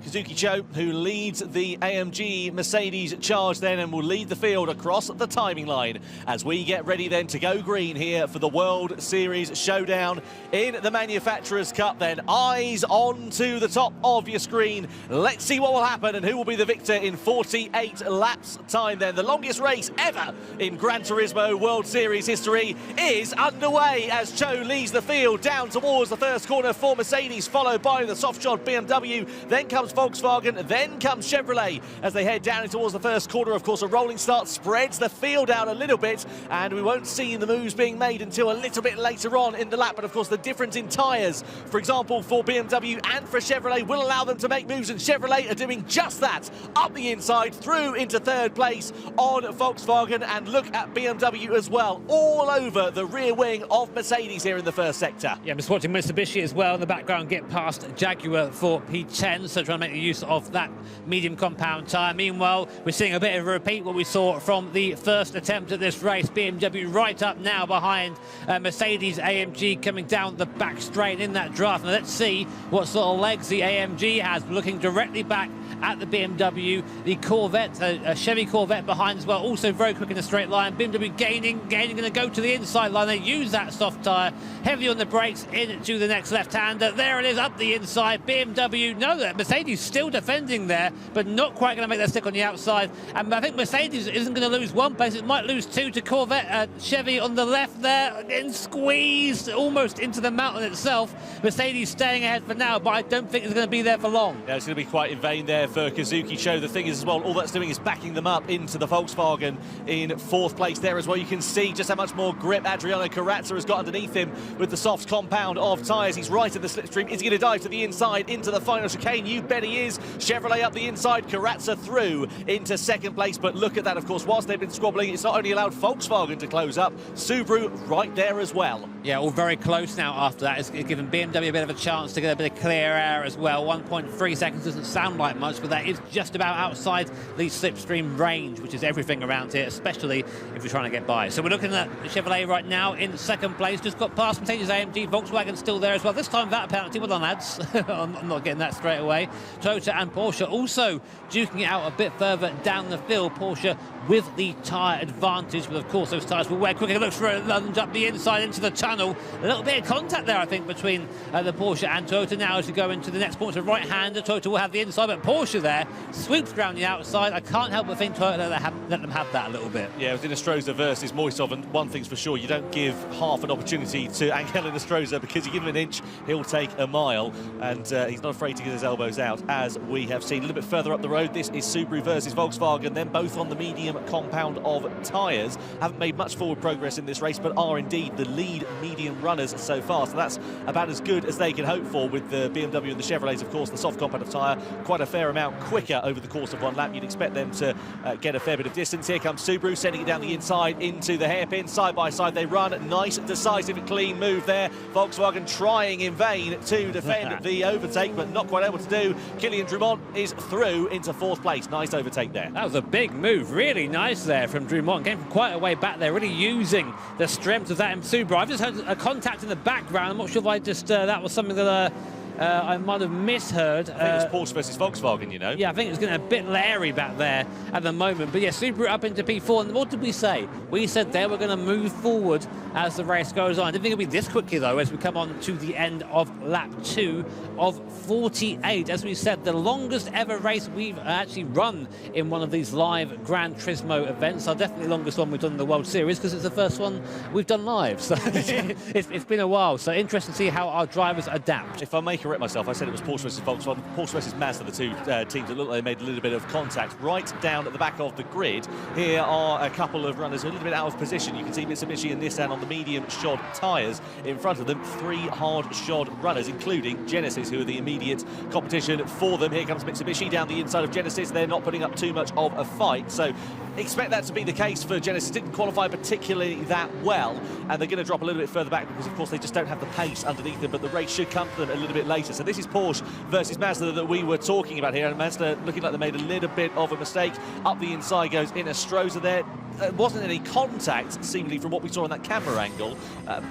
Kazuki Cho, who leads the AMG Mercedes charge then, and will lead the field across the timing line as we get ready then to go green here for the World Series Showdown in the Manufacturers Cup then. Eyes on to the top of your screen. Let's see what will happen and who will be the victor in 48 laps time then. The longest race ever in Gran Turismo World Series history is underway as Cho leads the field down towards the first corner for Mercedes, followed by the soft-shod BMW. Then comes Volkswagen, then comes Chevrolet as they head down towards the first corner. Of course, a rolling start spreads the field out a little bit, and we won't see the moves being made until a little bit later on in the lap. But of course, the difference in tyres, for example, for BMW and for Chevrolet, will allow them to make moves, and Chevrolet are doing just that. Up the inside, through into 3rd place on Volkswagen, and look at BMW as well, all over the rear wing of Mercedes here in the first sector. Yeah, I'm just watching Mitsubishi as well in the background get past Jaguar for P10, so trying to make the use of that medium compound tyre. Meanwhile, we're seeing a bit of a repeat what we saw from the first attempt at this race. BMW right up now behind Mercedes AMG coming down the back straight in that draft. Now let's see what sort of legs the AMG has. Looking directly back at the BMW, the Corvette, a Chevy Corvette behind as well, also very quick in a straight line. BMW gaining, going to go to the inside line. They use that soft tyre, heavy on the brakes, into the next left-hander. There it is, up the inside. BMW, no, that Mercedes still defending there, but not quite going to make that stick on the outside. And I think Mercedes isn't going to lose one place, it might lose two to Corvette. Chevy on the left there, getting squeezed almost into the mountain itself. Mercedes staying ahead for now, but I don't think it's going to be there for long. Yeah, it's going to be quite in vain there for Kazuki Cho. The thing is as well, all that's doing is backing them up into the Volkswagen in 4th place there as well. You can see just how much more grip Adriano Carrazza has got underneath him with the soft compound of tyres. He's right in the slipstream. Is he going to dive to the inside into the final chicane? You bet he is. Chevrolet up the inside, Carrazza through into 2nd place. But look at that, of course, whilst they've been squabbling, it's not only allowed Volkswagen to close up, Subaru right there as well. Yeah, all very close now after that. It's given BMW a bit of a chance to get a bit of clear air as well. 1.3 seconds doesn't sound like much, but that is just about outside the slipstream range, which is everything around here, especially if you're trying to get by. So we're looking at Chevrolet right now in 2nd place, just got past Mercedes AMG, Volkswagen still there as well. This time that penalty, well done lads. I'm not getting that straight away. Toyota and Porsche also duking it out a bit further down the field. Porsche with the tyre advantage, but of course those tyres will wear quicker. It looks for a lunge up the inside into the tunnel. A little bit of contact there, I think, between the Porsche and Toyota now as we go into the next point. So right-hander, Toyota will have the inside, but Porsche there swoops around the outside. I can't help but think Toyota let them have that a little bit. Yeah, with Nostroza versus Moisov, and one thing's for sure, you don't give half an opportunity to Angel Nostroza, because you give him an inch, he'll take a mile, and he's not afraid to get his elbows out, as we have seen. A little bit further up the road, this is Subaru versus Volkswagen, then both on the medium compound of tyres. Haven't made much forward progress in this race, but are indeed the lead medium runners so far, so that's about as good as they can hope for with the BMW and the Chevrolets. Of course, the soft compound of tyre, quite a fair amount amount quicker over the course of one lap. You'd expect them to get a fair bit of distance. Here comes Subaru, sending it down the inside into the hairpin. Side by side they run. Nice, decisive, clean move there. Volkswagen trying in vain to defend the overtake, but not quite able to do. Kylian Drumont is through into 4th place. Nice overtake there. That was a big move, really nice there from Drumont. Came from quite a way back there, really using the strength of that in Subaru. I've just heard a contact in the background. I'm not sure if I just, that was something that I might have misheard. I think it was Porsche versus Volkswagen, you know. Yeah, I think it's getting a bit leery back there at the moment. But yeah, Subaru up into P4. And what did we say? We said they were going to move forward as the race goes on. I didn't think it'd be this quickly, though, as we come on to the end of lap 2 of 48. As we said, the longest ever race we've actually run in one of these live Gran Turismo events. Our definitely longest one we've done in the World Series, because it's the first one we've done live. So it's been a while. So interesting to see how our drivers adapt. If I may correct myself, I said it was Porsche versus Volkswagen. Porsche versus Mazda, the two teams that look like they made a little bit of contact right down at the back of the grid. Here are a couple of runners a little bit out of position. You can see Mitsubishi and Nissan on the medium shod tyres. In front of them, 3 hard shod runners, including Genesis, who are the immediate competition for them. Here comes Mitsubishi down the inside of Genesis. They're not putting up too much of a fight, so expect that to be the case for Genesis. Didn't qualify particularly that well, and they're going to drop a little bit further back because, of course, they just don't have the pace underneath them, but the race should come to them a little bit later. So this is Porsche versus Mazda that we were talking about here, and Mazda looking like they made a little bit of a mistake. Up the inside goes Ina Stroza there. There wasn't any contact, seemingly, from what we saw in that camera angle,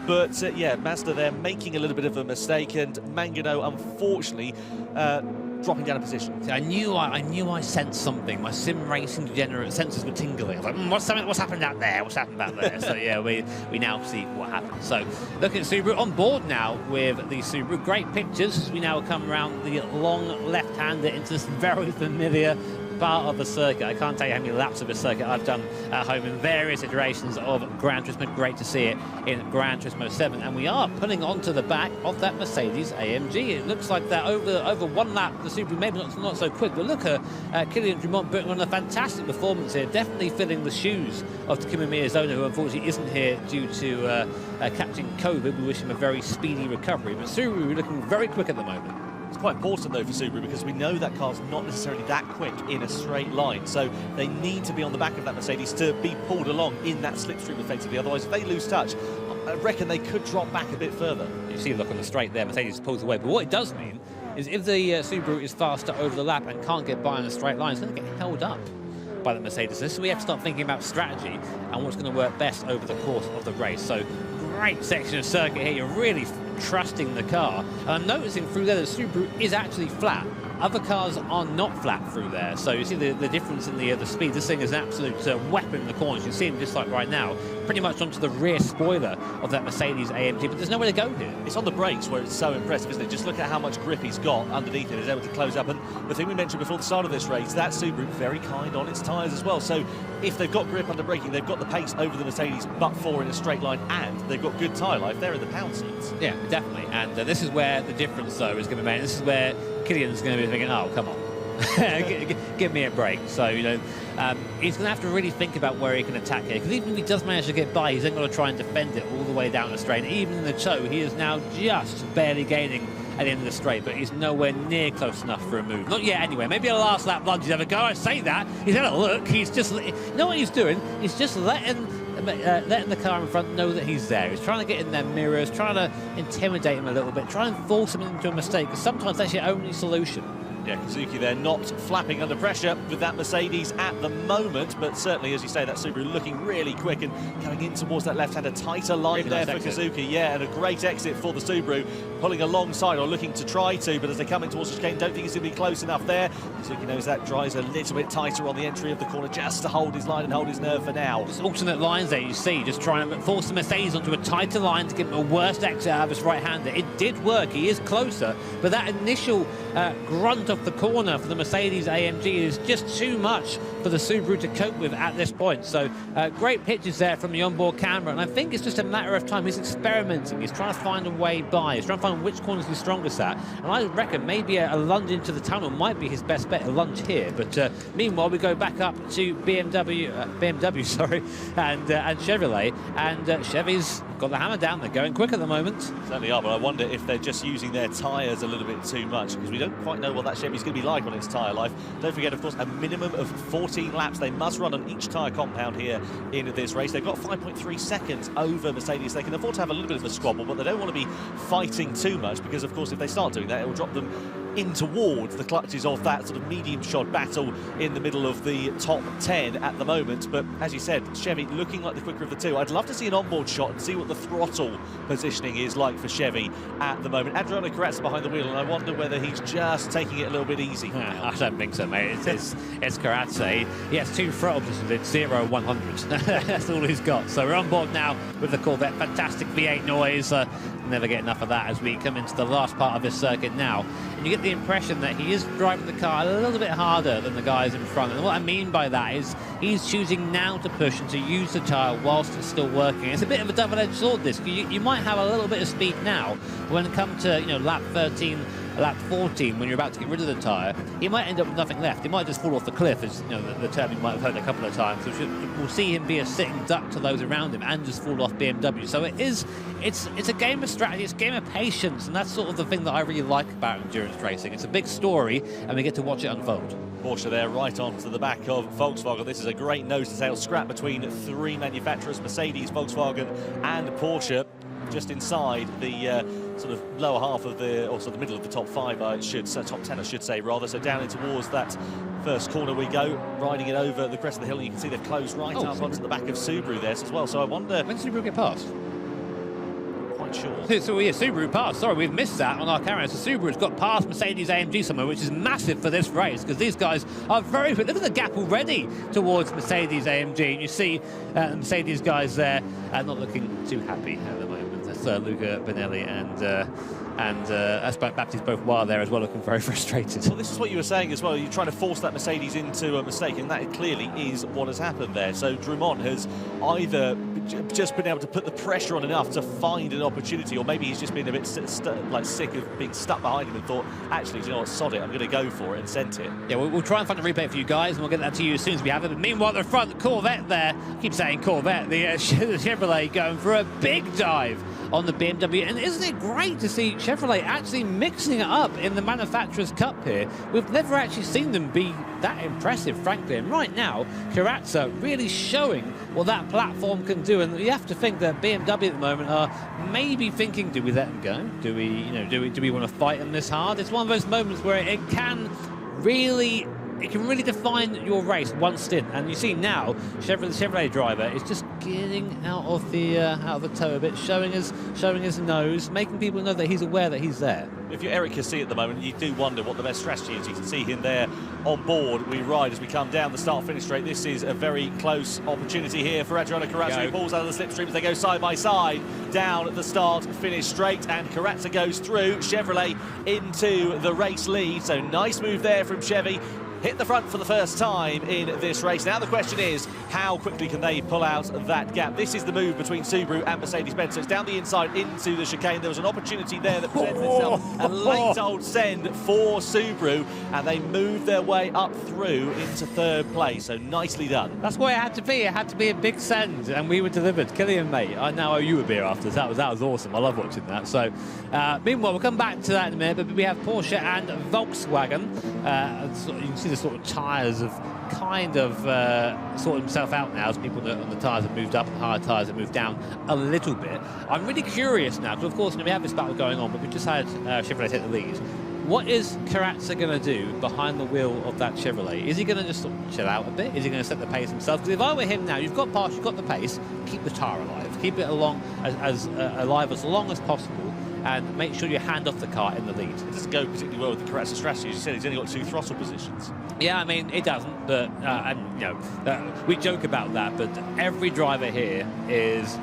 but yeah, Mazda there making a little bit of a mistake, and Mangano, unfortunately, dropping down a position. See, I knew I sensed something. My sim racing degenerate senses were tingling. I was like, what's happened out there? What's happened back there? So yeah, we now see what happened. So looking at Subaru on board now with the Subaru. Great pictures. We now come around the long left-hander into this very familiar part of the circuit. I can't tell you how many laps of the circuit I've done at home in various iterations of Gran Turismo. Great to see it in Gran Turismo 7, and we are pulling onto the back of that Mercedes AMG. It looks like that over one lap the Subaru maybe not so quick, but look at Kylian Drumont putting on a fantastic performance here, definitely filling the shoes of Takuma Miyazono, who unfortunately isn't here due to catching COVID. We wish him a very speedy recovery, but Subaru looking very quick at the moment. It's quite important, though, for Subaru, because we know that car's not necessarily that quick in a straight line. So they need to be on the back of that Mercedes to be pulled along in that slipstream, effectively. Otherwise, if they lose touch, I reckon they could drop back a bit further. You see, look on the straight there, Mercedes pulls away. But what it does mean is if the Subaru is faster over the lap and can't get by on a straight line, it's going to get held up by the Mercedes. So we have to start thinking about strategy and what's going to work best over the course of the race. So great section of circuit here. You're really trusting the car. And I'm noticing through there the Subaru is actually flat. Other cars are not flat through there. So you see the difference in the speed. This thing is an absolute weapon in the corners. You see him just like right now, pretty much onto the rear spoiler of that Mercedes AMG, but there's nowhere to go here. It's on the brakes where it's so impressive, isn't it? Just look at how much grip he's got underneath it. He's able to close up. And the thing we mentioned before the start of this race, that Subaru very kind on its tyres as well. So if they've got grip under braking, they've got the pace over the Mercedes, but for in a straight line, and they've got good tyre life. They're in the pound seats. Yeah, definitely. And this is where the difference, though, is going to be made. This is where Kylian's going to be thinking, oh, come on. Give me a break. So, you know, he's going to have to really think about where he can attack here, because even if he does manage to get by, he's then going to try and defend it all the way down the straight. Even in the tow, he is now just barely gaining at the end of the straight, but he's nowhere near close enough for a move. Not yet, anyway. Maybe a last lap lunge. He's have a go. I say that. He's had a look. He's just, you know what he's doing? He's just letting the car in front know that he's there. He's trying to get in their mirrors, trying to intimidate him a little bit, try and force him into a mistake, because sometimes that's your only solution. Yeah, Kazuki there not flapping under pressure with that Mercedes at the moment, but certainly, as you say, that Subaru looking really quick and going in towards that left-hander, tighter line really there nice for exit. Kazuki. Yeah, and a great exit for the Subaru, pulling alongside or looking to try to, but as they come in towards the chicane, don't think he's going to be close enough there. Kazuki knows that drives a little bit tighter on the entry of the corner just to hold his line and hold his nerve for now. Just alternate lines there, you see, just trying to force the Mercedes onto a tighter line to give him a worst exit out of his right-hander. It did work, he is closer, but that initial grunt off the corner for the Mercedes AMG is just too much for the Subaru to cope with at this point. So great pictures there from the onboard camera, and I think it's just a matter of time. He's experimenting, he's trying to find a way by, he's trying to find which corners he's strongest at, and I reckon maybe a lunge into the tunnel might be his best bet, a lunge here. But meanwhile, we go back up to BMW, and Chevrolet, and Chevy's got the hammer down. They're going quick at the moment. Certainly are, but I wonder if they're just using their tyres a little bit too much, because we don't quite know what that Chevy's going to be like on its tyre life. Don't forget, of course, a minimum of 14 laps they must run on each tyre compound here in this race. They've got 5.3 seconds over Mercedes. They can afford to have a little bit of a squabble, but they don't want to be fighting too much because, of course, if they start doing that, it will drop them in towards the clutches of that sort of medium shod battle in the middle of the top 10 at the moment. But as you said, Chevy looking like the quicker of the two. I'd love to see an onboard shot and see what the throttle positioning is like for Chevy at the moment. Adriano Carrazza behind the wheel, and I wonder whether he's just taking it a little bit easy. I don't think so, mate. It's Carrazza. He has 2 throttle positions. It's 0, 100. That's all he's got. So we're on board now with the Corvette. Fantastic V8 noise. Never get enough of that as we come into the last part of this circuit now. And you get the impression that he is driving the car a little bit harder than the guys in front. And what I mean by that is he's choosing now to push and to use the tyre whilst it's still working. It's a bit of a double-edged sword, this. You might have a little bit of speed now, but when it comes to, you know, lap 13, lap 14, when you're about to get rid of the tyre, he might end up with nothing left. He might just fall off the cliff, as you know, the term you might have heard a couple of times. So we'll see him be a sitting duck to those around him and just fall off BMW. So it's a game of strategy, it's a game of patience, and that's sort of the thing that I really like about endurance racing. It's a big story, and we get to watch it unfold. Porsche there right onto the back of Volkswagen. This is a great nose-to-tail scrap between 3 manufacturers, Mercedes, Volkswagen and Porsche. Just inside the sort of lower half of the, or sort of the middle of the top 5, top 10, I should say, rather. So down in towards that first corner we go, riding it over the crest of the hill, and you can see they've closed right up onto the back of Subaru there as well. So I wonder, when Subaru get past? Quite sure. So yeah, Subaru passed. Sorry, we've missed that on our camera. So Subaru's got past Mercedes AMG somewhere, which is massive for this race because these guys are very quick. Look at the gap already towards Mercedes AMG. And you see the Mercedes guys there not looking too happy at the moment. That's Luca Benelli and Baptiste both wild there as well, looking very frustrated. Well, this is what you were saying as well. You're trying to force that Mercedes into a mistake, and that clearly is what has happened there. So Drummond has either just been able to put the pressure on enough to find an opportunity, or maybe he's just been a bit sick of being stuck behind him and thought, actually, do you know what, sod it, I'm going to go for it, and sent it. Yeah, we'll try and find a replay for you guys, and we'll get that to you as soon as we have it. But meanwhile, the front Corvette there, I keep saying Corvette, the Chevrolet going for a big dive on the BMW. And isn't it great to see Chevrolet actually mixing it up in the Manufacturers' Cup here? We've never actually seen them be that impressive, frankly. And right now, Carrazza really showing what that platform can do. And you have to think that BMW at the moment are maybe thinking, do we let them go? Do we want to fight them this hard? It's one of those moments where it can really define your race one stint. And you see now, the Chevrolet driver is just getting out of the toe a bit, showing his nose, making people know that he's aware that he's there. If you're Eric Cassey at the moment, you do wonder what the best strategy is. You can see him there on board. We ride as we come down the start-finish straight. This is a very close opportunity here for Adriano Carrazza, who pulls out of the slipstream as they go side by side down the start-finish straight, and Carrazza goes through Chevrolet into the race lead. So nice move there from Chevy. Hit the front for the first time in this race. Now the question is, how quickly can they pull out that gap? This is the move between Subaru and Mercedes-Benz. So it's down the inside into the chicane. There was an opportunity there that presented itself. A late old send for Subaru, and they moved their way up through into third place. So nicely done. That's what it had to be. It had to be a big send, and we were delivered. Killian, mate, I now owe you a beer after. That was awesome. I love watching that. So meanwhile, we'll come back to that in a minute, but we have Porsche and Volkswagen. You can see the sort of tyres have kind of sorted themselves out now as people on the tyres have moved up and higher tyres have moved down a little bit. I'm really curious now, because of course we have this battle going on, but we just had Chevrolet take the lead. What is Carrazza going to do behind the wheel of that Chevrolet? Is he going to just sort of chill out a bit? Is he going to set the pace himself? Because if I were him now, you've got parts, you've got the pace, keep the tyre alive. Keep it alive as long as possible, and make sure you hand off the car in the lead. It doesn't go particularly well with the Carrazza strategy. As you said, he's only got 2 throttle positions. Yeah, I mean, it doesn't, but we joke about that, but every driver here is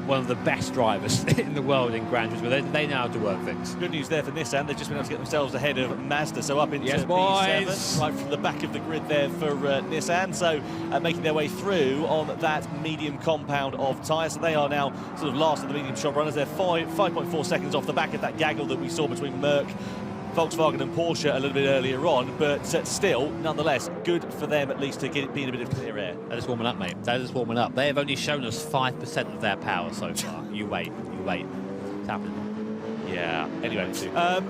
one of the best drivers in the world in Gran Turismo. They know how to work things. Good news there for Nissan. They've just been able to get themselves ahead of Mazda. So up into P7, right from the back of the grid there for Nissan. So making their way through on that medium compound of tyres. So they are now sort of last of the medium shop runners. They're 5.4 seconds off the back of that gaggle that we saw between Merc, Volkswagen and Porsche a little bit earlier on, but still, nonetheless, good for them at least to be in a bit of clear air. That is warming up, mate. That is warming up. They have only shown us 5% of their power so far. You wait. It's happening. Yeah, anyway,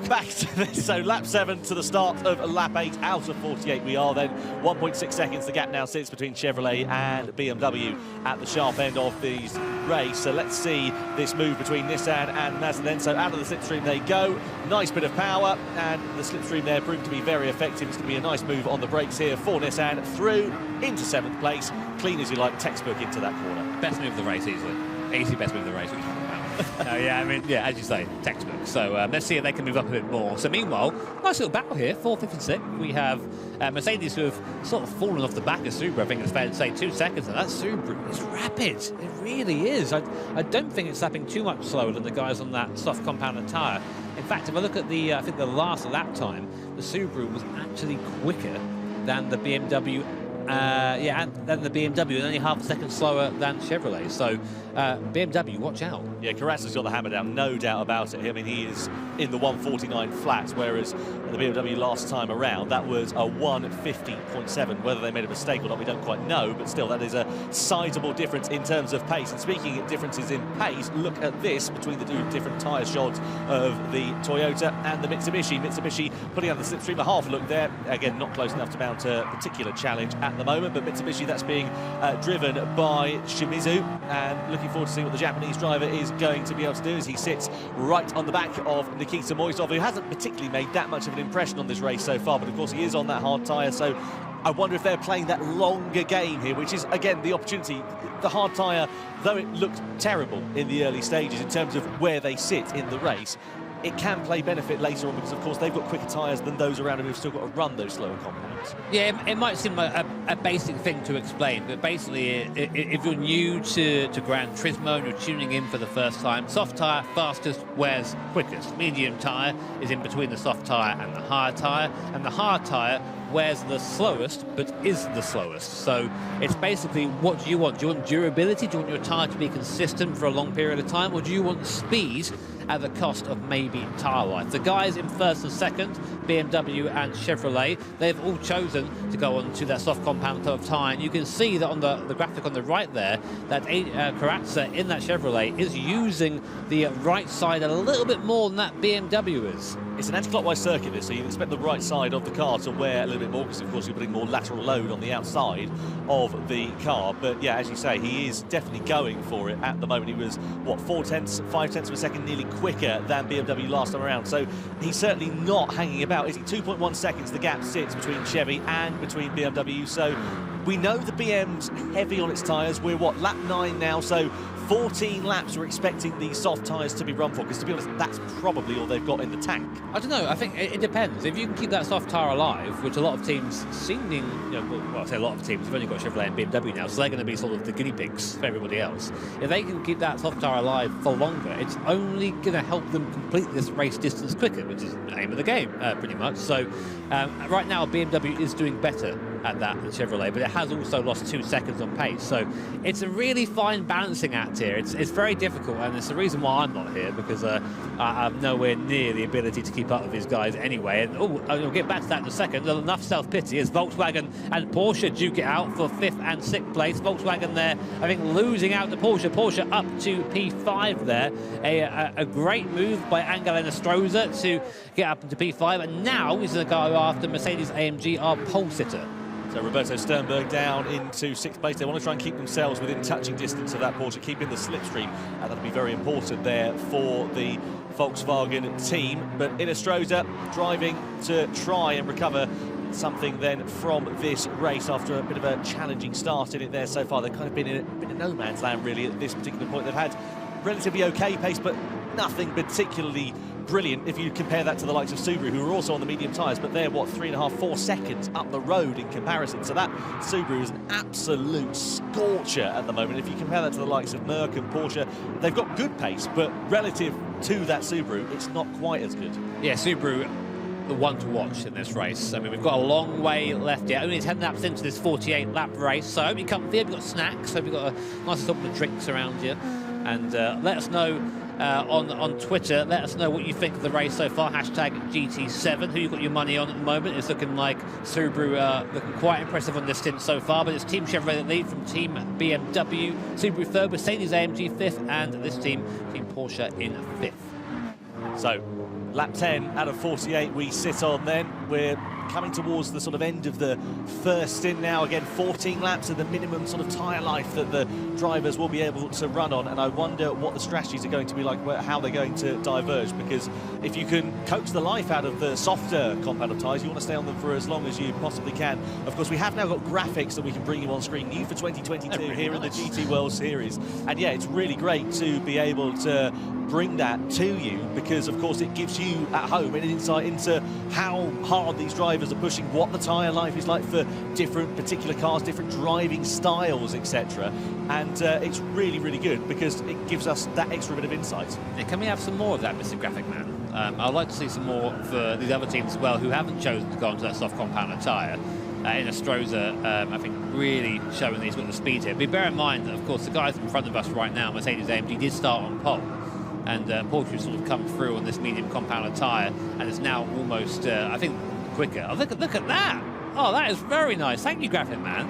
back to this. So lap 7 to the start of lap 8 out of 48 we are then. 1.6 seconds the gap now sits between Chevrolet and BMW at the sharp end of the race. So let's see this move between Nissan and Mazda then. So out of the slipstream they go. Nice bit of power, and the slipstream there proved to be very effective. It's going to be a nice move on the brakes here for Nissan through into 7th place. Clean as you like, textbook into that corner. Best move of the race, easily. Easy best move of the race. Yeah, I mean, yeah, as you say, textbook. So let's see if they can move up a bit more. So meanwhile, nice little battle here, 4th and 6th. We have Mercedes who have sort of fallen off the back of Subaru. I think it's fair to say 2 seconds. And that Subaru is rapid. It really is. I don't think it's lapping too much slower than the guys on that soft compounded tyre. In fact, if I look at the, I think the last lap time, the Subaru was actually quicker than the BMW. And then the BMW, and only half a second slower than Chevrolet. So BMW, watch out. Yeah, Carrasco's got the hammer down, no doubt about it. I mean, he is in the 149 flats, whereas the BMW last time around, that was a 150.7. Whether they made a mistake or not, we don't quite know, but still, that is a sizable difference in terms of pace. And speaking of differences in pace, look at this between the two different tyre shots of the Toyota and the Mitsubishi. Mitsubishi putting out the slipstream, a half look there. Again, not close enough to mount a particular challenge at the moment, but Mitsubishi, that's being driven by Shimizu, and looking forward to see what the Japanese driver is going to be able to do as he sits right on the back of Nikita Moisov, who hasn't particularly made that much of an impression on this race so far, but of course he is on that hard tyre, so I wonder if they're playing that longer game here, which is, again, the opportunity. The hard tyre, though it looked terrible in the early stages in terms of where they sit in the race, it can play benefit later on because, of course, they've got quicker tyres than those around them who've still got to run those slower compounds. Yeah, it might seem like a basic thing to explain, but basically, if you're new to Gran Turismo and you're tuning in for the first time, soft tyre, fastest, wears quickest. Medium tyre is in between the soft tyre and the hard tyre, and the hard tyre wears the slowest, but is the slowest. So it's basically, what do you want? Do you want durability? Do you want your tyre to be consistent for a long period of time? Or do you want speed at the cost of maybe tyre life? The guys in 1st and 2nd, BMW and Chevrolet, they've all chosen to go on to that soft compound of tyre. And you can see that on the graphic on the right there, that Carrasco in that Chevrolet is using the right side a little bit more than that BMW is. It's an anti-clockwise circuit this, so you'd expect the right side of the car to wear a little bit more because, of course, you're putting more lateral load on the outside of the car. But, yeah, as you say, he is definitely going for it at the moment. He was, what, 5 tenths of a second nearly quicker than BMW last time around. So he's certainly not hanging about. Is it 2.1 seconds the gap sits between Chevy and between BMW? So we know the BM's heavy on its tyres. We're, what, lap 9 now, so 14 laps we're expecting these soft tyres to be run for, because to be honest, that's probably all they've got in the tank. I don't know, I think it depends. If you can keep that soft tyre alive, which a lot of teams seeming, well, I say a lot of teams, we've only got Chevrolet and BMW now, so they're going to be sort of the guinea pigs for everybody else. If they can keep that soft tyre alive for longer, it's only going to help them complete this race distance quicker, which is the aim of the game, pretty much. So right now, BMW is doing better at that than Chevrolet, but it has also lost 2 seconds on pace. So it's a really fine balancing act here. It's very difficult, and it's the reason why I'm not here, because I have nowhere near the ability to keep up with these guys anyway. And I'll get back to that in a second. Enough self-pity as Volkswagen and Porsche duke it out for 5th and 6th place. Volkswagen there, I think, losing out to Porsche. Porsche up to P5 there. A great move by Angelina Stroza to get up into P5, and now he's going to go after Mercedes-AMG, our pole sitter. So Roberto Sternberg down into 6th place. They want to try and keep themselves within touching distance of that Porsche, keeping the slipstream, and that'll be very important there for the Volkswagen team. But Stroza driving to try and recover something then from this race after a bit of a challenging start in it there so far. They've kind of been in a bit of no man's land really at this particular point. They've had relatively okay pace, but nothing particularly brilliant if you compare that to the likes of Subaru, who are also on the medium tyres, but they're, what, 3.5, 4 seconds up the road in comparison. So that Subaru is an absolute scorcher at the moment. If you compare that to the likes of Merc and Porsche, they've got good pace, but relative to that Subaru, it's not quite as good. Yeah, Subaru, the one to watch in this race. I mean, we've got a long way left yet. Only 10 laps into this 48-lap race. So hope you come here. We've got snacks. Hope you've got a nice couple of drinks around you. And let us know on Twitter. Let us know what you think of the race so far. Hashtag GT7. Who you got your money on at the moment? It's looking like Subaru looking quite impressive on this stint so far. But it's Team Chevrolet that lead from Team BMW. Subaru third, Mercedes-AMG 5th, and this team, Team Porsche, in 5th. So, lap 10 out of 48 we sit on then. We're coming towards the sort of end of the first stint now. Again, 14 laps of the minimum sort of tyre life that the drivers will be able to run on, and I wonder what the strategies are going to be like, how they're going to diverge, because if you can coax the life out of the softer compound of tyres, you want to stay on them for as long as you possibly can. Of course, we have now got graphics that we can bring you on screen, new for 2022 really here nice. In the GT World Series, and yeah, it's really great to be able to bring that to you, because of course it gives you at home an insight into how hard these drivers are pushing, what the tyre life is like for different particular cars, different driving styles, etc. And it's really, really good because it gives us that extra bit of insight. Yeah, can we have some more of that, Mr. Graphic Man? I'd like to see some more for these other teams as well who haven't chosen to go onto that soft compound tyre. In Astroza, I think really showing he's got the speed here. But bear in mind that, of course, the guys in front of us right now, Mercedes-AMG, did start on pole. And Portugal sort of come through on this medium compound tyre, and it's now almost, I think, quicker. Oh, look at that! Oh, that is very nice. Thank you, Graphic Man.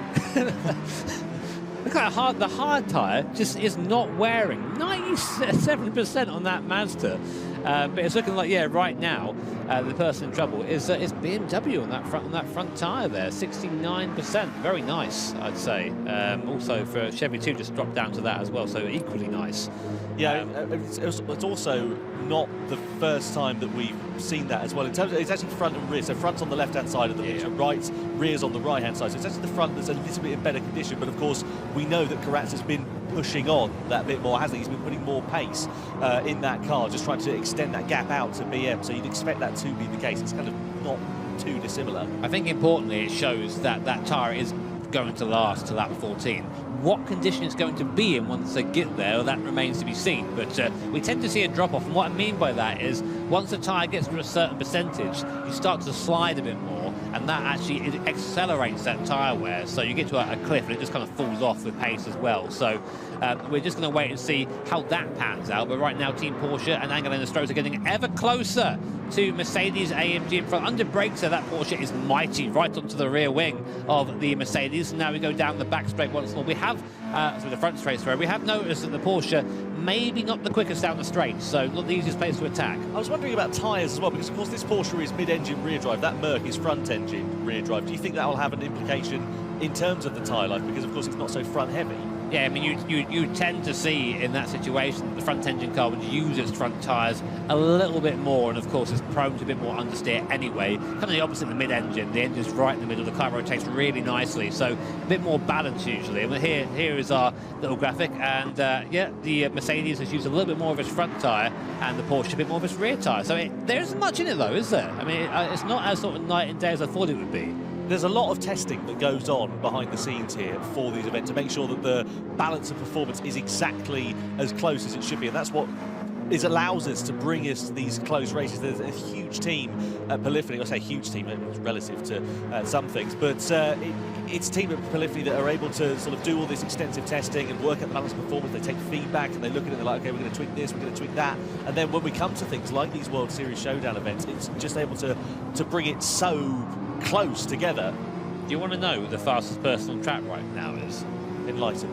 Look at how hard the hard tyre just is not wearing. 97% on that Mazda. But it's looking like, yeah, right now, the person in trouble is BMW on that front tyre there. 69%, very nice, I'd say. Also for Chevy 2, just dropped down to that as well, so equally nice. Yeah, it's also not the first time that we've seen that as well. In terms of, it's actually front and rear, so front's on the left-hand side of the picture, right, rear's on the right-hand side. So it's actually the front that's a little bit in better condition, but of course we know that Karatz has been pushing on that bit more, hasn't he? He's been putting more pace in that car, just trying to extend that gap out to BM, so you'd expect that to be the case. It's kind of not too dissimilar. I think importantly it shows that that tyre is going to last to lap 14. What condition it's going to be in once they get there, that remains to be seen. But we tend to see a drop-off, and what I mean by that is once the tyre gets to a certain percentage, you start to slide a bit more, and that actually it accelerates that tyre wear. So you get to a cliff, and it just kind of falls off with pace as well. So we're just going to wait and see how that pans out. But right now, Team Porsche and Angela Stroll are getting ever closer to Mercedes-AMG in front. Under brakes there, that Porsche is mighty right onto the rear wing of the Mercedes. Now we go down the back straight once more. We have, so the front straight, sorry, we have noticed that the Porsche maybe not the quickest down the straight, so not the easiest place to attack. I was wondering about tyres as well, because of course this Porsche is mid-engine rear drive, that Merc is front-engine rear drive. Do you think that will have an implication in terms of the tyre life, because of course it's not so front-heavy? Yeah, I mean, you tend to see in that situation the front-engine car would use its front tyres a little bit more, and of course it's prone to a bit more understeer anyway. Kind of the opposite of the mid-engine. The engine's right in the middle, the car rotates really nicely, so a bit more balance usually. And here is our little graphic, and yeah, the Mercedes has used a little bit more of its front tyre, and the Porsche a bit more of its rear tyre. So there isn't much in it though, is there? I mean, it's not as sort of night and day as I thought it would be. There's a lot of testing that goes on behind the scenes here for these events to make sure that the balance of performance is exactly as close as it should be, and that's what allows us to bring us these close races. There's a huge team at Polyphony. I say huge team, it's relative to some things, but it's a team at Polyphony that are able to sort of do all this extensive testing and work at the balance of performance. They take feedback and they look at it, they're like, okay, we're going to tweak this, we're going to tweak that, and then when we come to things like these World Series Showdown events, it's just able to bring it so close together. Do you want to know who the fastest person on track right now is? Enlighten.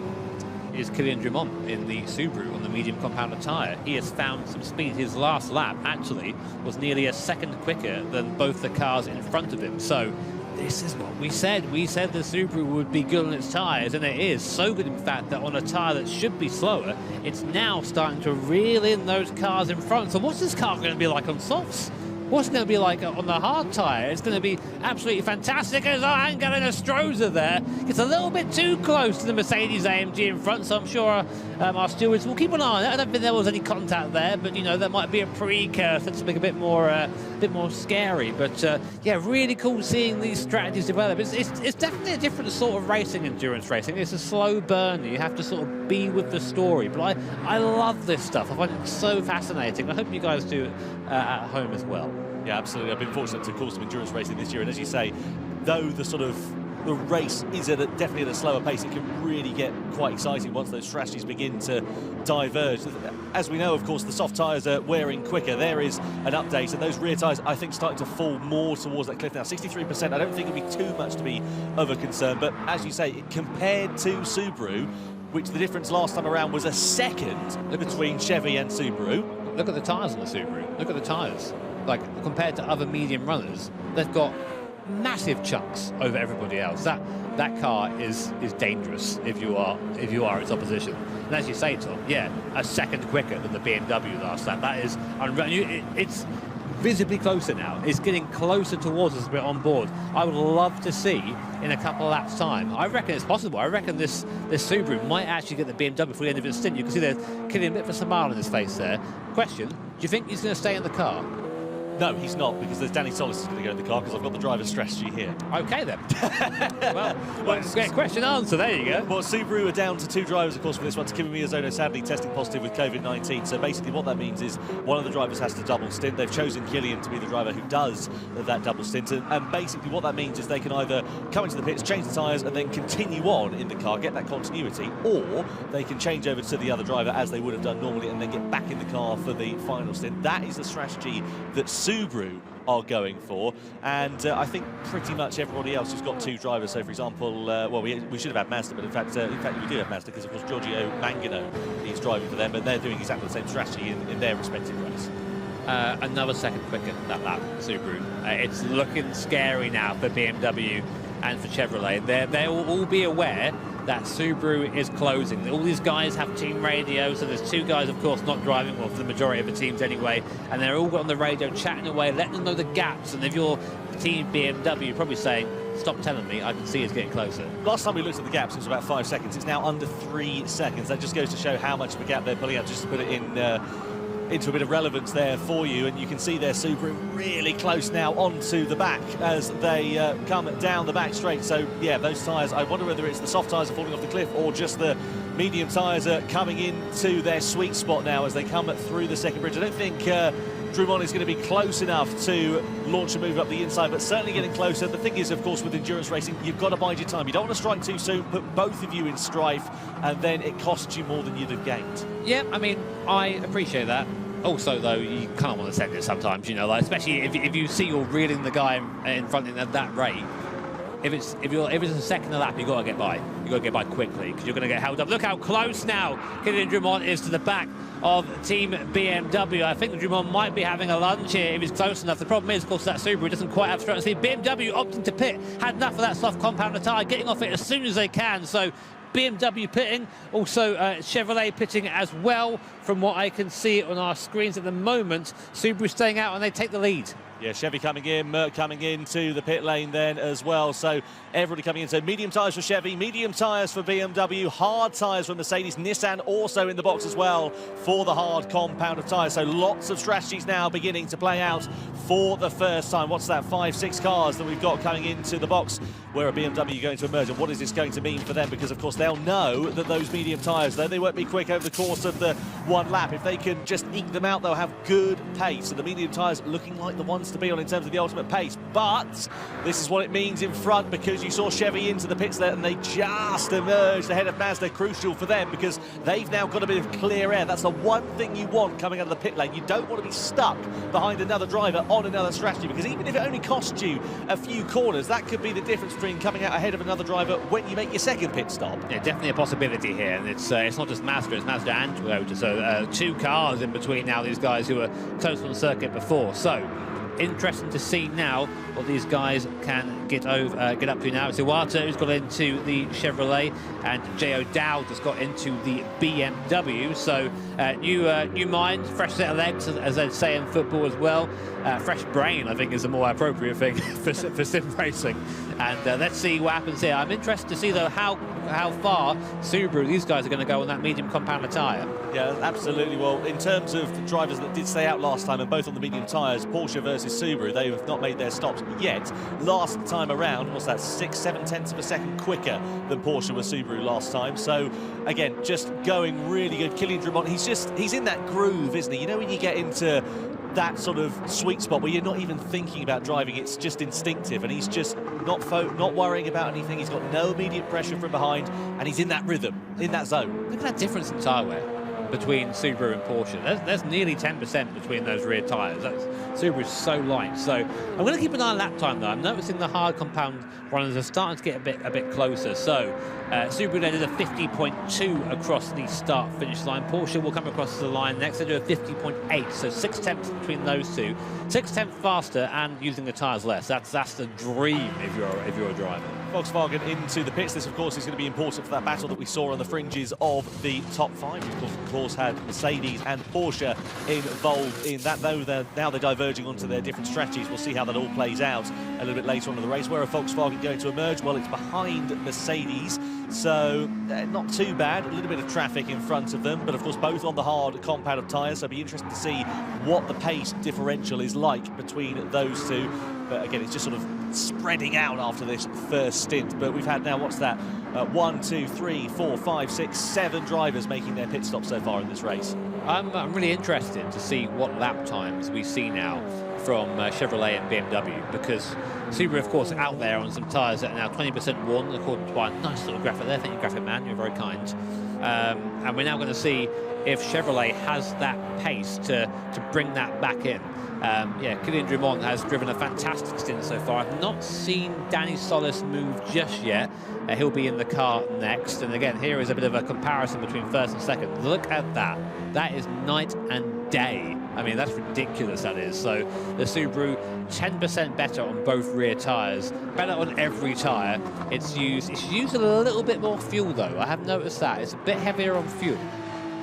Is Kylian Drummond in the Subaru on the medium compound tyre. He has found some speed. His last lap actually was nearly a second quicker than both the cars in front of him. So this is what we said. We said the Subaru would be good on its tyres, and it is so good in fact that on a tyre that should be slower, it's now starting to reel in those cars in front. So what's this car going to be like on softs? What's it going to be like on the hard tyre? It's going to be absolutely fantastic as our Angela Stroza there gets a little bit too close to the Mercedes-AMG in front, so I'm sure our stewards will keep an eye on it. I don't think there was any contact there, but you know, there might be a precursor to make a bit more scary. But yeah, really cool seeing these strategies develop. It's definitely a different sort of racing, endurance racing. It's a slow burner. You have to sort of be with the story. But I love this stuff. I find it so fascinating. I hope you guys do at home as well. Yeah, absolutely. I've been fortunate to call some endurance racing this year, and as you say, though the race is definitely at a slower pace, it can really get quite exciting once those strategies begin to diverge. As we know, of course, the soft tyres are wearing quicker. There is an update, and those rear tyres, I think, starting to fall more towards that cliff now. 63%, I don't think it'll be too much to be of a concern, but as you say, compared to Subaru, which the difference last time around was a second between Chevy and Subaru. look at the tyres on the Subaru. Look at the tyres. Like, compared to other medium runners, they've got massive chunks over everybody else. That car is dangerous if you are its opposition. And as you say, Tom, yeah, a second quicker than the BMW last lap. That is unreal. It's visibly closer now. It's getting closer towards us a bit on board. I would love to see in a couple of laps' time. I reckon it's possible. I reckon this Subaru might actually get the BMW before the end of its stint. You can see they're killing a bit of a smile on his face there. Question, do you think he's going to stay in the car? No, he's not, because there's Danny Solis is going to go in the car, because I've got the driver's strategy here. Okay, then. well, question answer, there you go. Well, Subaru are down to 2 drivers, of course, for this one. Kimi Miyazono sadly testing positive with COVID-19. So basically what that means is one of the drivers has to double stint. They've chosen Killian to be the driver who does that double stint. And basically what that means is they can either come into the pits, change the tyres, and then continue on in the car, get that continuity, or they can change over to the other driver as they would have done normally and then get back in the car for the final stint. That is the strategy that Subaru are going for, and I think pretty much everybody else who's got 2 drivers. So, for example, well, we should have had Mazda, but in fact we do have Mazda, because of course Giorgio Mangano is driving for them, and they're doing exactly the same strategy in their respective race. Another second quicker that lap, Subaru. It's looking scary now for BMW and for Chevrolet. They will all be aware that Subaru is closing. All these guys have team radio, so there's 2 guys, of course, not driving, well, for the majority of the teams anyway, and they're all on the radio chatting away, letting them know the gaps. And if you're team BMW, you're probably saying, stop telling me, I can see it's getting closer. Last time we looked at the gaps, it was about 5 seconds. It's now under 3 seconds. That just goes to show how much of a gap they're pulling out, just to put it into a bit of relevance there for you. And you can see their Subaru really close now onto the back as they come down the back straight. So yeah, those tyres, I wonder whether it's the soft tyres are falling off the cliff or just the medium tyres are coming into their sweet spot now as they come through the second bridge. I don't think Drummond is going to be close enough to launch a move up the inside, but certainly getting closer. The thing is, of course, with endurance racing, you've got to bide your time. You don't want to strike too soon, put both of you in strife, and then it costs you more than you'd have gained. Yeah, I mean, I appreciate that. Also, though, you kind of want to send it sometimes, you know, like, especially if you see you're reeling the guy in front at that rate. If it's a second a lap, you've got to get by. You've got to get by quickly, because you're going to get held up. Look how close now Kylian Drummond is to the back of Team BMW. I think Drummond might be having a lunge here if he's close enough. The problem is, of course, that Subaru doesn't quite have strength. BMW opting to pit, had enough of that soft compounder tyre, getting off it as soon as they can. So BMW pitting, also Chevrolet pitting as well, from what I can see on our screens at the moment. Subaru staying out and they take the lead. Yeah, Chevy coming in, Merc coming into the pit lane then as well. So everybody coming in. So medium tyres for Chevy, medium tyres for BMW, hard tyres for Mercedes. Nissan also in the box as well for the hard compound of tyres. So lots of strategies now beginning to play out for the first time. What's that, 5-6 cars that we've got coming into the box where a BMW going to emerge, and what is this going to mean for them? Because of course they'll know that those medium tyres, though they won't be quick over the course of the one lap, if they can just eke them out, they'll have good pace. So the medium tyres looking like the ones to be on in terms of the ultimate pace. But this is what it means in front, because you saw Chevy into the pits there and they just emerged ahead of Mazda. Crucial for them because they've now got a bit of clear air. That's the one thing you want coming out of the pit lane. You don't want to be stuck behind another driver on another strategy, because even if it only costs you a few corners, that could be the difference between coming out ahead of another driver when you make your second pit stop. Yeah, definitely a possibility here, and it's not just Mazda, it's Mazda and Toyota. So 2 cars in between now, these guys who were close on the circuit before. So interesting to see now what these guys can get up to now. It's Iwata who's got into the Chevrolet, and J.O. Dowd has got into the BMW. So new mind, fresh set of legs, as they'd say in football as well. Fresh brain, I think, is a more appropriate thing for sim racing. And let's see what happens here. I'm interested to see, though, how far Subaru, these guys, are going to go on that medium compounder tyre. Yeah, absolutely. Well, in terms of the drivers that did stay out last time, and both on the medium tyres, Porsche versus Subaru, they have not made their stops yet. Last time around, what's that, 6-7 tenths of a second quicker than Porsche was Subaru last time. So, again, just going really good. Kylian Drummond, he's in that groove, isn't he? You know, when you get into that sort of sweet spot where you're not even thinking about driving, it's just instinctive, and he's just not worrying about anything. He's got no immediate pressure from behind, and he's in that rhythm, in that zone. Look at that difference in tyre wear. between Subaru and Porsche. There's nearly 10% between those rear tyres. Subaru's so light. So I'm going to keep an eye on lap time though. I'm noticing the hard compound runners are starting to get a bit closer. So Subaru they did a 50.2 across the start-finish line. Porsche will come across the line next. They do a 50.8, so 6/10 between those two. 6/10 faster and using the tyres less. That's the dream if you're a driver. Volkswagen into the pits. This, of course, is going to be important for that battle that we saw on the fringes of the top 5. Of course, had Mercedes and Porsche involved in that. Though now they're diverging onto their different strategies. We'll see how that all plays out a little bit later on in the race. Where are Volkswagen going to emerge? Well, it's behind Mercedes, so not too bad. A little bit of traffic in front of them, but of course both on the hard compound of tyres, so it'll be interesting to see what the pace differential is like between those two. But again, it's just sort of spreading out after this first stint. But we've had now, what's that? 1, 2, 3, 4, 5, 6, 7 drivers making their pit stop so far in this race. I'm really interested to see what lap times we see now from Chevrolet and BMW, because Subaru, of course, out there on some tyres that are now 20% worn, according to our nice little graphic there. Thank you, graphic man, you're very kind. And we're now going to see if Chevrolet has that pace to bring that back in. Yeah, Kylian Drummond has driven a fantastic stint so far. I've not seen Danny Solis move just yet. He'll be in the car next. And again, here is a bit of a comparison between first and second. Look at that. That is night and day. I mean, that's ridiculous, that is. So the Subaru, 10% better on both rear tyres, better on every tyre. It's used a little bit more fuel, though. I have noticed that. It's a bit heavier on fuel.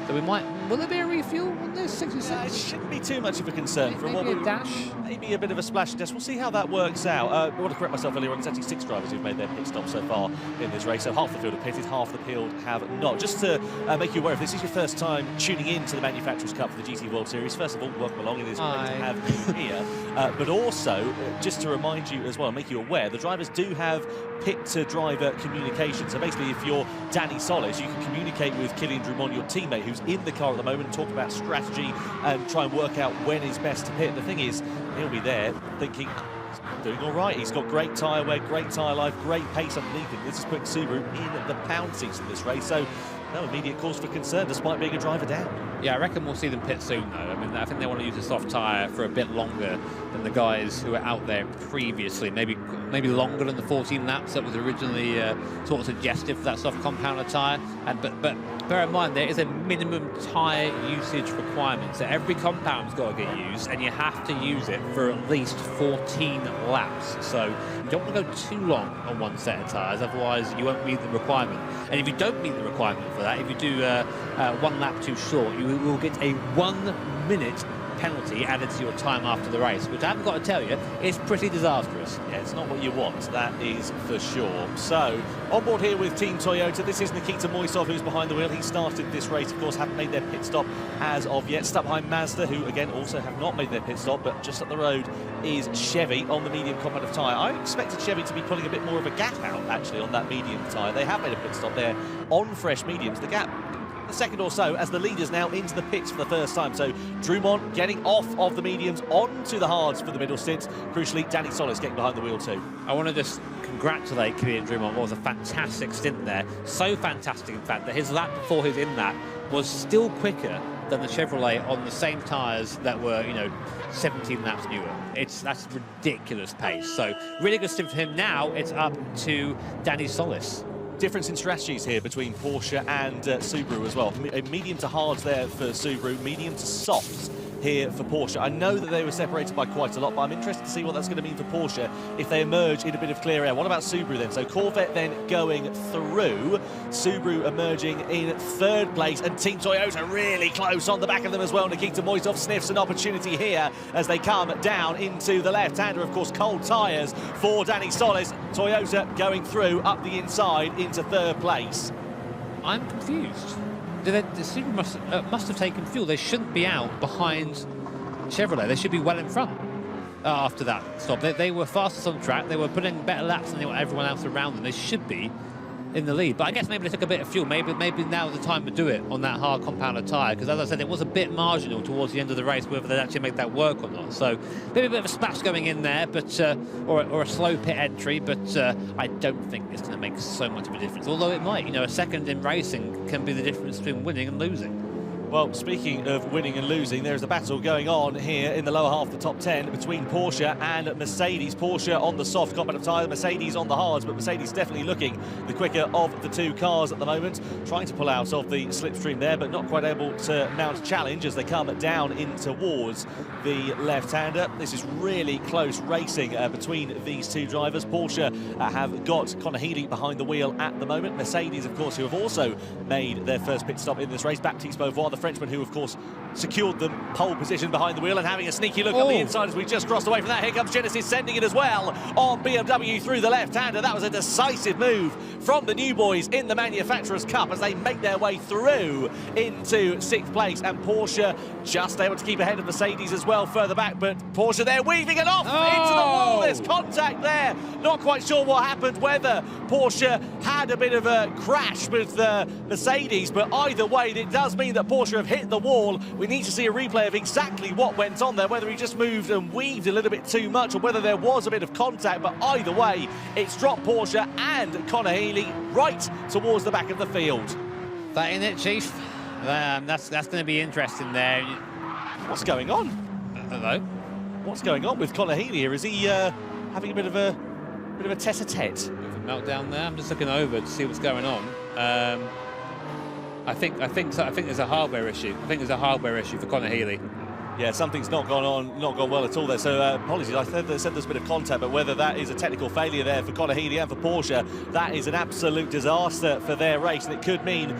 So we might... Will there be a refuel on this 66? It shouldn't be too much of a concern. Maybe a dash? Maybe a bit of a splash test. We'll see how that works out. I want to correct myself earlier on. It's actually 6 drivers who've made their pit stop so far in this race. So half the field have pitted, half the field have not. Just to make you aware, if this is your first time tuning in to the Manufacturers' Cup for the GT World Series, first of all, welcome along. It is great to have you here. But also, just to remind you as well, make you aware, the drivers do have pit-to-driver communication. So basically, if you're Danny Solis, you can communicate with Kylian Drummond, your teammate, who's in the car at the moment, and talk about strategy and try and work out when is best to pit. The thing is, he'll be there thinking, he's doing all right. He's got great tyre wear, great tyre life, great pace underneath him. This is putting Subaru in the pound seats in this race. So no immediate cause for concern, despite being a driver down. Yeah, I reckon we'll see them pit soon, though. I mean, I think they want to use a soft tyre for a bit longer than the guys who were out there previously. Maybe longer than the 14 laps that was originally sort of suggested for that soft compounder tyre. But bear in mind, there is a minimum tyre usage requirement. So every compound's got to get used, and you have to use it for at least 14 laps. So you don't want to go too long on one set of tyres, otherwise you won't meet the requirement. And if you don't meet the requirement for that, if you do 1 lap too short, you will get a 1 minute penalty added to your time after the race, which I haven't got to tell you, is pretty disastrous. Yeah, it's not what you want, that is for sure. So, on board here with Team Toyota, this is Nikita Moisov who's behind the wheel. He started this race, of course, haven't made their pit stop as of yet. Stuck behind Mazda, who again also have not made their pit stop, but just up the road is Chevy on the medium competitive tyre. I expected Chevy to be pulling a bit more of a gap out, actually, on that medium tyre. They have made a pit stop there on fresh mediums. The gap a second or so as the leaders now into the pits for the first time. So Drummond getting off of the mediums onto the hards for the middle stint. Crucially, Danny Solis getting behind the wheel too. I want to just congratulate Kylian Drummond. It was a fantastic stint there. So fantastic, in fact, that his lap before he was in that was still quicker than the Chevrolet on the same tyres that were, 17 laps newer. That's ridiculous pace. So really good stint for him. Now it's up to Danny Solis. Difference in strategies here between Porsche and Subaru as well. Medium to hards there for Subaru, medium to softs here for Porsche. I know that they were separated by quite a lot, but I'm interested to see what that's going to mean for Porsche if they emerge in a bit of clear air. What about Subaru then? So Corvette then going through, Subaru emerging in 3rd place, and Team Toyota really close on the back of them as well. Nikita Moisov sniffs an opportunity here as they come down into the left-hander. Of course, cold tyres for Danny Solis. Toyota going through up the inside into 3rd place. I'm confused. The Subaru must have taken fuel. They shouldn't be out behind Chevrolet. They should be well in front after that stop. They were fastest on track. They were putting better laps than everyone else around them. They should be in the lead. But I guess maybe they took a bit of fuel. Maybe now's the time to do it on that hard compounder tyre, because as I said, it was a bit marginal towards the end of the race whether they'd actually make that work or not. So maybe a bit of a splash going in there, but or a slow pit entry, but I don't think it's going to make so much of a difference. Although it might. A second in racing can be the difference between winning and losing. Well, speaking of winning and losing, there is a battle going on here in the lower half of the top 10 between Porsche and Mercedes. Porsche on the soft competitive tyre, Mercedes on the hards, but Mercedes definitely looking the quicker of the two cars at the moment. Trying to pull out of the slipstream there, but not quite able to mount a challenge as they come down in towards the left-hander. This is really close racing between these two drivers. Porsche have got Conor Healy behind the wheel at the moment. Mercedes, of course, who have also made their first pit stop in this race. Baptiste Beauvoir, the Frenchman who, of course, secured them pole position behind the wheel and having a sneaky look up the inside as we just crossed away from that. Here comes Genesis sending it as well on BMW through the left-hander. That was a decisive move from the new boys in the Manufacturers' Cup as they make their way through into 6th place, and Porsche just able to keep ahead of Mercedes as well further back, but Porsche there weaving it off into the wall. There's contact there. Not quite sure what happened, whether Porsche had a bit of a crash with Mercedes, but either way it does mean that Porsche have hit the wall. We need to see a replay of exactly what went on there, whether he just moved and weaved a little bit too much or whether there was a bit of contact, but either way it's dropped Porsche and Conor Healy right towards the back of the field. That in it, Chief? That's going to be interesting there. What's going on? Hello? What's going on with Conor Healy here? Is he having a bit of a tete-a-tete? Bit of a meltdown there. I'm just looking over to see what's going on. I think there's a hardware issue. I think there's a hardware issue for Conor Healy. Yeah, something's not gone well at all there. So apologies, I said there's a bit of contact, but whether that is a technical failure there for Conor Healy and for Porsche, that is an absolute disaster for their race, and it could mean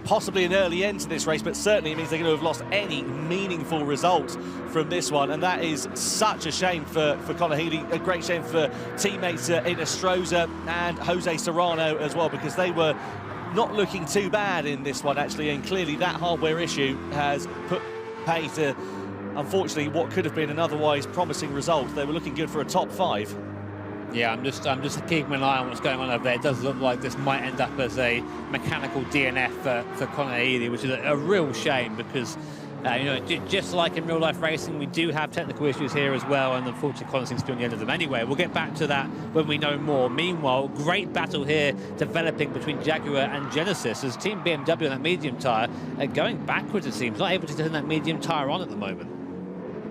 possibly an early end to this race, but certainly it means they're going to have lost any meaningful result from this one, and that is such a shame for Conor Healy, a great shame for teammates in Estrosa and Jose Serrano as well, because they were not looking too bad in this one actually, and clearly that hardware issue has put pay to, unfortunately, what could have been an otherwise promising result. They were looking good for a top 5. Yeah, I'm just keeping an eye on what's going on over there. It does look like this might end up as a mechanical DNF for Conor Healy, which is a real shame because, you know, just like in real-life racing, we do have technical issues here as well, and unfortunately Conor seems to be on the end of them anyway. We'll get back to that when we know more. Meanwhile, great battle here developing between Jaguar and Genesis as Team BMW on that medium tyre are going backwards, it seems, not able to turn that medium tyre on at the moment.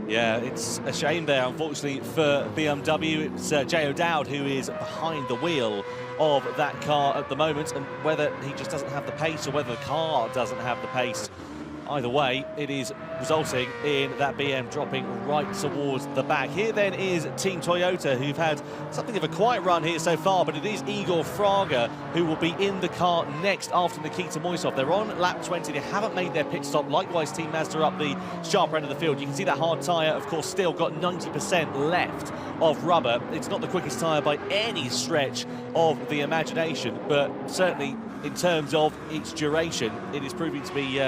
Yeah, it's a shame there, unfortunately, for BMW. It's Jay O'Dowd who is behind the wheel of that car at the moment, and whether he just doesn't have the pace or whether the car doesn't have the pace, either way, it is resulting in that BM dropping right towards the back. Here then is Team Toyota, who've had something of a quiet run here so far, but it is Igor Fraga who will be in the car next after Nikita Moisov. They're on lap 20. They haven't made their pit stop. Likewise, Team Mazda up the sharper end of the field. You can see that hard tyre, of course, still got 90% left of rubber. It's not the quickest tyre by any stretch of the imagination, but certainly in terms of its duration, it is proving to be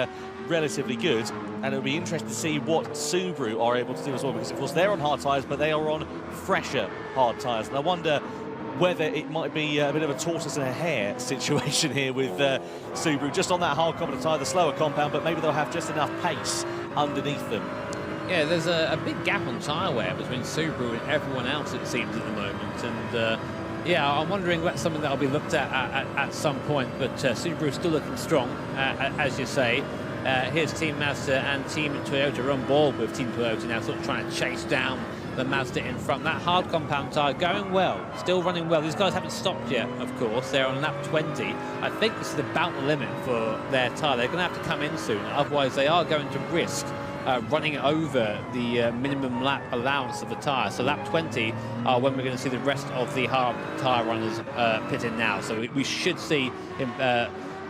relatively good, and it'll be interesting to see what Subaru are able to do as well, because of course they're on hard tyres, but they are on fresher hard tyres, and I wonder whether it might be a bit of a tortoise and a hare situation here with Subaru, just on that hard compound tyre, the slower compound, but maybe they'll have just enough pace underneath them. Yeah, there's a big gap on tyre wear between Subaru and everyone else, it seems, at the moment, and yeah, I'm wondering that's something that'll be looked at some point, but Subaru's still looking strong, as you say. Here's Team Mazda and Team Toyota on board with Team Toyota now, sort of trying to chase down the Mazda in front. That hard compound tyre going well, still running well. These guys haven't stopped yet, of course. They're on lap 20. I think this is about the limit for their tyre. They're going to have to come in soon, otherwise they are going to risk running over the minimum lap allowance of the tyre. So lap 20 are when we're going to see the rest of the hard tyre runners pit in now. So we should see him,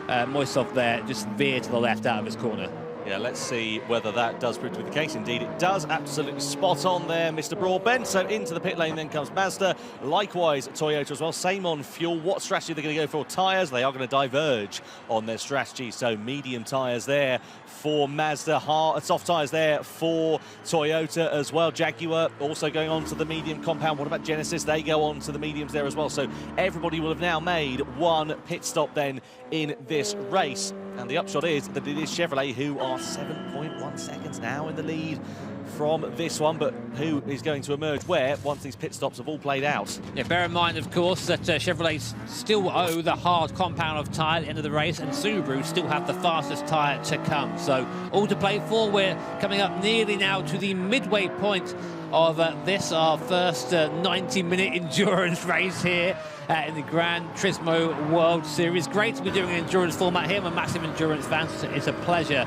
Moisov there, just veer to the left out of his corner. Yeah, let's see whether that does prove to be the case. Indeed, it does. Absolutely spot on there, Mr. Broadbent. So into the pit lane then comes Mazda. Likewise, Toyota as well. Same on fuel. What strategy they're going to go for? Tyres, they are going to diverge on their strategy. So medium tyres there for Mazda. Hard, soft tyres there for Toyota as well. Jaguar also going on to the medium compound. What about Genesis? They go on to the mediums there as well. So everybody will have now made one pit stop then in this race. And the upshot is that it is Chevrolet who are 7.1 seconds now in the lead from this one, but who is going to emerge where once these pit stops have all played out? Yeah, bear in mind, of course, that Chevrolet still owe the hard compound of tyre at the end of the race, and Subaru still have the fastest tyre to come. So all to play for. We're coming up nearly now to the midway point of this, our first 90-minute endurance race here in the Gran Turismo World Series. Great to be doing an endurance format here. I'm a massive endurance fan, so it's a pleasure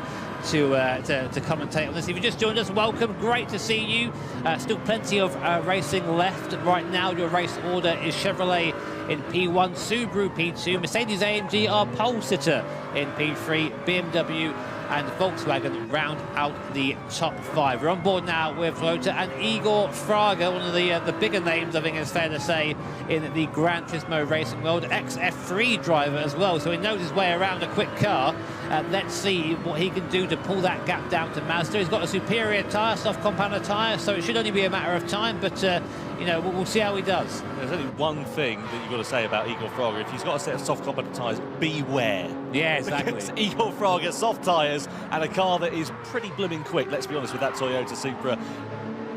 to commentate on this. If you just joined us, welcome. Great to see you. Still plenty of racing left right now. Your race order is Chevrolet in P1, Subaru P2, Mercedes-AMG are pole sitter in P3, BMW and Volkswagen round out the top 5. We're on board now with Toyota and Igor Fraga, one of the bigger names, I think it's fair to say, in the Gran Turismo racing world. Ex-F3 driver as well, so he knows his way around a quick car. Let's see what he can do to pull that gap down to Mazda. He's got a superior tyre, soft compounder tyre, so it should only be a matter of time, but you know, we'll see how he does. There's only one thing that you've got to say about Igor Fraga. If he's got a set of soft compounder tyres, beware. Yeah, exactly. Because Igor Fraga, soft tyres and a car that is pretty blooming quick. Let's be honest with that Toyota Supra.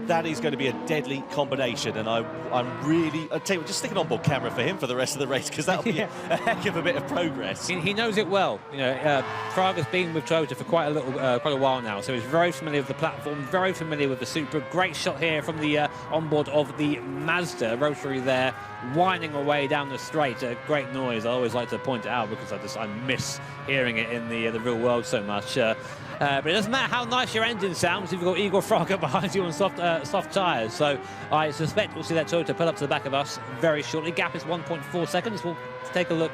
That is going to be a deadly combination, and I'm really, I'll tell you what, just stick an onboard camera for him for the rest of the race, because that'll be a heck of a bit of progress. He knows it well. You know, Fraga's been with Toyota for quite a while now, so he's very familiar with the platform, very familiar with the Supra. Great shot here from the onboard of the Mazda rotary there, whining away down the straight. Great noise. I always like to point it out because I miss hearing it in the real world so much. But it doesn't matter how nice your engine sounds if you've got Igor Fraga behind you on soft tyres. So I suspect we'll see that Toyota pull up to the back of us very shortly. Gap is 1.4 seconds. We'll take a look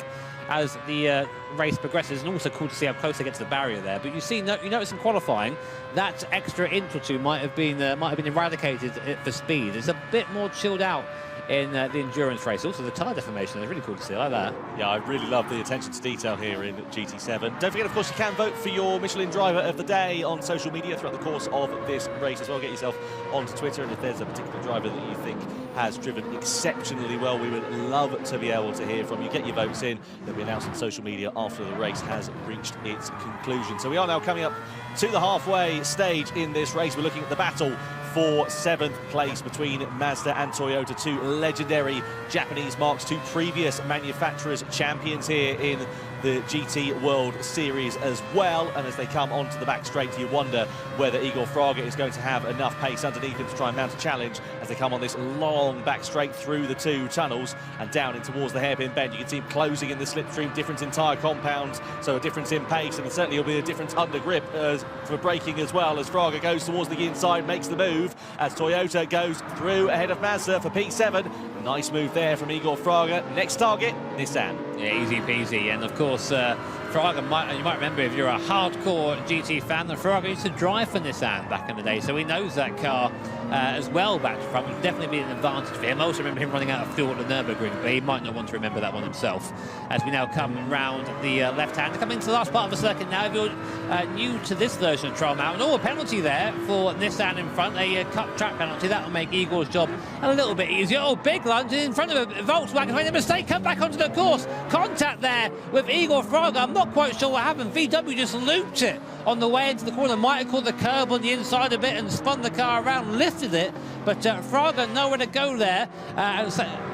as the race progresses, and also cool to see how close they get to the barrier there. But you notice in qualifying that extra inch or two might have been eradicated for speed. It's a bit more chilled out in the endurance race. Also the tyre deformation is really cool to see. I like that. Yeah, I really love the attention to detail here in GT7. Don't forget, of course, you can vote for your Michelin driver of the day on social media throughout the course of this race as well. Get yourself onto Twitter, and if there's a particular driver that you think has driven exceptionally well, we would love to be able to hear from you. Get your votes in. They'll be announced on social media after the race has reached its conclusion. So we are now coming up to the halfway stage in this race. We're looking at the battle for 7th place between Mazda and Toyota, two legendary Japanese marques, two previous manufacturers champions here in the GT World Series as well. And as they come onto the back straight, you wonder whether Igor Fraga is going to have enough pace underneath him to try and mount a challenge as they come on this long back straight through the two tunnels and down in towards the hairpin bend. You can see him closing in the slipstream, difference in tyre compounds, so a difference in pace, and certainly will be a difference under grip for braking as well, as Fraga goes towards the inside, makes the move as Toyota goes through ahead of Mazda for P7. Nice move there from Igor Fraga. Next target, Nissan. Yeah, easy peasy. And of course, Fraga, you might remember, if you're a hardcore GT fan, that Fraga used to drive for Nissan back in the day, so he knows that car as well back to front. Would definitely be an advantage for him. I also remember him running out of fuel at the Nürburgring, but he might not want to remember that one himself. As we now come round the left hand, coming into the last part of the circuit now. If you're new to this version of Trial Mountain, a penalty there for Nissan in front, a cut track penalty. That will make Igor's job a little bit easier. Oh, big lunge in front of a Volkswagen, made a mistake, come back onto the course. Contact there with Igor Fraga. I'm not quite sure what happened. VW just looped it on the way into the corner. Might have caught the curb on the inside a bit and spun the car around, lifted it, but Fraga nowhere to go there.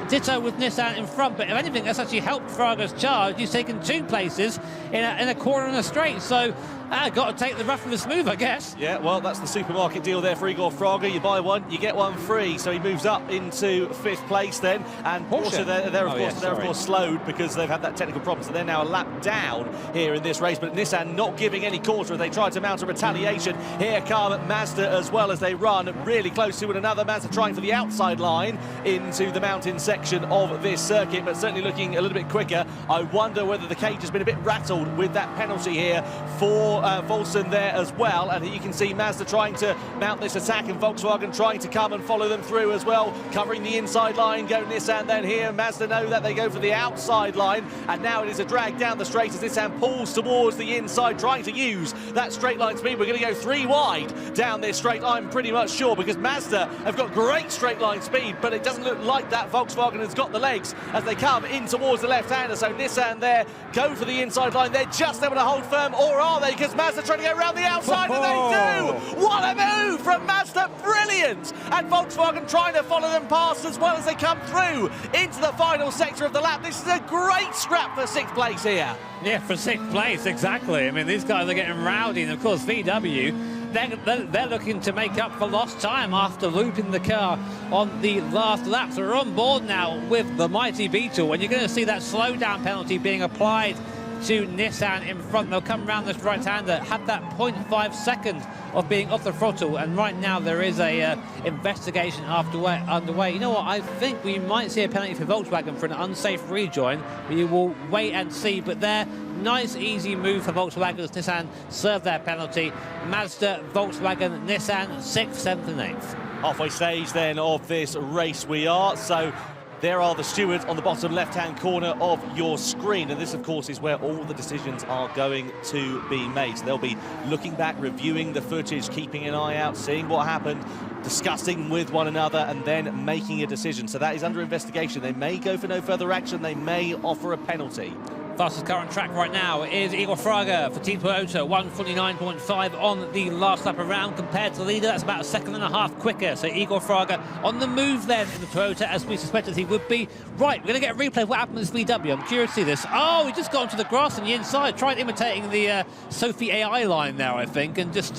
Ditto with Nissan in front, but if anything, that's actually helped Fraga's charge. He's taken 2 places in a corner and a straight, so got to take the rough with the smooth, I guess. Yeah, well, that's the supermarket deal there for Igor Fraga. You buy one, you get one free. So he moves up into 5th place then. And Porsche, they're of course slowed because they've had that technical problem. So they're now a lap down here in this race. But Nissan not giving any quarter. They tried to mount a retaliation. Here come Mazda as well as they run really close to another. Mazda trying for the outside line into the mountain section of this circuit, but certainly looking a little bit quicker. I wonder whether the cage has been a bit rattled with that penalty here for Volson there as well. And you can see Mazda trying to mount this attack and Volkswagen trying to come and follow them through as well, covering the inside line. Go Nissan then here. Mazda know that they go for the outside line, and now it is a drag down the straight as Nissan pulls towards the inside, trying to use that straight line speed. We're going to go 3 wide down this straight, I'm pretty much sure, because Mazda have got great straight line speed, but it doesn't look like that Volkswagen has got the legs as they come in towards the left-hander. So Nissan there go for the inside line. They're just able to hold firm, or are they? Because comes Mazda trying to go around the outside, and they do! What a move from Mazda, brilliant! And Volkswagen trying to follow them past as well as they come through into the final sector of the lap. This is a great scrap for 6th place here. Yeah, for 6th place, exactly. I mean, these guys are getting rowdy, and of course, VW, they're looking to make up for lost time after looping the car on the last lap. So we're on board now with the mighty Beetle, and you're going to see that slowdown penalty being applied to Nissan in front. They'll come around this right-hander, had that 0.5 seconds of being off the throttle, and right now there is a investigation underway. You know what, I think we might see a penalty for Volkswagen for an unsafe rejoin. We will wait and see, but there, nice easy move for Volkswagen as Nissan served their penalty. Mazda, Volkswagen, Nissan, 6th, 7th and 8th. Halfway stage then of this race we are, so there are the stewards on the bottom left-hand corner of your screen, and this, of course, is where all the decisions are going to be made. So they'll be looking back, reviewing the footage, keeping an eye out, seeing what happened, discussing with one another, and then making a decision. So that is under investigation. They may go for no further action. They may offer a penalty. Fastest car on track right now is Igor Fraga for Team Toyota, 1:49.5 on the last lap around. Compared to the leader, that's about a second and a half quicker. So Igor Fraga on the move then in the Toyota, as we suspected he would be. Right, we're going to get a replay of what happened with this VW. I'm curious to see this. Oh, he just got onto the grass on the inside, tried imitating the Sophie AI line there, I think, and just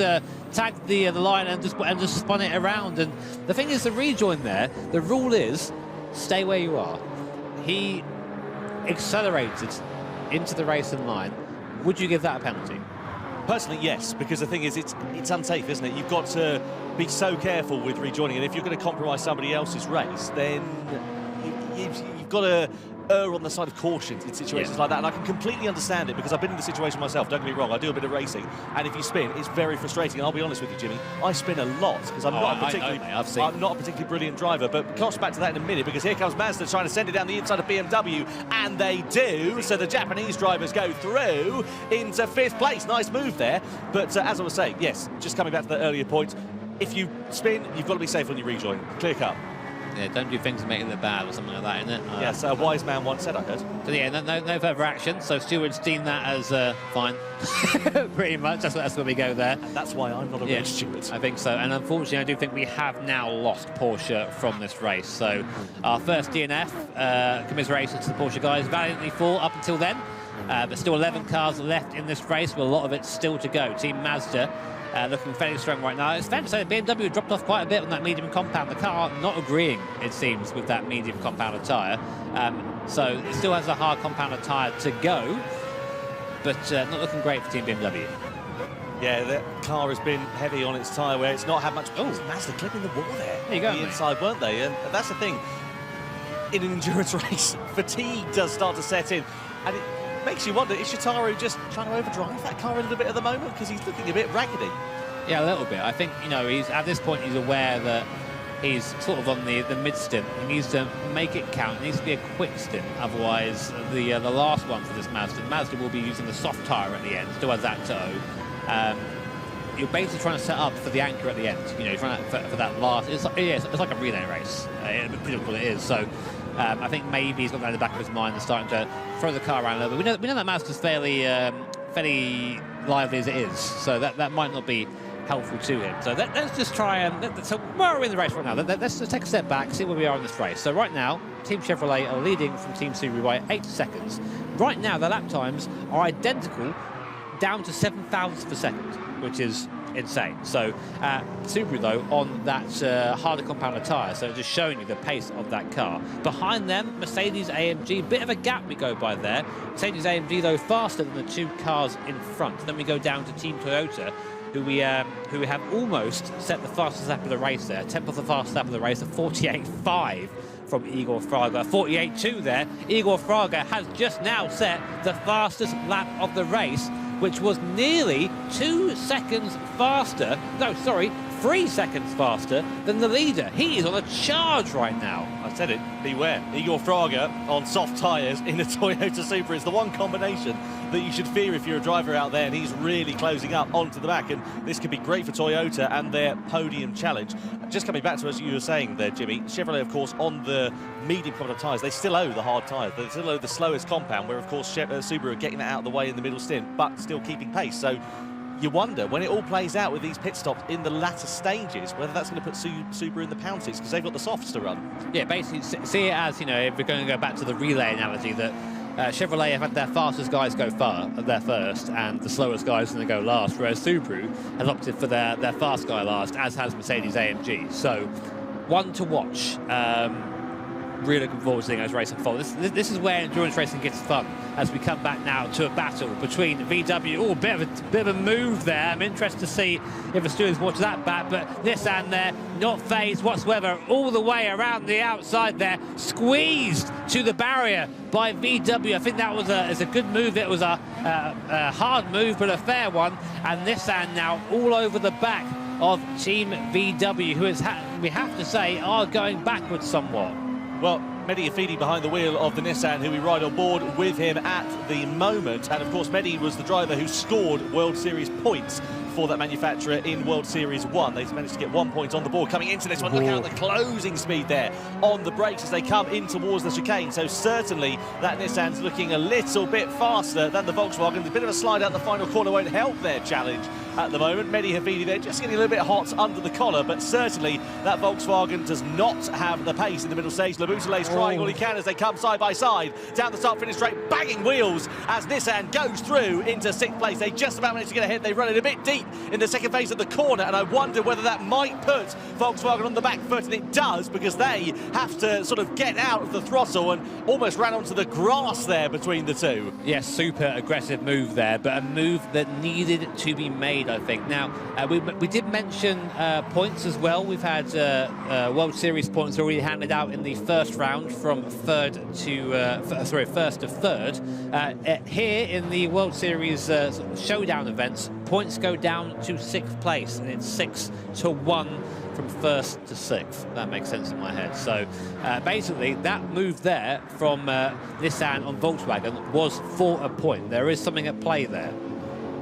tagged the line and just spun it around. And the thing is, the rejoin there, the rule is stay where you are. He accelerated into the racing line. Would you give that a penalty? Personally, yes, because the thing is, it's unsafe, isn't it? You've got to be so careful with rejoining, and if you're going to compromise somebody else's race, then you've got to err on the side of caution in situations like that. And I can completely understand it, because I've been in the situation myself. Don't get me wrong, I do a bit of racing, and if you spin, it's very frustrating. And I'll be honest with you, Jimmy, I spin a lot because I'm not a particularly brilliant driver. But we'll come back to that in a minute, because here comes Mazda trying to send it down the inside of BMW, and they do. So the Japanese drivers go through into 5th place. Nice move there. But as I was saying, yes, just coming back to that earlier point, if you spin, you've got to be safe when you rejoin. Clear cut. Yeah, don't do things that make it look bad or something like that, isn't it? Yes, a wise man once said, I heard. So yeah, no further action. So stewards deem that as fine. Pretty much, that's where we go there. And that's why I'm not a race steward. I think so. And unfortunately, I do think we have now lost Porsche from this race. So our first DNF, commiserations to the Porsche guys, valiantly fought up until then. But still 11 cars left in this race, with a lot of it still to go. Team Mazda looking fairly strong right now. It's fair to say that BMW dropped off quite a bit on that medium compound. The car not agreeing, it seems, with that medium compound tyre. So it still has a hard compound tyre to go, but not looking great for Team BMW. Yeah, the car has been heavy on its tyre where it's not had much. Oh, Mazda clipping the wall there. There you go, the inside, weren't they? And that's the thing. In an endurance race, fatigue does start to set in. And it makes you wonder, is Shotaro just trying to overdrive that car a little bit at the moment? Because he's looking a bit raggedy. Yeah, a little bit. I think, you know, he's at this point, he's aware that he's sort of on the mid-stint. He needs to make it count. It needs to be a quick stint. Otherwise, the last one for this Mazda will be using the soft tyre at the end. Still has that toe. You're basically trying to set up for the anchor at the end. You know, you're trying to, for that last. It's like a relay race. Pretty much what it is. So I think maybe he's got that in the back of his mind and starting to throw the car around a little bit. We know that Mazda's fairly lively as it is. So that might not be helpful to him. So let's just try and... So where are we in the race right now? Let's just take a step back, see where we are in this race. So right now, Team Chevrolet are leading from Team Subaru by 8 seconds. Right now, the lap times are identical down to 7 thousandths per second, which is insane. So Subaru, though, on that harder compound tyre, so just showing you the pace of that car. Behind them, Mercedes-AMG, bit of a gap we go by there. Mercedes-AMG, though, faster than the two cars in front. Then we go down to Team Toyota, who have almost set the fastest lap of the race there. 10th of the fastest lap of the race, a 48.5 from Igor Fraga. 48.2 there. Igor Fraga has just now set the fastest lap of the race, which was nearly 2 seconds faster. No, sorry, 3 seconds faster than the leader. He is on a charge right now. I said it, beware. Igor Fraga on soft tyres in a Toyota Supra is the one combination that you should fear if you're a driver out there, and he's really closing up onto the back, and this could be great for Toyota and their podium challenge. Just coming back to, as you were saying there, Jimmy, Chevrolet, of course, on the medium compound tyres, they still owe the hard tyres. They still owe the slowest compound, where, of course, Subaru are getting that out of the way in the middle stint, but still keeping pace. So you wonder, when it all plays out with these pit stops in the latter stages, whether that's going to put Subaru in the pound seats, because they've got the softs to run. Yeah, basically, see it as, you know, if we're going to go back to the relay analogy, that Chevrolet have had their fastest guys go there first, and the slowest guys going to go last, whereas Subaru has opted for their fast guy last, as has Mercedes AMG. So, one to watch. Really looking forward to seeing those racing forward. This is where endurance racing gets fun, as we come back now to a battle between VW. Oh, bit of a move there. I'm interested to see if the stewards watch that back, but Nissan there, not phased whatsoever, all the way around the outside there, squeezed to the barrier by VW. I think that was a good move. It was a hard move, but a fair one. And Nissan now all over the back of Team VW, who is, we have to say, are going backwards somewhat. Well, Mehdi Afidi behind the wheel of the Nissan, who we ride on board with him at the moment. And of course, Mehdi was the driver who scored World Series points for that manufacturer in World Series 1. They managed to get 1 point on the board coming into this one. Look out the closing speed there on the brakes as they come in towards the chicane. So certainly that Nissan's looking a little bit faster than the Volkswagen. A bit of a slide out the final corner won't help their challenge at the moment. Mehdi Hafidi there just getting a little bit hot under the collar, but certainly that Volkswagen does not have the pace in the middle stage. Laboutelet's trying all he can as they come side by side down the start-finish straight, banging wheels as Nissan goes through into 6th place. They just about managed to get ahead. They run it a bit deep in the second phase of the corner, and I wonder whether that might put Volkswagen on the back foot, and it does, because they have to sort of get out of the throttle and almost ran onto the grass there between the two. Yes, super aggressive move there, but a move that needed to be made, I think. Now, we did mention points as well. We've had World Series points already handed out in the first round from first to third. Here in the World Series Showdown events, points go down to 6th place, and it's 6-1 from 1st to 6th. That makes sense in my head. So basically, that move there from Nissan on Volkswagen was for a point. There is something at play there.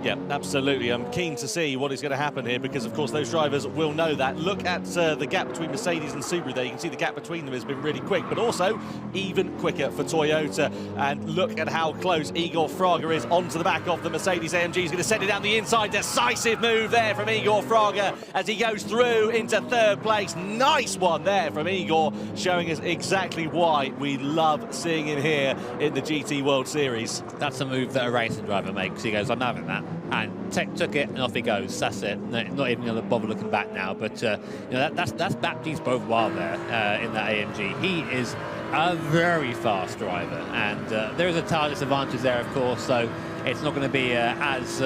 Yeah, absolutely. I'm keen to see what is going to happen here, because, of course, those drivers will know that. Look at the gap between Mercedes and Subaru there. You can see the gap between them has been really quick, but also even quicker for Toyota. And look at how close Igor Fraga is onto the back of the Mercedes AMG. He's going to send it down the inside. Decisive move there from Igor Fraga as he goes through into 3rd place. Nice one there from Igor, showing us exactly why we love seeing him here in the GT World Series. That's a move that a racing driver makes. He goes, I'm having that. And took it, and off he goes. That's it. Not even going to bother looking back now. But you know, that's Baptiste Beauvoir there in that AMG. He is a very fast driver, and there is a tire disadvantage there, of course. So it's not going to be as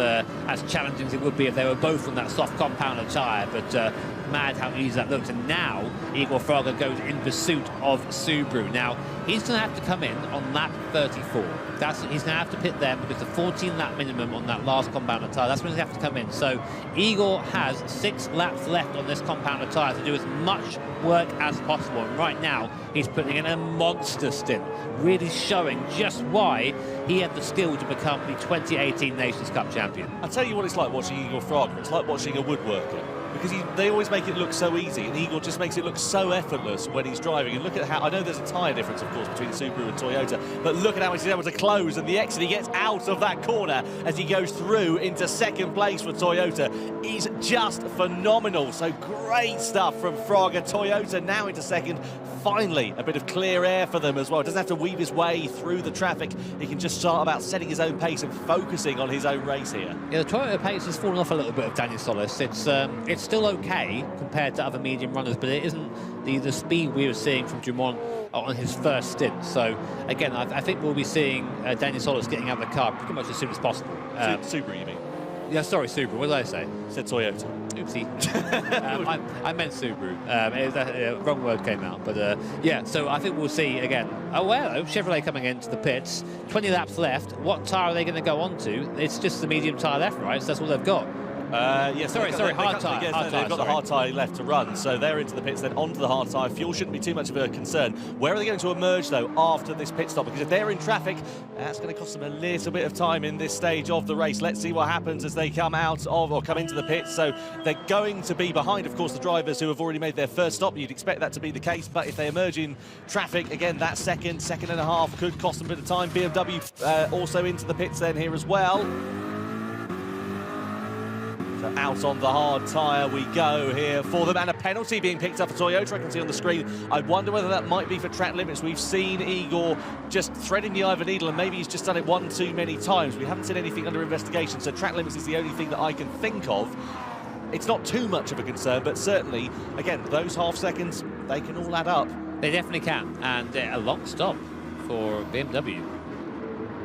challenging as it would be if they were both on that soft compounder tyre. But mad how easy that looks. And now Igor Fraga goes in pursuit of Subaru. Now he's going to have to come in on lap 34. He's going to have to pit there, because the 14 lap minimum on that last compounder tyre, that's when he's going to have to come in. So Igor has 6 laps left on this compounder tyre to do as much work as possible. And right now he's putting in a monster stint, really showing just why he had the skill to become the 2018 Nations Cup champion. I'll tell you what it's like watching Igor Fraga. It's like watching a woodworker, because they always make it look so easy, and Igor just makes it look so effortless when he's driving. And look at how, I know there's a tyre difference, of course, between Subaru and Toyota, but look at how much he's able to close, and the exit he gets out of that corner as he goes through into 2nd place for Toyota is just phenomenal. So great stuff from Fraga. Toyota now into 2nd. Finally, a bit of clear air for them as well. Doesn't have to weave his way through the traffic. He can just start about setting his own pace and focusing on his own race here. Yeah, the Toyota pace has fallen off a little bit of Daniel Solis. It's still okay compared to other medium runners, but it isn't the speed we were seeing from Dumont on his first stint. So again, I think we'll be seeing Daniel Solis getting out of the car pretty much as soon as possible. Subaru, you mean? Yeah, sorry, Subaru. What did I say? Said Toyota. Oopsie. I meant Subaru. Wrong word came out. But yeah, so I think we'll see again. Oh, well, Chevrolet coming into the pits. 20 laps left. What tyre are they going to go on to? It's just the medium tyre left, right? So that's all they've got. Yes, sorry, hard tyre. They've got the hard tyre left to run, so they're into the pits, then onto the hard tyre. Fuel shouldn't be too much of a concern. Where are they going to emerge, though, after this pit stop? Because if they're in traffic, that's going to cost them a little bit of time in this stage of the race. Let's see what happens as they come out of, or come into the pits. So they're going to be behind, of course, the drivers who have already made their first stop. You'd expect that to be the case, but if they emerge in traffic, again, that second and a half could cost them a bit of time. BMW also into the pits then here as well. So out on the hard tyre we go here for them, and a penalty being picked up for Toyota. I can see on the screen. I wonder whether that might be for track limits. We've seen Igor just threading the eye of a needle, and maybe he's just done it one too many times. We haven't seen anything under investigation, so track limits is the only thing that I can think of. It's not too much of a concern, but certainly, again, those half seconds, they can all add up. They definitely can, and a long stop for BMW.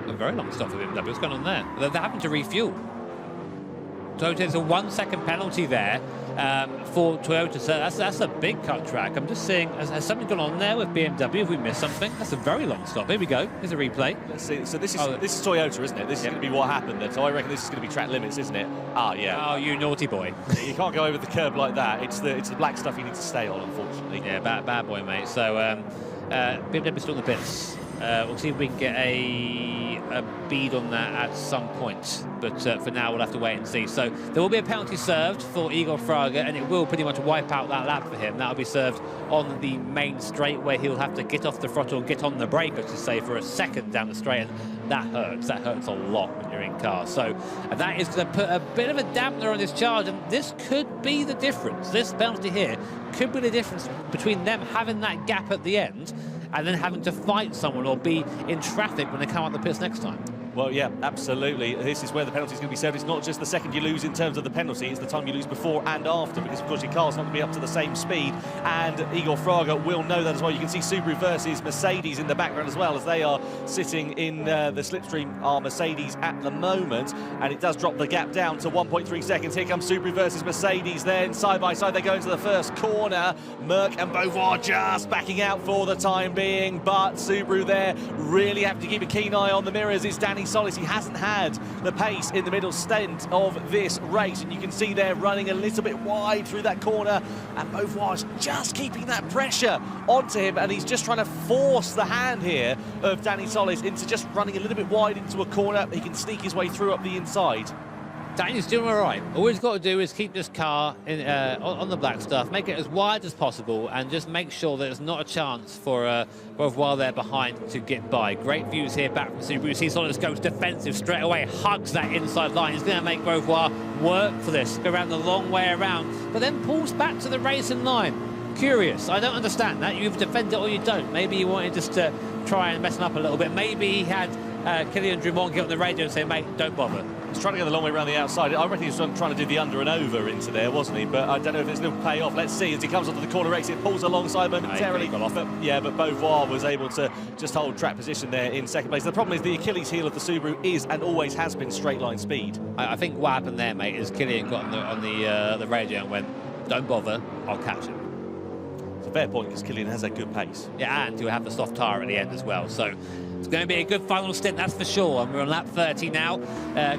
A very long stop for BMW. What's going on there? They're having to refuel. So there's a 1 second penalty there for Toyota. So that's a big cut track. I'm just seeing, has something gone on there with BMW? Have we missed something? That's a very long stop. Here we go. Here's a replay. Let's see. So this is Toyota, isn't it? This is going to be what happened then. So I reckon this is going to be track limits, isn't it? Ah, yeah. Oh, you naughty boy. You can't go over the curb like that. It's the black stuff you need to stay on, unfortunately. Yeah, bad boy, mate. So BMW still on the bits. We'll see if we can get a bead on that at some point, but for now we'll have to wait and see. So there will be a penalty served for Igor Fraga, and it will pretty much wipe out that lap for him. That'll be served on the main straight, where he'll have to get off the throttle, get on the brake, I should say, for a second down the straight, and that hurts. That hurts a lot when you're in car. So that is going to put a bit of a dampener on this charge, and this could be the difference. This penalty here could be the difference between them having that gap at the end and then having to fight someone or be in traffic when they come out the pits next time. Well, yeah, absolutely. This is where the penalty is going to be served. It's not just the second you lose in terms of the penalty, it's the time you lose before and after, because of course your car's not going to be up to the same speed, and Igor Fraga will know that as well. You can see Subaru versus Mercedes in the background as well, as they are sitting in the slipstream are Mercedes at the moment, and it does drop the gap down to 1.3 seconds. Here comes Subaru versus Mercedes then, side by side they go into the first corner. Merck and Beauvoir just backing out for the time being, but Subaru there really having to keep a keen eye on the mirrors is Danny Solis. He hasn't had the pace in the middle stint of this race, and you can see they're running a little bit wide through that corner, and Beauvoir's just keeping that pressure onto him, and he's just trying to force the hand here of Danny Solis into just running a little bit wide into a corner. He can sneak his way through up the inside. Danny's doing all right. All he's got to do is keep this car in, on the black stuff, make it as wide as possible, and just make sure that there's not a chance for Beauvoir there behind to get by. Great views here back from Subaru. See Solis goes defensive straight away, hugs that inside line. He's going to make Beauvoir work for this, go around the long way around, but then pulls back to the racing line. Curious. I don't understand that. You either defend it or you don't. Maybe he wanted just to try and mess him up a little bit. Maybe he had Kylian Drummond get on the radio and say, mate, don't bother. He's trying to go the long way around the outside. I reckon he was trying to do the under and over into there, wasn't he? But I don't know if it's going to pay off. Let's see as he comes onto the corner exit, pulls alongside momentarily. But Beauvoir was able to just hold track position there in second place. The problem is the Achilles heel of the Subaru is and always has been straight line speed. I think what happened there, mate, is Kylian got on the radio and went, don't bother, I'll catch him. It's a fair point because Kylian has a good pace. Yeah, and he'll have the soft tyre at the end as well. So it's going to be a good final stint, that's for sure. And we're on lap 30 now,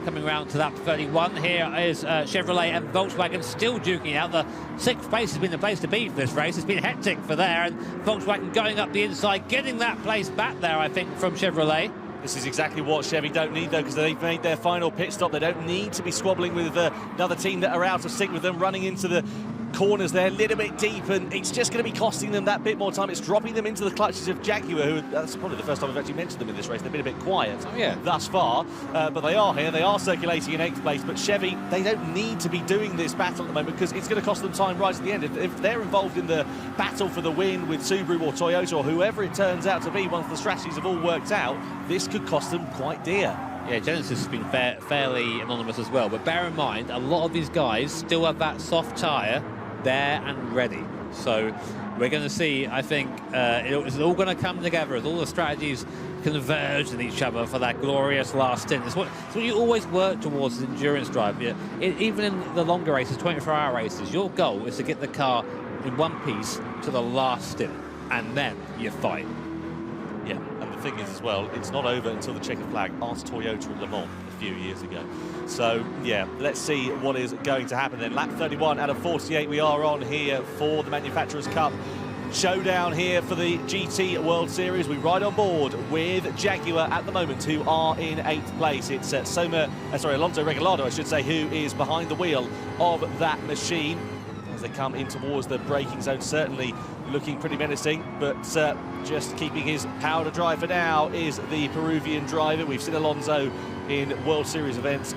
coming round to lap 31. Here is Chevrolet and Volkswagen still duking out. The 6th place has been the place to be for this race. It's been hectic for there, and Volkswagen going up the inside, getting that place back there, I think, from Chevrolet. This is exactly what Chevy don't need, though, because they've made their final pit stop. They don't need to be squabbling with another team that are out of sync with them, running into the corners there a little bit deep, and it's just going to be costing them that bit more time. It's dropping them into the clutches of Jaguar, who that's probably the first time I've actually mentioned them in this race. They've been a bit quiet thus far, but they are here. They are circulating in 8th place, but Chevy, they don't need to be doing this battle at the moment because it's going to cost them time right at the end. If they're involved in the battle for the win with Subaru or Toyota or whoever it turns out to be, once the strategies have all worked out, this could cost them quite dear. Yeah, Genesis has been fairly anonymous as well, but bear in mind, a lot of these guys still have that soft tyre there and ready. So we're going to see, I think, it's all going to come together as all the strategies converge with each other for that glorious last stint. It's what you always work towards as an endurance drive. Yeah, even in the longer races, 24-hour races, your goal is to get the car in one piece to the last stint, and then you fight. Yeah, and the thing is as well, it's not over until the checkered flag. Asked Toyota at Le Mans a few years ago. So, yeah, let's see what is going to happen then. Lap 31 out of 48 we are on here for the Manufacturers' Cup. Showdown here for the GT World Series. We ride on board with Jaguar at the moment, who are in 8th place. It's Alonso Regalado, I should say, who is behind the wheel of that machine as they come in towards the braking zone. Certainly looking pretty menacing, but just keeping his power to drive for now is the Peruvian driver. We've seen Alonso in World Series events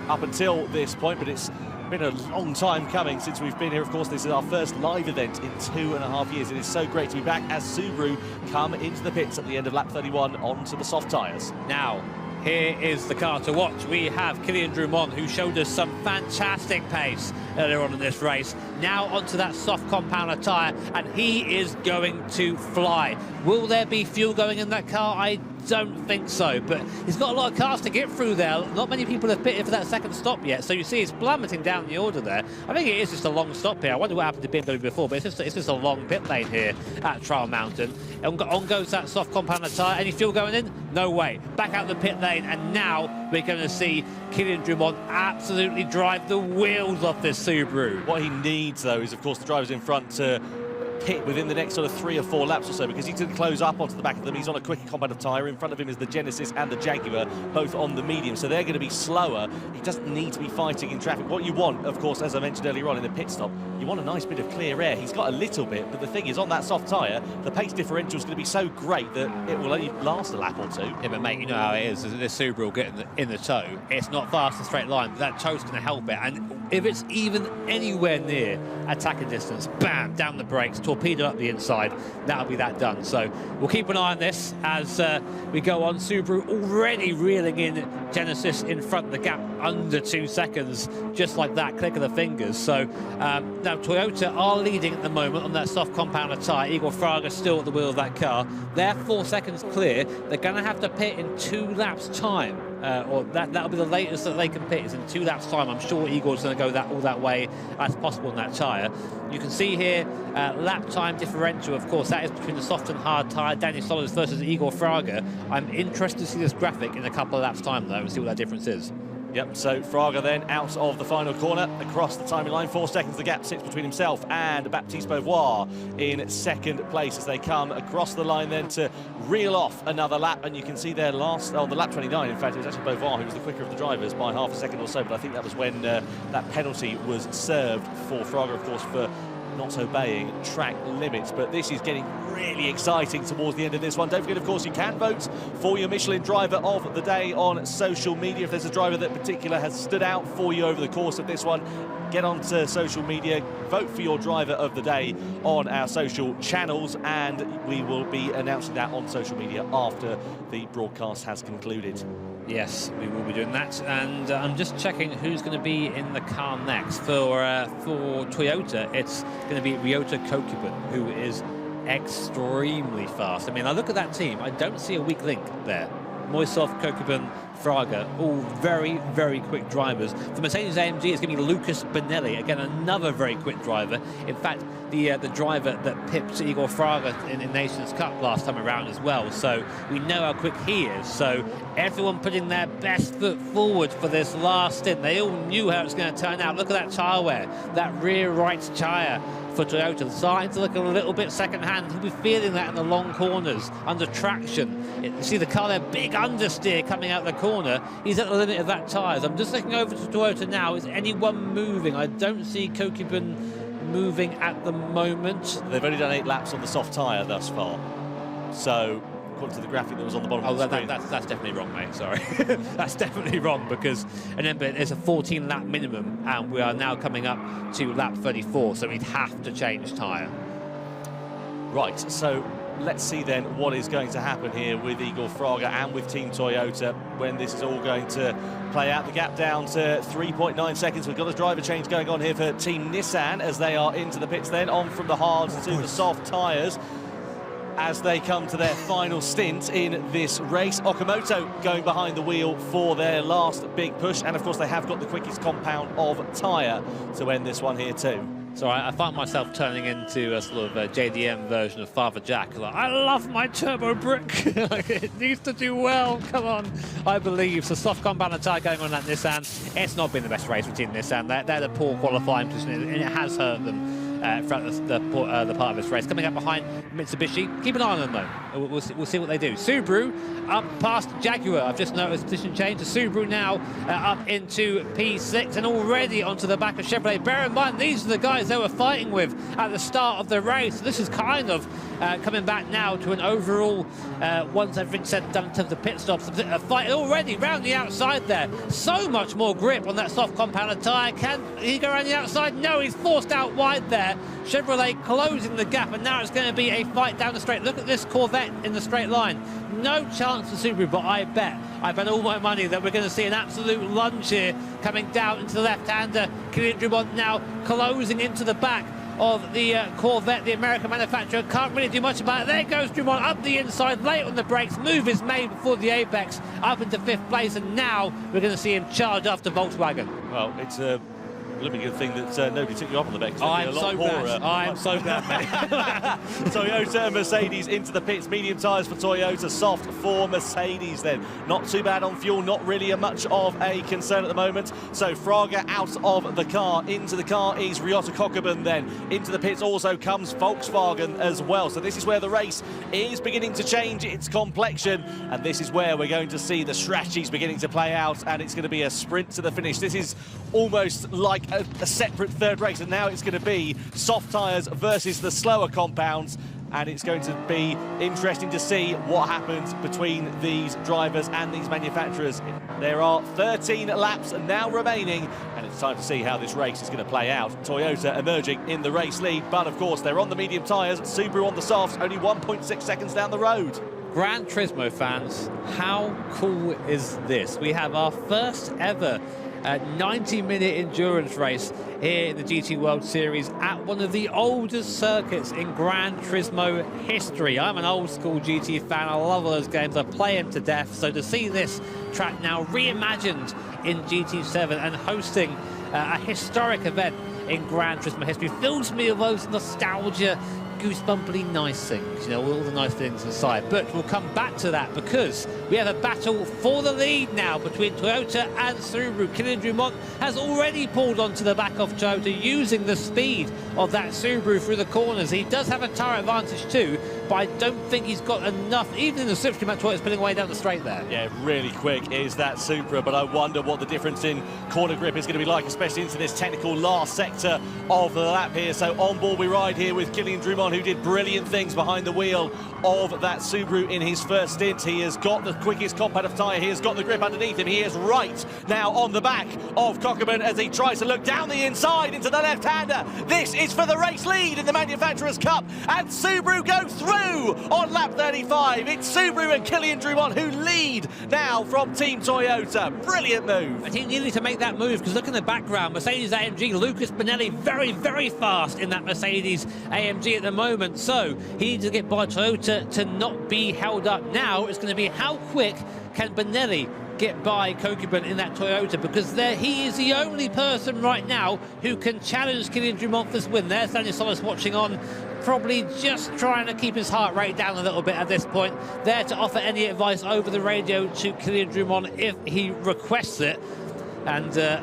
up until this point, but it's Been a long time coming since we've been here. Of course, this is our first live event in 2.5 years. It is so great to be back as Subaru come into the pits at the end of lap 31 onto the soft tyres. Now, here is the car to watch. We have Kylian Drummond, who showed us some fantastic pace earlier on in this race. Now onto that soft compounder tyre, and he is going to fly. Will there be fuel going in that car? I don't think so, but he's got a lot of cars to get through there. Not many people have pitted for that second stop yet, so you see it's plummeting down the order there. I think it is just a long stop here. I wonder what happened to BMW before, but it's just a long pit lane here at Trial Mountain. On goes that soft compounder tyre. Any fuel going in? No way. Back out the pit lane, and now we're going to see Kylian Drummond absolutely drive the wheels off this Subaru. What he needs, though, is, of course, the drivers in front to pit within the next sort of 3 or 4 laps or so, because he's going to close up onto the back of them. He's on a quicker compounder tyre. In front of him is the Genesis and the Jaguar, both on the medium, so they're going to be slower. He doesn't need to be fighting in traffic. What you want, of course, as I mentioned earlier on in the pit stop, you want a nice bit of clear air. He's got a little bit, but the thing is, on that soft tyre, the pace differential is going to be so great that it will only last a lap or two. Yeah, but mate, you know how it is. This Subaru will get in the toe. It's not fast and straight line, but that toe's going to help it. And if it's even anywhere near attacking distance, bam, down the brakes, torpedo up the inside, that'll be that done. So we'll keep an eye on this as we go on. Subaru already reeling in Genesis in front of the gap under 2 seconds, just like that, click of the fingers. So now Toyota are leading at the moment on that soft compounder tyre. Igor Fraga still at the wheel of that car. They're 4 seconds clear. They're going to have to pit in 2 laps time. Or that'll be the latest that they can pit, is in 2 laps time. I'm sure Igor's going to go all that way as possible in that tyre. You can see here lap time differential, of course, that is between the soft and hard tyre, Daniel Solis versus Igor Fraga. I'm interested to see this graphic in a couple of laps time though and see what that difference is. Yep, so Fraga then out of the final corner, across the timing line, 4 seconds the gap sits between himself and Baptiste Beauvoir in second place as they come across the line then to reel off another lap. And you can see their last, on the lap 29, in fact, it was actually Beauvoir who was the quicker of the drivers by half a second or so, but I think that was when that penalty was served for Fraga, of course, for not obeying track limits. But this is getting really exciting towards the end of this one. Don't forget, of course, you can vote for your Michelin driver of the day on social media. If there's a driver that in particular has stood out for you over the course of this one, get onto social media, vote for your driver of the day on our social channels, and we will be announcing that on social media after the broadcast has concluded. Yes, we will be doing that, and I'm just checking who's going to be in the car next. For Toyota, it's going to be Ryota Kokubun, who is extremely fast. I mean, I look at that team, I don't see a weak link there. Moisov, Kokubun, Fraga, all very, very quick drivers. For Mercedes-AMG, it's going to be Lucas Bonelli, again, another very quick driver. In fact, the driver that pipped Igor Fraga in the Nations Cup last time around as well. So we know how quick he is. So everyone putting their best foot forward for this last stint. They all knew how it's going to turn out. Look at that tyre wear, that rear right tyre for Toyota, starting to look a little bit second-hand. He'll be feeling that in the long corners, under traction. You see the car there, big understeer coming out the corner. He's at the limit of that tyres. I'm just looking over to Toyota now. Is anyone moving? I don't see Kokubun moving at the moment. They've only done 8 laps on the soft tyre thus far. So, according to the graphic that was on the bottom of the screen. That's definitely wrong, mate, sorry. That's definitely wrong, because remember, there's a 14-lap minimum, and we are now coming up to lap 34, so we'd have to change tyre. Right, so let's see then what is going to happen here with Igor Fraga and with Team Toyota when this is all going to play out. The gap down to 3.9 seconds. We've got a driver change going on here for Team Nissan as they are into the pits then, on from the hards to the soft tyres as they come to their final stint in this race. Okamoto going behind the wheel for their last big push, and of course they have got the quickest compound of tyre to end this one here too. So I find myself turning into a sort of a JDM version of Father Jack. Like, I love my turbo brick. Like, it needs to do well. Come on, I believe. So soft compound tyre going on that Nissan. It's not been the best race for Team Nissan. They're the poor qualifying position, and it has hurt them throughout the part of this race. Coming up behind Mitsubishi. Keep an eye on them though. we'll see what they do. Subaru up past Jaguar. I've just noticed a position change. The Subaru now up into P6 and already onto the back of Chevrolet. Bear in mind, these are the guys they were fighting with at the start of the race. So this is kind of coming back now to an overall, once everything's said and done in terms of pit stops, a fight already round the outside there. So much more grip on that soft compound tyre. Can he go around the outside? No, he's forced out wide there. Chevrolet closing the gap, and now it's going to be a fight down the straight. Look at this Corvette in the straight line. No chance for Subaru, but I bet all my money that we're going to see an absolute lunge here coming down into the left-hander. Kylian Drumont now closing into the back of the Corvette, the American manufacturer. Can't really do much about it. There goes Drumont up the inside, late on the brakes. Move is made before the apex, up into 5th place, and now we're going to see him charge after Volkswagen. Well, it's a blooming good thing that nobody took you up on the bet. I'm so glad. I'm so glad, mate. Toyota and Mercedes into the pits. Medium tyres for Toyota, soft for Mercedes then. Not too bad on fuel, not really much of a concern at the moment. So Fraga out of the car. Into the car is Ryota Kokubun then. Into the pits also comes Volkswagen as well. So this is where the race is beginning to change its complexion. And this is where we're going to see the strategies beginning to play out. And it's going to be a sprint to the finish. This is almost like a separate third race, and now it's going to be soft tyres versus the slower compounds, and it's going to be interesting to see what happens between these drivers and these manufacturers. There are 13 laps now remaining, and it's time to see how this race is going to play out. Toyota emerging in the race lead, but of course they're on the medium tyres, Subaru on the softs, only 1.6 seconds down the road. Gran Turismo fans, how cool is this? We have our first ever 90-minute endurance race here in the GT World Series at one of the oldest circuits in Gran Turismo history. I'm an old school GT fan. I love all those games. I play them to death. So to see this track now reimagined in GT7 and hosting a historic event in Gran Turismo history fills me with those nostalgia, goosebumpily nice things, you know, all the nice things inside. But we'll come back to that because we have a battle for the lead now between Toyota and Subaru. Kylian Drumont has already pulled onto the back of Toyota using the speed of that Subaru through the corners. He does have a tyre advantage too, but I don't think he's got enough, even in the slipstream at Toyota's pulling away down the straight there. Yeah, really quick is that Supra, but I wonder what the difference in corner grip is going to be like, especially into this technical last sector of the lap here. So on board we ride here with Kylian Drumont, who did brilliant things behind the wheel of that Subaru in his first stint. He has got the quickest compound of tyre, he has got the grip underneath him, he is right now on the back of Kokubun as he tries to look down the inside into the left-hander. This is for the race lead in the Manufacturers' Cup, and Subaru go through on lap 35. It's Subaru and Kylian Drumont who lead now from Team Toyota. Brilliant move. And he needed to make that move because look in the background, Mercedes AMG, Lucas Bonelli very, very fast in that Mercedes AMG at the moment. So he needs to get by Toyota to not be held up. Now it's going to be how quick can Bonelli get by Kokubun in that Toyota, because he is the only person right now who can challenge Kylian Drumont for this win. There's Daniel Solis watching on, probably just trying to keep his heart rate down a little bit at this point, there to offer any advice over the radio to Kylian Drumont if he requests it. And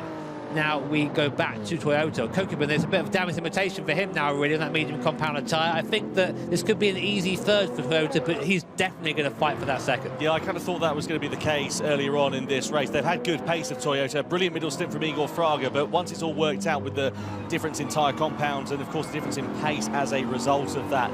now we go back to Toyota. Kokubun, there's a bit of damage limitation for him now, really, on that medium compounded tyre. I think that this could be an easy third for Toyota, but he's definitely going to fight for that second. Yeah, I kind of thought that was going to be the case earlier on in this race. They've had good pace of Toyota, brilliant middle stint from Igor Fraga, but once it's all worked out with the difference in tyre compounds and, of course, the difference in pace as a result of that,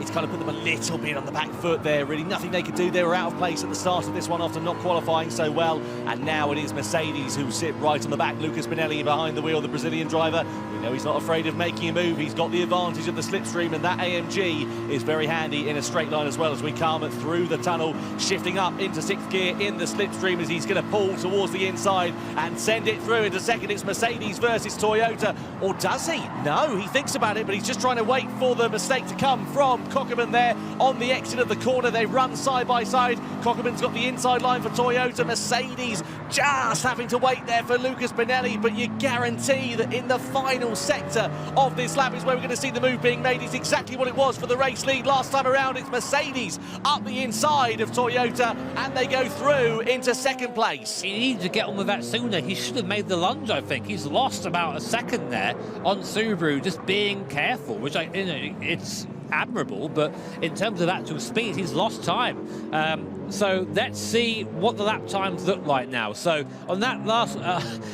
it's kind of put them a little bit on the back foot there, really. Nothing they could do. They were out of place at the start of this one after not qualifying so well. And now it is Mercedes who sit right on the back. Lucas Bonelli behind the wheel, the Brazilian driver. We know he's not afraid of making a move. He's got the advantage of the slipstream, and that AMG is very handy in a straight line as well as we come through the tunnel, shifting up into 6th gear in the slipstream as he's going to pull towards the inside and send it through into second. It's Mercedes versus Toyota. Or does he? No, he thinks about it, but he's just trying to wait for the mistake to come from Kokubun there on the exit of the corner. They run side by side. Kokubun's got the inside line for Toyota. Mercedes just having to wait there for Lucas Bonelli, but you guarantee that in the final sector of this lap is where we're going to see the move being made. It's exactly what it was for the race lead last time around. It's Mercedes up the inside of Toyota, and they go through into second place. He needed to get on with that sooner. He should have made the lunge, I think. He's lost about a second there on Subaru, just being careful, which it's admirable, but in terms of actual speed, he's lost time. So let's see what the lap times look like now. So on that last,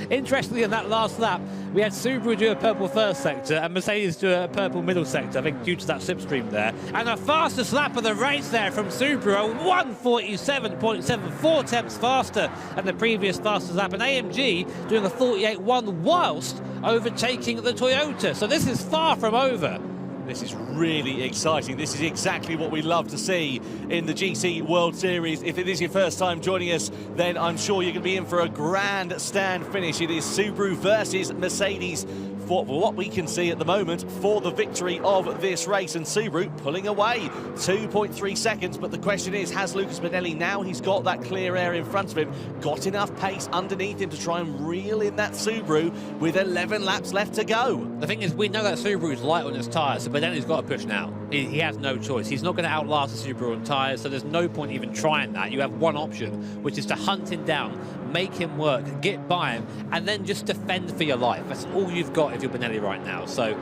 interestingly, on that last lap, we had Subaru do a purple first sector and Mercedes do a purple middle sector, I think due to that slipstream there. And the fastest lap of the race there from Subaru, 1:47.7, 4 tenths faster than the previous fastest lap. And AMG doing a 48.1 whilst overtaking the Toyota. So this is far from over. This is really exciting. This is exactly what we love to see in the GT World Series. If it is your first time joining us, then I'm sure you're going to be in for a grandstand finish. It is Subaru versus Mercedes for what we can see at the moment for the victory of this race, and Subaru pulling away 2.3 seconds. But the question is, has Lucas Bonelli, now he's got that clear air in front of him, got enough pace underneath him to try and reel in that Subaru with 11 laps left to go? The thing is, we know that Subaru is light on his tyres, so Bonelli's got to push now. He has no choice. He's not going to outlast the Subaru on tyres, so there's no point even trying that. You have one option, which is to hunt him down, make him work, get by him, and then just defend for your life. That's all you've got if you're Bonelli right now. So,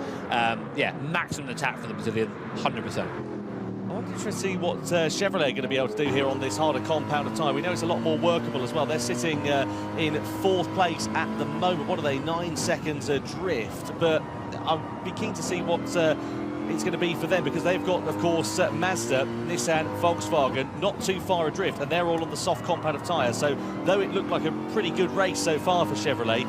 yeah, maximum attack for the Brazilian, 100%. I'm interested to see what Chevrolet are going to be able to do here on this harder compound of tyre. We know it's a lot more workable as well. They're sitting in 4th place at the moment. What are they, 9 seconds adrift? But I'd be keen to see what it's going to be for them, because they've got, of course, Mazda, Nissan, Volkswagen, not too far adrift, and they're all on the soft compound of tyres. So though it looked like a pretty good race so far for Chevrolet,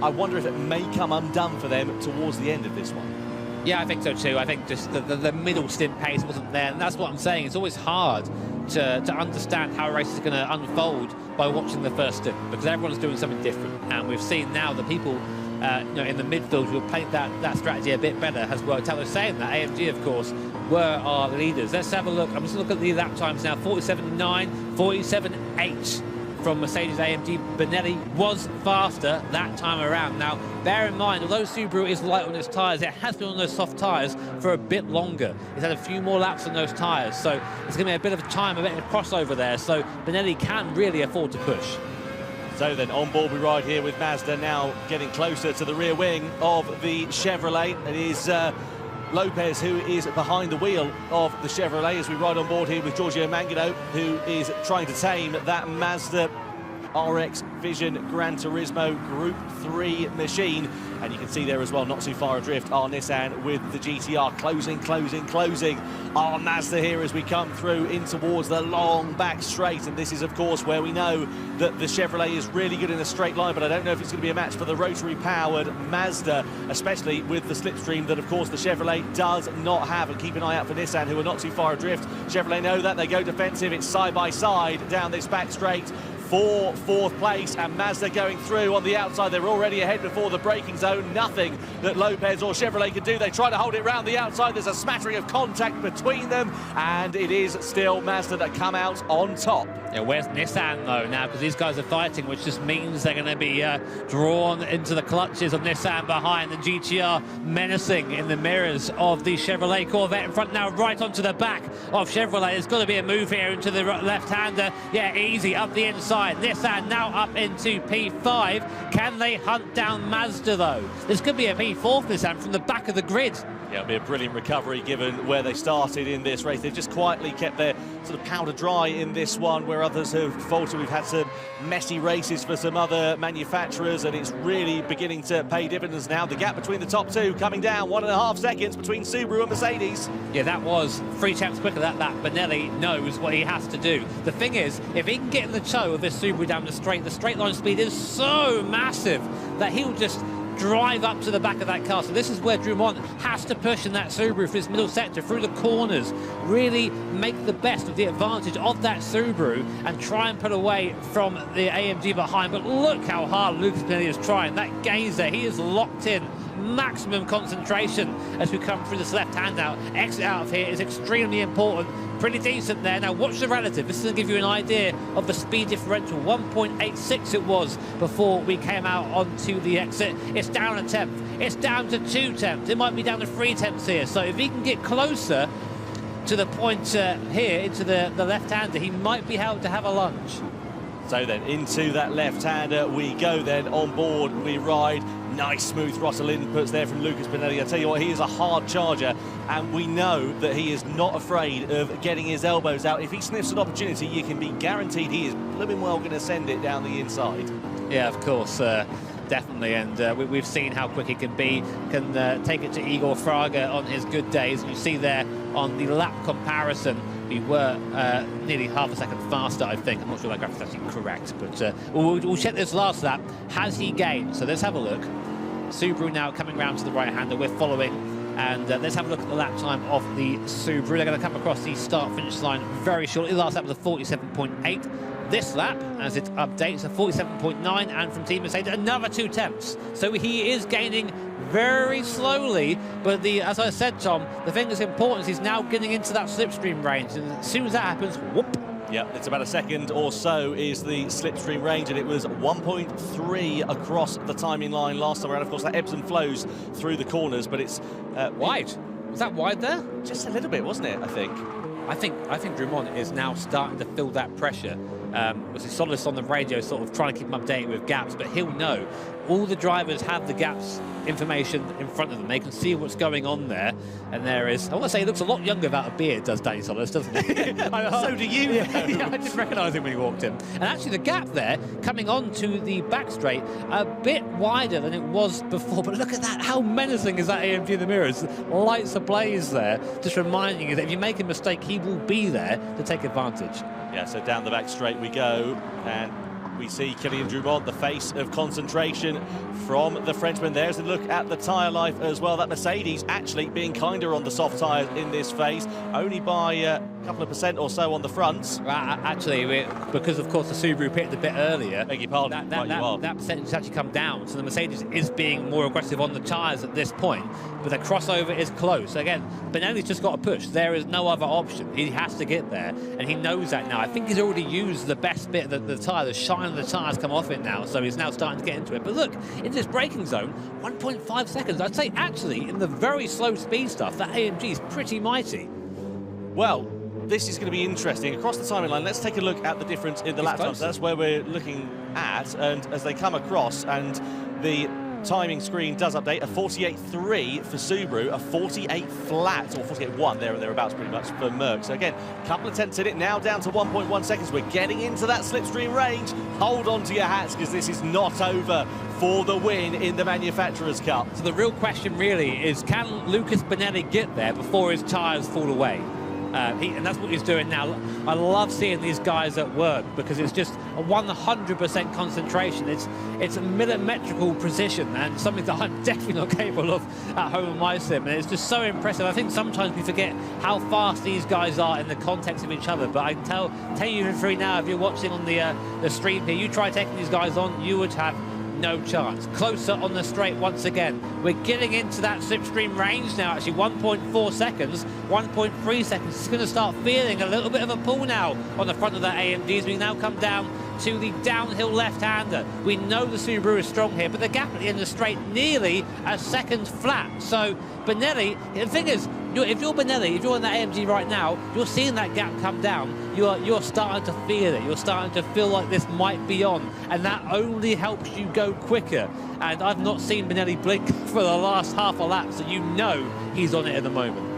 I wonder if it may come undone for them towards the end of this one. Yeah, I think so too. I think just the middle stint pace wasn't there, and that's what I'm saying. It's always hard to understand how a race is going to unfold by watching the first stint, because everyone's doing something different, and we've seen now the people in the midfield who have played that strategy a bit better has worked out. They're saying that AMG, of course, were our leaders. Let's have a look. I'm just going to look at the lap times now. 47.9, 47.8 from Mercedes AMG. Bonelli was faster that time around. Now, bear in mind, although Subaru is light on its tyres, it has been on those soft tyres for a bit longer. It's had a few more laps on those tyres, so it's going to be a bit of time, a bit of a crossover there, so Bonelli can really afford to push. So then on board we ride here with Mazda, now getting closer to the rear wing of the Chevrolet. It is Lopez who is behind the wheel of the Chevrolet as we ride on board here with Giorgio Mangano, who is trying to tame that Mazda RX Vision Gran Turismo Group 3 machine. And you can see there as well, not too far adrift, our Nissan with the GTR closing our Mazda here as we come through in towards the long back straight. And this is, of course, where we know that the Chevrolet is really good in a straight line, but I don't know if it's going to be a match for the rotary-powered Mazda, especially with the slipstream that, of course, the Chevrolet does not have. And keep an eye out for Nissan, who are not too far adrift. Chevrolet know that. They go defensive. It's side-by-side down this back straight for 4th place, and Mazda going through on the outside. They're already ahead before the braking zone. Nothing that Lopez or Chevrolet can do. They try to hold it round the outside. There's a smattering of contact between them, and it is still Mazda that come out on top. Yeah, where's Nissan though now? Because these guys are fighting, which just means they're going to be drawn into the clutches of Nissan behind. The GTR menacing in the mirrors of the Chevrolet Corvette in front now, right onto the back of Chevrolet. There's got to be a move here into the left-hander. Yeah, easy up the inside. Nissan now up into P5. Can they hunt down Mazda though? This could be a P4 for Nissan from the back of the grid. Yeah, it'll be a brilliant recovery given where they started in this race. They've just quietly kept their sort of powder dry in this one, where others have faltered. We've had some messy races for some other manufacturers, and it's really beginning to pay dividends now. The gap between the top two coming down, 1.5 seconds between Subaru and Mercedes. Yeah, that was 3 tenths quicker than that. Bonelli knows what he has to do. The thing is, if he can get in the toe of this Subaru down the straight line speed is so massive that he'll just drive up to the back of that car. So this is where Drummond has to push in that Subaru for this middle sector, through the corners, really make the best of the advantage of that Subaru and try and put away from the AMG behind. But look how hard Lucas Bonelli is trying. That gains there. He is locked in. Maximum concentration as we come through this left-hand out. Exit out of here is extremely important. Pretty decent there. Now watch the relative. This is going to give you an idea of the speed differential. 1.86 it was before we came out onto the exit. It's down a tenth. It's down to 2 tenths. It might be down to 3 tenths here. So if he can get closer to the point here, into the left-hander, he might be able to have a lunge. So then into that left-hander we go then. On board we ride Nice smooth throttle inputs there from Lucas Benelli. I tell you what, he is a hard charger, and we know that he is not afraid of getting his elbows out. If he sniffs an opportunity, you can be guaranteed he is blooming well going to send it down the inside. Yeah, of course. Definitely, and we've seen how quick he can be, can take it to Igor Fraga on his good days. And you see there on the lap comparison, we were nearly half a second faster, I think. I'm not sure that graphic is actually correct, but we'll check this last lap. Has he gained? So let's have a look. Subaru now coming round to the right-hander. We're following, and let's have a look at the lap time of the Subaru. They're going to come across the start-finish line very shortly. Last lap was a 47.8. This lap, as it updates, a 47.9, and from Team Mercedes, another 2 tenths. So he is gaining very slowly, but as I said, Tom, the thing that's important is he's now getting into that slipstream range, and as soon as that happens, whoop. Yeah, it's about a second or so is the slipstream range, and it was 1.3 across the timing line last time around. Of course, that ebbs and flows through the corners, but it's wide. Was that wide there? Just a little bit, wasn't it? I think Drummond is now starting to feel that pressure. Was Solis on the radio sort of trying to keep him updated with gaps, but he'll know. All the drivers have the gaps information in front of them. They can see what's going on there, and there is, I want to say he looks a lot younger without a beard, does Danny Solis, doesn't he? So do you. Yeah, I didn't recognise him when he walked in. And actually the gap there, coming on to the back straight, a bit wider than it was before, but look at that, how menacing is that AMG in the mirrors? Lights ablaze there, just reminding you that if you make a mistake, he will be there to take advantage. Yeah, so down the back straight we go, and we see Kylian Drummond, the face of concentration from the Frenchman. There's a look at the tyre life as well. That Mercedes actually being kinder on the soft tyres in this phase, only by a couple of % or so on the fronts. Actually, because of course the Subaru pitted a bit earlier, beg your pardon, that percentage has actually come down. So the Mercedes is being more aggressive on the tyres at this point, but the crossover is close. So again, Benelli's just got to push. There is no other option. He has to get there, and he knows that now. I think he's already used the best bit of the tyre, the shine of the tyres come off it now, so he's now starting to get into it. But look, in this braking zone, 1.5 seconds. I'd say actually, in the very slow speed stuff, that AMG is pretty mighty. Well, this is going to be interesting. Across the timing line, let's take a look at the difference in the lap times. That's where we're looking at, and as they come across, and the timing screen does update, a 48.3 for Subaru, a 48 flat, or 48.1 there and thereabouts pretty much for Merc. So again, a couple of tenths in it, now down to 1.1 seconds. We're getting into that slipstream range. Hold on to your hats, because this is not over for the win in the Manufacturers' Cup. So the real question really is, can Lucas Benelli get there before his tyres fall away? And that's what he's doing now. I love seeing these guys at work, because it's just a 100% concentration. It's a millimetrical precision, and something that I'm definitely not capable of at home in my sim. And it's just so impressive. I think sometimes we forget how fast these guys are in the context of each other. But I can tell you for free now, if you're watching on the stream here, you try taking these guys on, you would have no chance. Closer on the straight once again. We're getting into that slipstream range now, actually 1.4 seconds, 1.3 seconds. It's going to start feeling a little bit of a pull now on the front of that AMG as we now come down to the downhill left-hander. We know the Subaru is strong here, but the gap at the end of the straight nearly a second flat. So Benelli, the thing is, if you're Benelli, if you're in that AMG right now, you're seeing that gap come down. You're starting to feel it. You're starting to feel like this might be on, and that only helps you go quicker. And I've not seen Benelli blink for the last half a lap, so you know he's on it at the moment.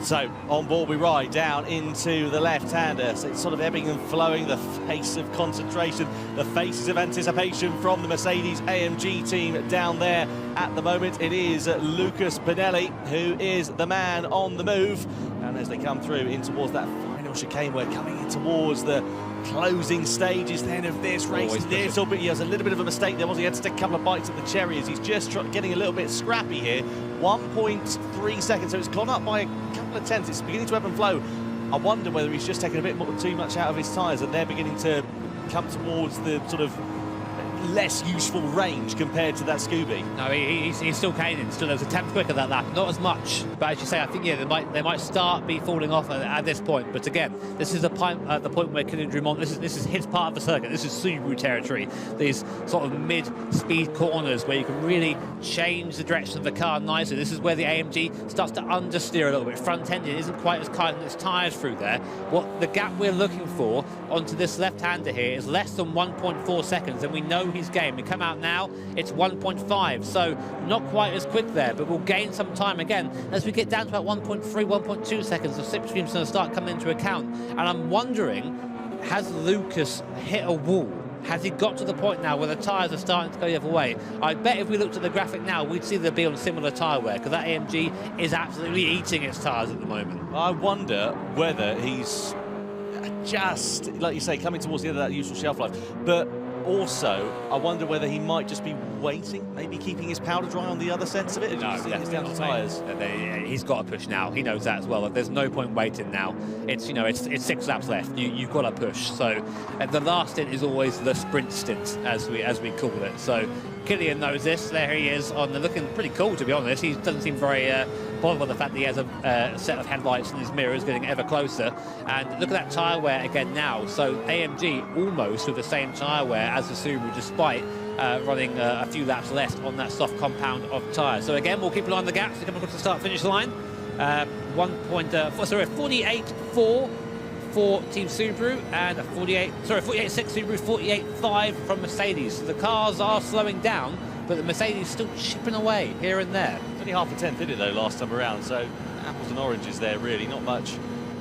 So on board we ride down into the left-hander. So it's sort of ebbing and flowing, the face of concentration, the faces of anticipation from the Mercedes AMG team down there at the moment. It is Lucas Benelli who is the man on the move. And as they come through in towards that final chicane, we're coming in towards the closing stages then of this race. He has a little bit of a mistake there, wasn't he? He had to take a couple of bites at the cherry as he's just getting a little bit scrappy here. 1.3 seconds, so it's gone up by a couple of tenths. It's beginning to ebb and flow. I wonder whether he's just taken a bit too much out of his tyres, and they're beginning to come towards the sort of less useful range compared to that Scooby. No, he's still caning. Still, there's a tenth quicker that lap, not as much. But as you say, I think they might start be falling off at this point. But again, this is the point where Kylian Drummond, this is his part of the circuit. This is Subaru territory. These sort of mid-speed corners where you can really change the direction of the car nicely. This is where the AMG starts to understeer a little bit. Front engine isn't quite as kind on its tyres through there. What the gap we're looking for onto this left-hander here is less than 1.4 seconds, and we know through his game. We come out now, it's 1.5, so not quite as quick there, but we'll gain some time again as we get down to about 1.3, 1.2 seconds. The slipstream's going to start coming into account. And I'm wondering, has Lucas hit a wall? Has he got to the point now where the tyres are starting to go the other way? I bet if we looked at the graphic now, we'd see they'd be on similar tyre wear, because that AMG is absolutely eating its tyres at the moment. I wonder whether he's just, like you say, coming towards the end of that useful shelf life, but also I wonder whether he might just be waiting, maybe keeping his powder dry on the other sense of it. No, it's down to tyres. He's got to push now. He knows that as well. There's no point waiting now. It's, you know, it's 6 laps left. You've got to push. So the last stint is always the sprint stint, as we call it. So Killian knows this. There he is on looking pretty cool, to be honest. He doesn't seem very bothered by the fact that he has a set of headlights in his mirrors getting ever closer. And look at that tyre wear again now. So AMG almost with the same tyre wear as the Subaru, despite running a few laps left on that soft compound of tyres. So again, we'll keep an eye on the gaps to come across the start-finish line. 48.4 for Team Subaru and a 48.6 Subaru, 48.5 from Mercedes. So the cars are slowing down, but the Mercedes still chipping away here and there. It's only half a tenth in it though last time around, so apples and oranges there really, not much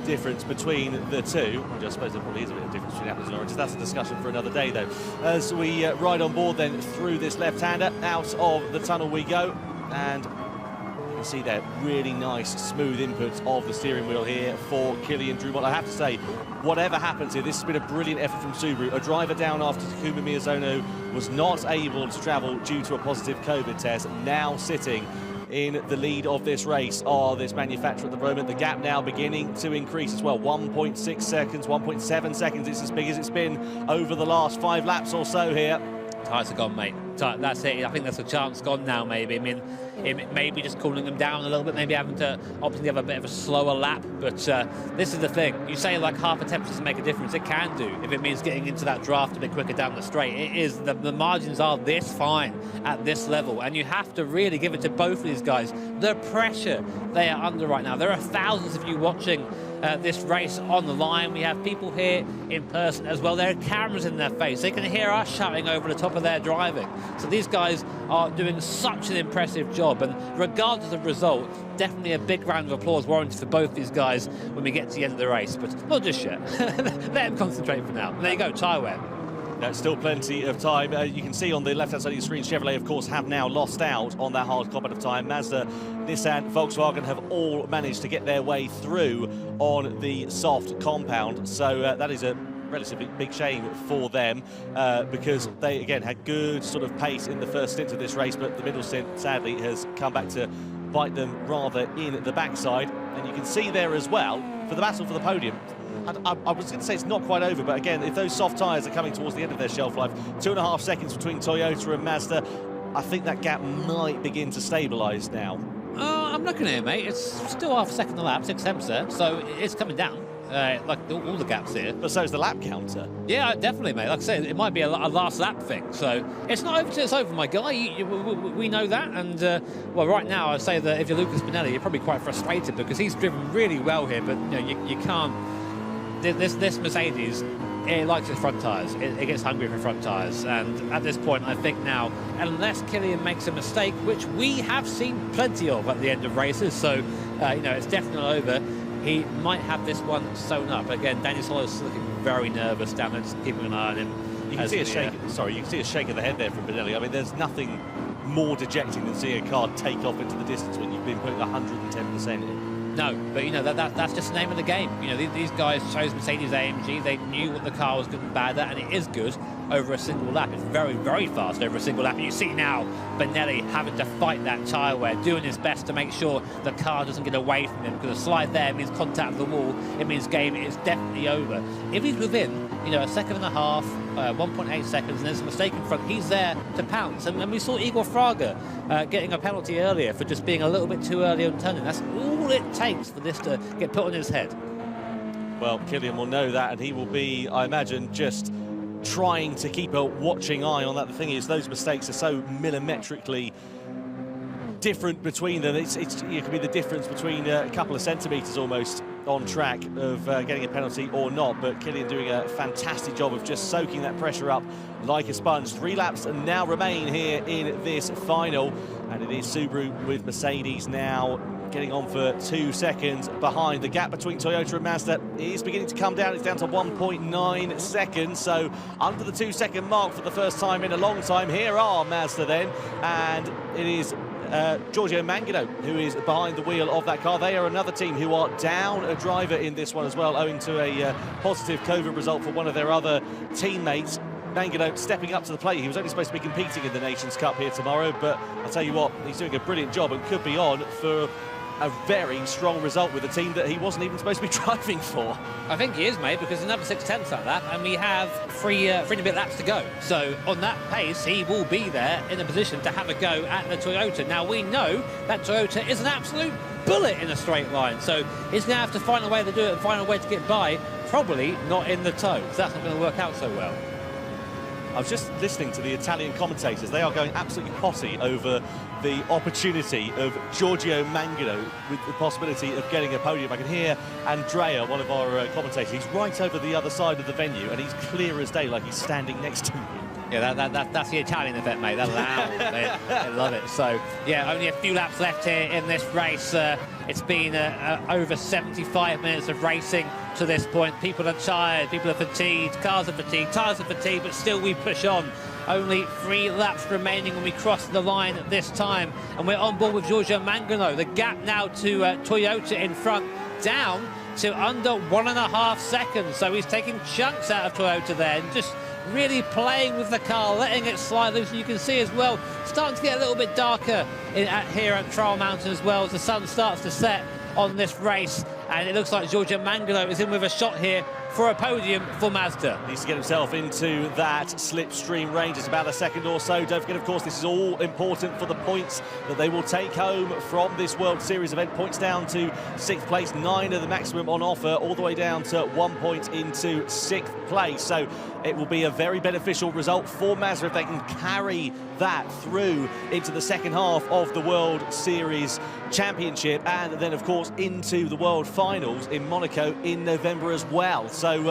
difference between the two. I suppose there probably is a bit of difference between apples and oranges. That's a discussion for another day though. As we ride on board then through this left-hander, out of the tunnel we go, and you can see there really nice smooth inputs of the steering wheel here for Killian Drummond. I have to say, whatever happens here, this has been a brilliant effort from Subaru. A driver down after Takuma Miyazono was not able to travel due to a positive COVID test, now sitting in the lead of this race are this manufacturer at the moment. The gap now beginning to increase as well. 1.6 seconds, 1.7 seconds. It's as big as it's been over the last 5 laps or so here. Tyres are gone, mate. That's it. I think that's a chance gone now, maybe. I mean, it may be just cooling them down a little bit, maybe having to obviously have a bit of a slower lap. But this is the thing. You say like half a temp doesn't make a difference. It can do if it means getting into that draft a bit quicker down the straight. It is. The margins are this fine at this level. And you have to really give it to both of these guys. The pressure they are under right now. There are thousands of you watching this race on the line. We have people here in person as well. There are cameras in their face. They can hear us shouting over the top of their driving. So these guys are doing such an impressive job, and regardless of result, definitely a big round of applause warranted for both these guys when we get to the end of the race, but not just yet. Let them concentrate for now. And there you go, tyre wear. No, still plenty of time. You can see on the left-hand side of your screen, Chevrolet, of course, have now lost out on that hard combat of time. Mazda, Nissan, Volkswagen have all managed to get their way through on the soft compound. So that is a relatively big shame for them because they, again, had good sort of pace in the first stint of this race, but the middle stint, sadly, has come back to bite them rather in the backside. And you can see there as well, for the battle for the podium, I was going to say it's not quite over, but again, if those soft tyres are coming towards the end of their shelf life, 2.5 seconds between Toyota and Mazda, I think that gap might begin to stabilise now. I'm looking at it, mate. It's still half a second a lap, 6 tenths there, so it's coming down. Like all the gaps here. But so is the lap counter. Yeah, definitely, mate. Like I said, it might be a last lap thing. So it's not over till it's over, my guy. We know that. And, well, right now, I'd say that if you're Lucas Pinelli, you're probably quite frustrated because he's driven really well here, but you know, you can't... This Mercedes, it likes its front tyres. It gets hungry for front tyres. And at this point, I think now, unless Killian makes a mistake, which we have seen plenty of at the end of races, so, you know, it's definitely over, he might have this one sewn up. Again, Daniel Solis looking very nervous down there, just keeping an eye on him. You can see a shake. Sorry, you can see a shake of the head there from Pinelli. I mean, there's nothing more dejecting than seeing a car take off into the distance when you've been putting 110% in. No, but you know that's just the name of the game. You know, these guys chose Mercedes AMG. They knew what the car was good and bad at, and it is good over a single lap. It's very, very fast over a single lap. And you see now Benelli having to fight that tyre wear, doing his best to make sure the car doesn't get away from him, because a slide there means contact with the wall. It means game is definitely over. If he's within, you know, 1.5 seconds, 1.8 seconds, and there's a mistake in front, he's there to pounce. And we saw Igor Fraga getting a penalty earlier for just being a little bit too early on turning. That's all it takes for this to get put on his head. Well, Killian will know that, and he will be, I imagine, just trying to keep a watching eye on that. The thing is, those mistakes are so millimetrically different between them. It could be the difference between a couple of centimetres almost on track of getting a penalty or not, but Killian doing a fantastic job of just soaking that pressure up like a sponge. 3 laps now remain here in this final, and it is Subaru with Mercedes now getting on for 2 seconds behind. The gap between Toyota and Mazda is beginning to come down. It's down to 1.9 seconds, so under the 2-second mark for the first time in a long time. Here are Mazda then, and it is Giorgio Mangano who is behind the wheel of that car. They are another team who are down a driver in this one as well, owing to a positive COVID result for one of their other teammates. Mangano stepping up to the plate. He was only supposed to be competing in the Nations Cup here tomorrow, but I'll tell you what, he's doing a brilliant job and could be on for a very strong result with a team that he wasn't even supposed to be driving for. I think he is, mate, because another 6 tenths like that, and we have three and a bit laps to go. So on that pace, he will be there in a position to have a go at the Toyota. Now, we know that Toyota is an absolute bullet in a straight line, so he's going to have to find a way to do it and find a way to get by, probably not in the toe, so that's not going to work out so well. I was just listening to the Italian commentators. They are going absolutely potty over the opportunity of Giorgio Mangano with the possibility of getting a podium. I can hear Andrea, one of our commentators. He's right over the other side of the venue, and he's clear as day, like he's standing next to me. Yeah, that's the Italian event, mate. They're loud. they love it. So, yeah, only a few laps left here in this race. It's been over 75 minutes of racing to this point. People are tired, people are fatigued, cars are fatigued, tyres are fatigued, but still we push on. Only 3 laps remaining when we cross the line this time. And we're on board with Giorgio Mangano. The gap now to Toyota in front, down to under 1.5 seconds. So he's taking chunks out of Toyota there and just really playing with the car, letting it slide loose. And you can see as well, starting to get a little bit darker here at Trial Mountain as well, as the sun starts to set on this race. And it looks like Giorgio Mangano is in with a shot here for a podium for Mazda. Needs to get himself into that slipstream range. It's about a second or so. Don't forget, of course, this is all important for the points that they will take home from this World Series event. Points down to 6th place, 9 of the maximum on offer, all the way down to 1 point into 6th place. So it will be a very beneficial result for Mazda if they can carry that through into the second half of the World Series Championship, and then, of course, into the World Finals in Monaco in November as well. So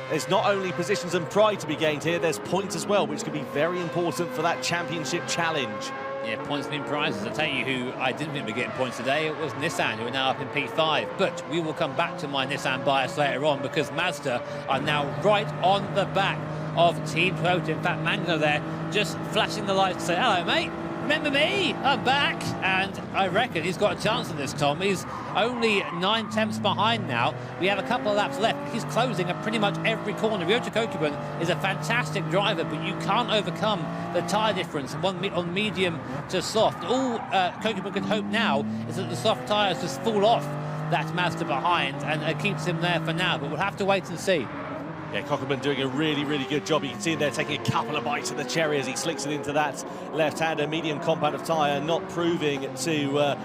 there's not only positions and pride to be gained here, there's points as well, which could be very important for that championship challenge. Yeah, points and prizes. I'll tell you who I didn't think would get points today. It was Nissan, who are now up in P5. But we will come back to my Nissan bias later on, because Mazda are now right on the back of Team Toyota. In fact, Mangano there just flashing the lights to say, hello, mate. Remember me? I'm back. And I reckon he's got a chance in this, Tom. He's only 9 tenths behind now. We have a couple of laps left. He's closing at pretty much every corner. Ryota Kokubun is a fantastic driver, but you can't overcome the tyre difference on medium to soft. All Kokubun can hope now is that the soft tyres just fall off that Mazda behind, and it keeps him there for now. But we'll have to wait and see. Yeah, Kokubun doing a really, really good job. You can see him there taking a couple of bites of the cherry as he slicks it into that left-hander medium compound of tyre, not proving to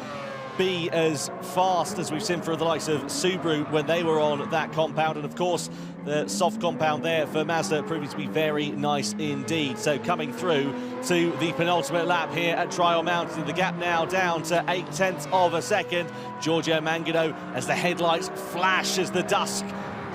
be as fast as we've seen for the likes of Subaru when they were on that compound. And of course, the soft compound there for Mazda proving to be very nice indeed. So coming through to the penultimate lap here at Trial Mountain, the gap now down to 8 tenths of a second. Giorgio Mangano as the headlights flash as the dusk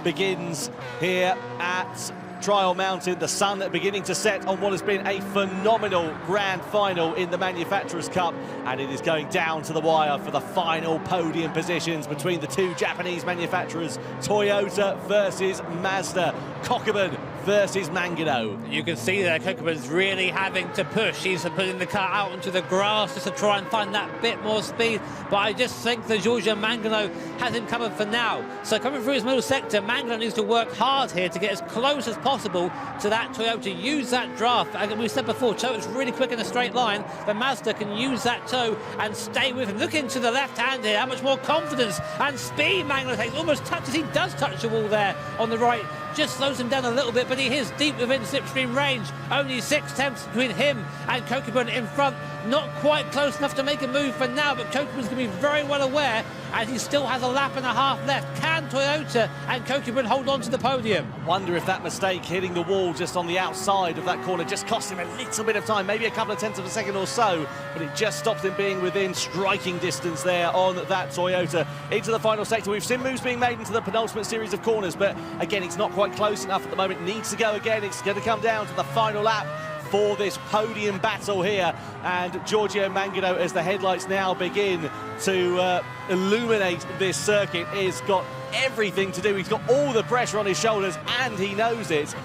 begins here at Trial Mountain. The sun beginning to set on what has been a phenomenal grand final in the Manufacturers' Cup, and it is going down to the wire for the final podium positions between the 2 Japanese manufacturers, Toyota versus Mazda, Kokubun versus Mangano. You can see there Kokubun's really having to push. He's putting the car out into the grass just to try and find that bit more speed, but I just think that Giorgio Mangano has him covered for now. So coming through his middle sector, Mangano needs to work hard here to get as close as possible to that Toyota, use that draft. Like we said before, Toyota's really quick in a straight line, but Mazda can use that toe and stay with him. Look into the left hand here, how much more confidence and speed Mangano takes, almost touches, he does touch the wall there on the right, just slows him down a little bit, but he is deep within slipstream range. Only 6 tenths between him and Kokubun in front. Not quite close enough to make a move for now, but Kokubun's going to be very well aware and he still has a lap and a half left. Can Toyota and Kokubun hold on to the podium? Wonder if that mistake hitting the wall just on the outside of that corner just cost him a little bit of time, maybe a couple of tenths of a second or so, but it just stopped him being within striking distance there on that Toyota. Into the final sector, we've seen moves being made into the penultimate series of corners, but again, it's not quite close enough at the moment. Needs to go again. It's going to come down to the final lap for this podium battle here, and Giorgio Mangano, as the headlights now begin to illuminate this circuit, has got everything to do. He's got all the pressure on his shoulders and he knows it.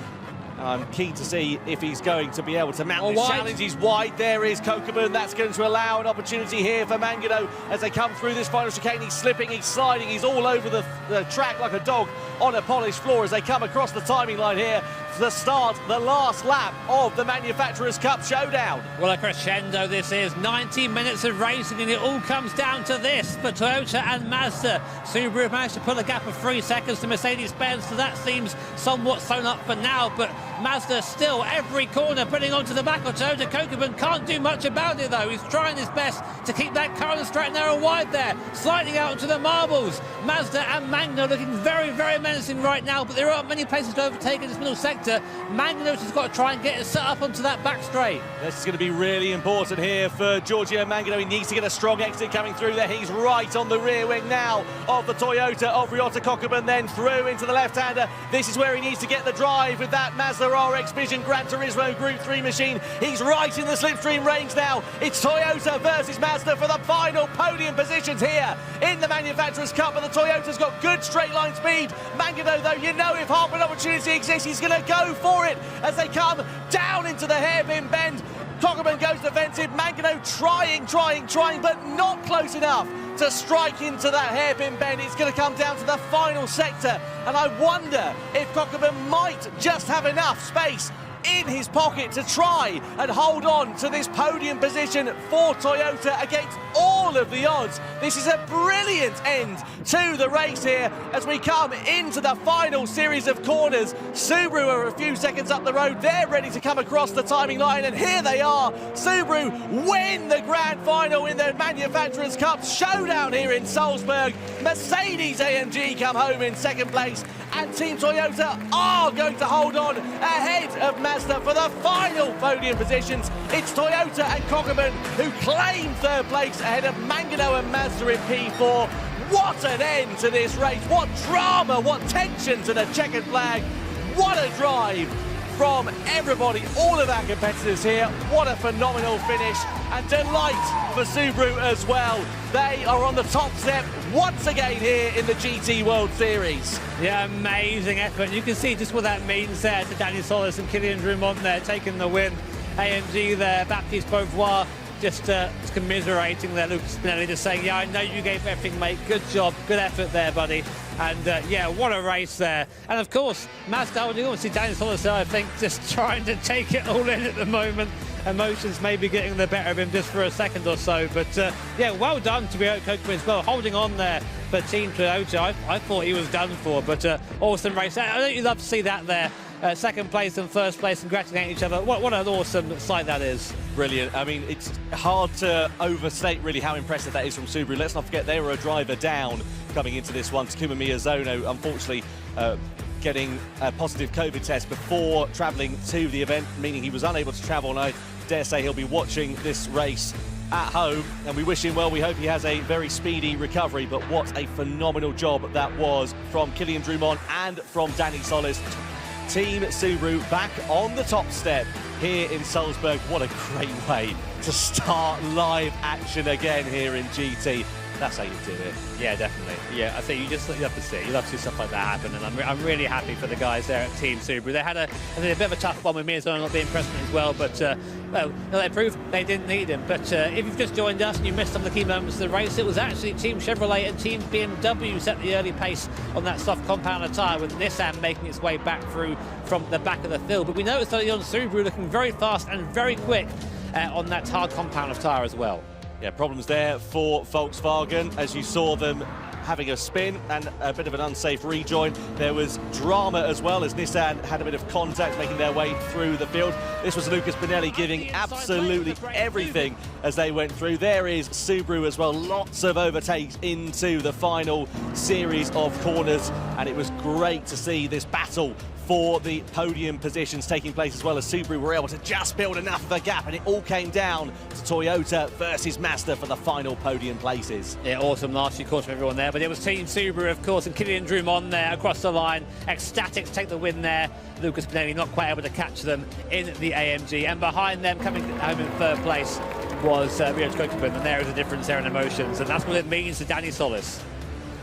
I'm keen to see if he's going to be able to mount this challenge. He's wide. There is Kokubun. That's going to allow an opportunity here for Mangano as they come through this final chicane. He's slipping, he's sliding, he's all over the track like a dog on a polished floor as they come across the timing line here to start the last lap of the Manufacturers' Cup Showdown. Well, a crescendo this is. 90 minutes of racing, and it all comes down to this for Toyota and Mazda. Subaru managed to pull a gap of 3 seconds to Mercedes-Benz, so that seems somewhat sewn up for now, but Mazda still every corner putting onto the back of Toyota. Kokubun can't do much about it though. He's trying his best to keep that car on the straight and narrow wide there, sliding out onto the marbles. Mazda and Mangano looking very, very menacing right now, but there aren't many places to overtake in this middle sector. Mangano's has got to try and get it set up onto that back straight. This is going to be really important here for Giorgio Mangano. He needs to get a strong exit coming through there. He's right on the rear wing now of the Toyota of Ryota Kokubun, then through into the left-hander. This is where he needs to get the drive with that Mazda RX Vision Gran Turismo Group 3 machine. He's right in the slipstream range now. It's Toyota versus Mazda for the final podium positions here in the Manufacturers' Cup, and the Toyota's got good straight line speed. Mangano, though, you know if half an opportunity exists, he's going to go for it as they come down into the hairpin bend. Kokubun goes defensive. Mangano trying, but not close enough to strike into that hairpin bend. It's going to come down to the final sector, and I wonder if Kokubun might just have enough space in his pocket to try and hold on to this podium position for Toyota against all of the odds. This is a brilliant end to the race here as we come into the final series of corners. Subaru are a few seconds up the road. They're ready to come across the timing line, and here they are. Subaru win the grand final in the Manufacturers' Cup Showdown here in Salzburg. Mercedes-AMG come home in second place, and Team Toyota are going to hold on ahead of Mazda for the final podium positions. It's Toyota and Kokubun who claim third place ahead of Mangano and Mazda in P4. What an end to this race. What drama, what tension to the checkered flag. What a drive from everybody, all of our competitors here. What a phenomenal finish, and delight for Subaru as well. They are on the top step once again here in the GT World Series. Yeah, amazing effort. You can see just what that means there to Danny Solis and Kylian Drumont there, taking the win. AMG there, Baptiste Beauvoir just commiserating there. Lucas Spinelli just saying, yeah, I know you gave everything, mate. Good job, good effort there, buddy. And yeah, what a race there. And of course, Mazda holding on. See Danny Solis there, I think, just trying to take it all in at the moment. Emotions maybe getting the better of him just for a second or so. But yeah, well done to Ryota Kokubun as well, holding on there for Team Toyota. I thought he was done for, but awesome race. I know you love to see that there. Second place and first place congratulating each other. What an awesome sight that is. Brilliant. I mean, it's hard to overstate really how impressive that is from Subaru. Let's not forget they were a driver down coming into this one. Takuma Miyazono, unfortunately, getting a positive COVID test before travelling to the event, meaning he was unable to travel, and I dare say he'll be watching this race at home, and we wish him well. We hope he has a very speedy recovery, but what a phenomenal job that was from Kylian Drumont and from Danny Solis. Team Subaru back on the top step here in Salzburg. What a great way to start live action again here in GT. That's how you do it. Yeah, definitely. Yeah, I think you love to see it. You love to see stuff like that happen, and I'm really happy for the guys there at Team Subaru. They had a bit of a tough one with Miyazono not being present as well, but well, they proved they didn't need him. But if you've just joined us and you missed some of the key moments of the race, it was actually Team Chevrolet and Team BMW set the early pace on that soft compounder tyre, with Nissan making its way back through from the back of the field. But we noticed early on Subaru looking very fast and very quick on that hard compounder tyre as well. Yeah, problems there for Volkswagen as you saw them having a spin and a bit of an unsafe rejoin. There was drama as well as Nissan had a bit of contact making their way through the field. This was Lucas Bonelli giving absolutely everything as they went through. There is Subaru as well, lots of overtakes into the final series of corners, and it was great to see this battle for the podium positions taking place, as well as Subaru were able to just build enough of a gap, and it all came down to Toyota versus Mazda for the final podium places. Yeah, awesome last few quarters from everyone there, but it was Team Subaru, of course, and Kylian Drummond there across the line. Ecstatic to take the win there. Lucas Bonelli not quite able to catch them in the AMG, and behind them, coming home in third place, was Rio Kokubun, and there is a difference there in emotions, and that's what it means to Danny Solis.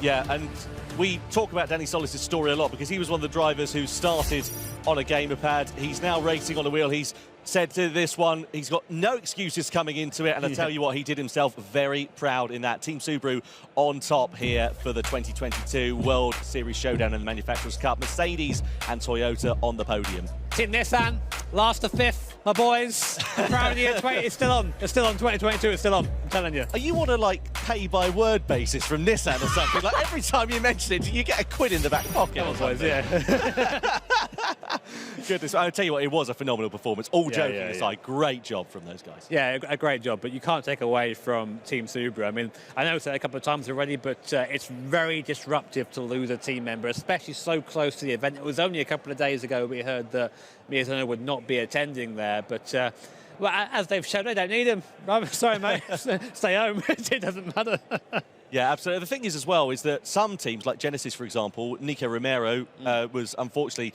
Yeah, and we talk about Danny Solis' story a lot because he was one of the drivers who started on a gamer pad. He's now racing on a wheel. He's said to this one, he's got no excuses coming into it, and I tell you what, he did himself very proud in that. Team Subaru on top here for the 2022 World Series Showdown in the Manufacturers' Cup. Mercedes and Toyota on the podium. Team Nissan, last to fifth, my boys. I'm proud of you. It's still on. It's still on. 2022. It's still on. I'm telling you. Are you on a like pay-by-word basis from Nissan or something? Like every time you mention it, you get a quid in the back pocket. Or something. Yeah. Goodness, I'll tell you what, it was a phenomenal performance. All joking aside, great job from those guys. Yeah, a great job, but you can't take away from Team Subaru. I mean, I know it's said a couple of times already, but it's very disruptive to lose a team member, especially so close to the event. It was only a couple of days ago we heard that Miyazono would not be attending there, but well, as they've shown, they don't need him. I'm sorry, mate. Stay home. It doesn't matter. Yeah, absolutely. The thing is as well is that some teams, like Genesis, for example, Nico Romero was unfortunately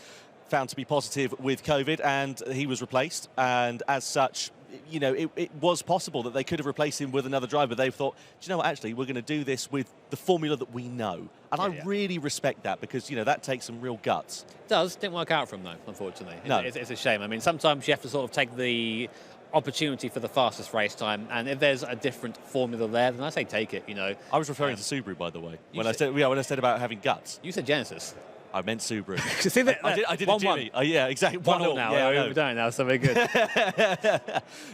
found to be positive with COVID, and he was replaced. And as such, you know, it was possible that they could have replaced him with another driver. They thought, do you know what, actually, we're going to do this with the formula that we know. And I really respect that because, you know, that takes some real guts. It does. Didn't work out for him, though, unfortunately. No. It's a shame. I mean, sometimes you have to sort of take the opportunity for the fastest race time, and if there's a different formula there, then I say take it, you know. I was referring to Subaru, by the way, when I said about having guts. You said Genesis. I meant Subaru. See that? I did a Jimmy. Yeah, exactly. 1-1 now. Yeah, we're done now, so we're good.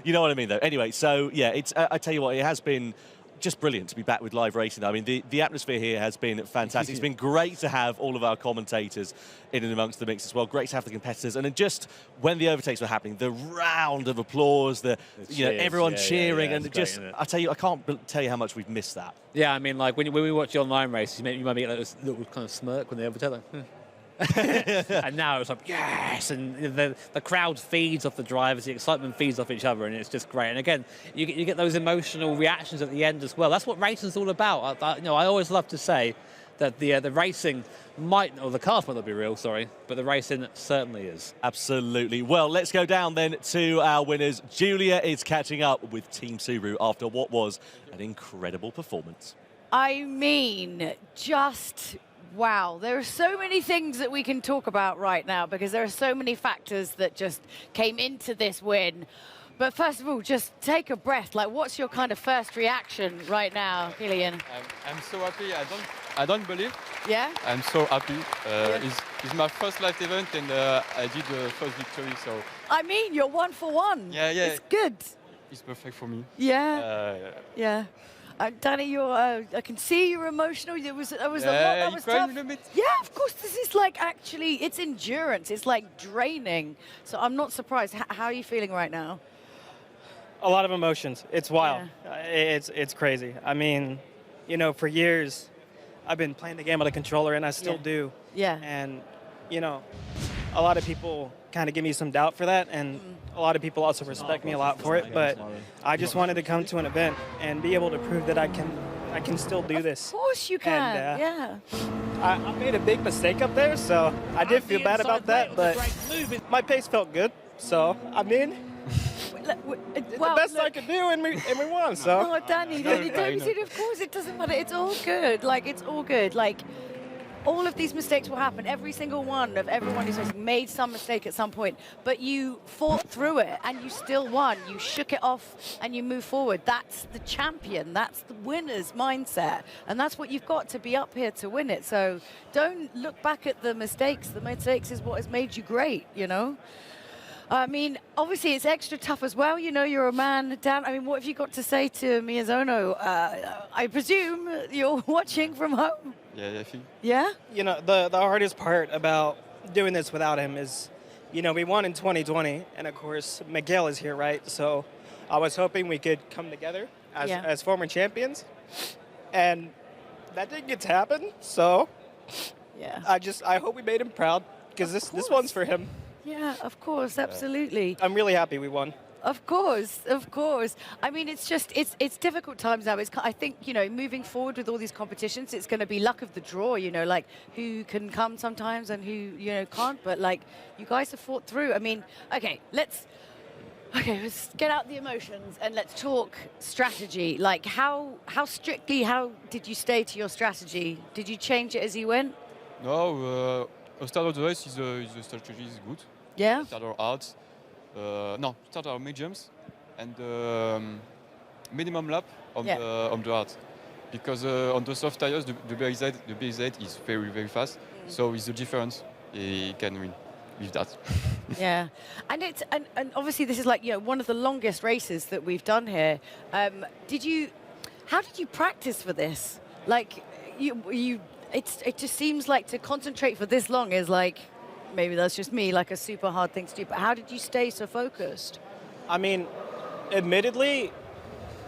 You know what I mean, though. Anyway, so, yeah, it's. I tell you what, it has been just brilliant to be back with live racing. I mean, the atmosphere here has been fantastic. It's been great to have all of our commentators in and amongst the mix as well. Great to have the competitors. And then just when the overtakes were happening, the round of applause, everyone cheering, and just, I tell you, I can't tell you how much we've missed that. Yeah, I mean, like when we watch the online races, you might get like this little kind of smirk when they overtake, like, and now it's like, yes, and the crowd feeds off the drivers, the excitement feeds off each other, and it's just great. And again, you get those emotional reactions at the end as well. That's what racing's all about. I always love to say that the racing or the cars might not be real, sorry, but the racing certainly is. Absolutely. Well, let's go down then to our winners. Julia is catching up with Team Subaru after what was an incredible performance. I mean, just wow. There are so many things that we can talk about right now because there are so many factors that just came into this win. But first of all, just take a breath. Like, what's your kind of first reaction right now, Kylian? I'm so happy. I don't believe. Yeah? I'm so happy. It's my first live event, and I did the first victory, so... I mean, you're 1 for 1. Yeah. It's good. It's perfect for me. Yeah. Yeah. Danny, I can see you're emotional. It was a lot that was tough. Yeah, of course. This is like actually, it's endurance. It's like draining. So I'm not surprised. How are you feeling right now? A lot of emotions. It's wild. Yeah. It's crazy. I mean, you know, for years, I've been playing the game on a controller, and I still do. Yeah. And, you know, a lot of people kind of give me some doubt for that, and a lot of people also respect me a lot for it. But I just wanted to come to an event and be able to prove that I can still do this. Of course you can. And, yeah. I made a big mistake up there, so I did feel bad about that. But my pace felt good, so I mean. Well, the best I could do, and we won. So. Oh, Danny, of course it doesn't matter. It's all good. Like, it's all good. Like, all of these mistakes will happen. Every single one of everyone who's made some mistake at some point. But you fought through it, and you still won. You shook it off, and you move forward. That's the champion. That's the winner's mindset. And that's what you've got to be up here to win it. So don't look back at the mistakes. The mistakes is what has made you great, you know? I mean, obviously it's extra tough as well. You know, you're a man, Dan. I mean, what have you got to say to Miyazono? I presume you're watching from home. Yeah, I think. Yeah? You know, the hardest part about doing this without him is, you know, we won in 2020, and of course, Miguel is here, right? So I was hoping we could come together as former champions, and that didn't get to happen. So yeah, I hope we made him proud, because this one's for him. Yeah, of course, absolutely. I'm really happy we won. Of course, of course. I mean, it's just, it's difficult times now. I think, you know, moving forward with all these competitions, it's going to be luck of the draw, you know, like who can come sometimes and who, you know, can't. But like, you guys have fought through. I mean, okay, let's get out the emotions and let's talk strategy. Like how did you stay to your strategy? Did you change it as you went? No, start of the race the strategy is good. Yeah. Start our hard. No, start our mediums and minimum lap on the hard. Because on the soft tires, the BZ is very, very fast. So it's the difference. He can win with that. Yeah, and and obviously this is like, you know, one of the longest races that we've done here. How did you practice for this? Like it just seems like to concentrate for this long is like, maybe that's just me, like a super hard thing to do. But how did you stay so focused? I mean, admittedly,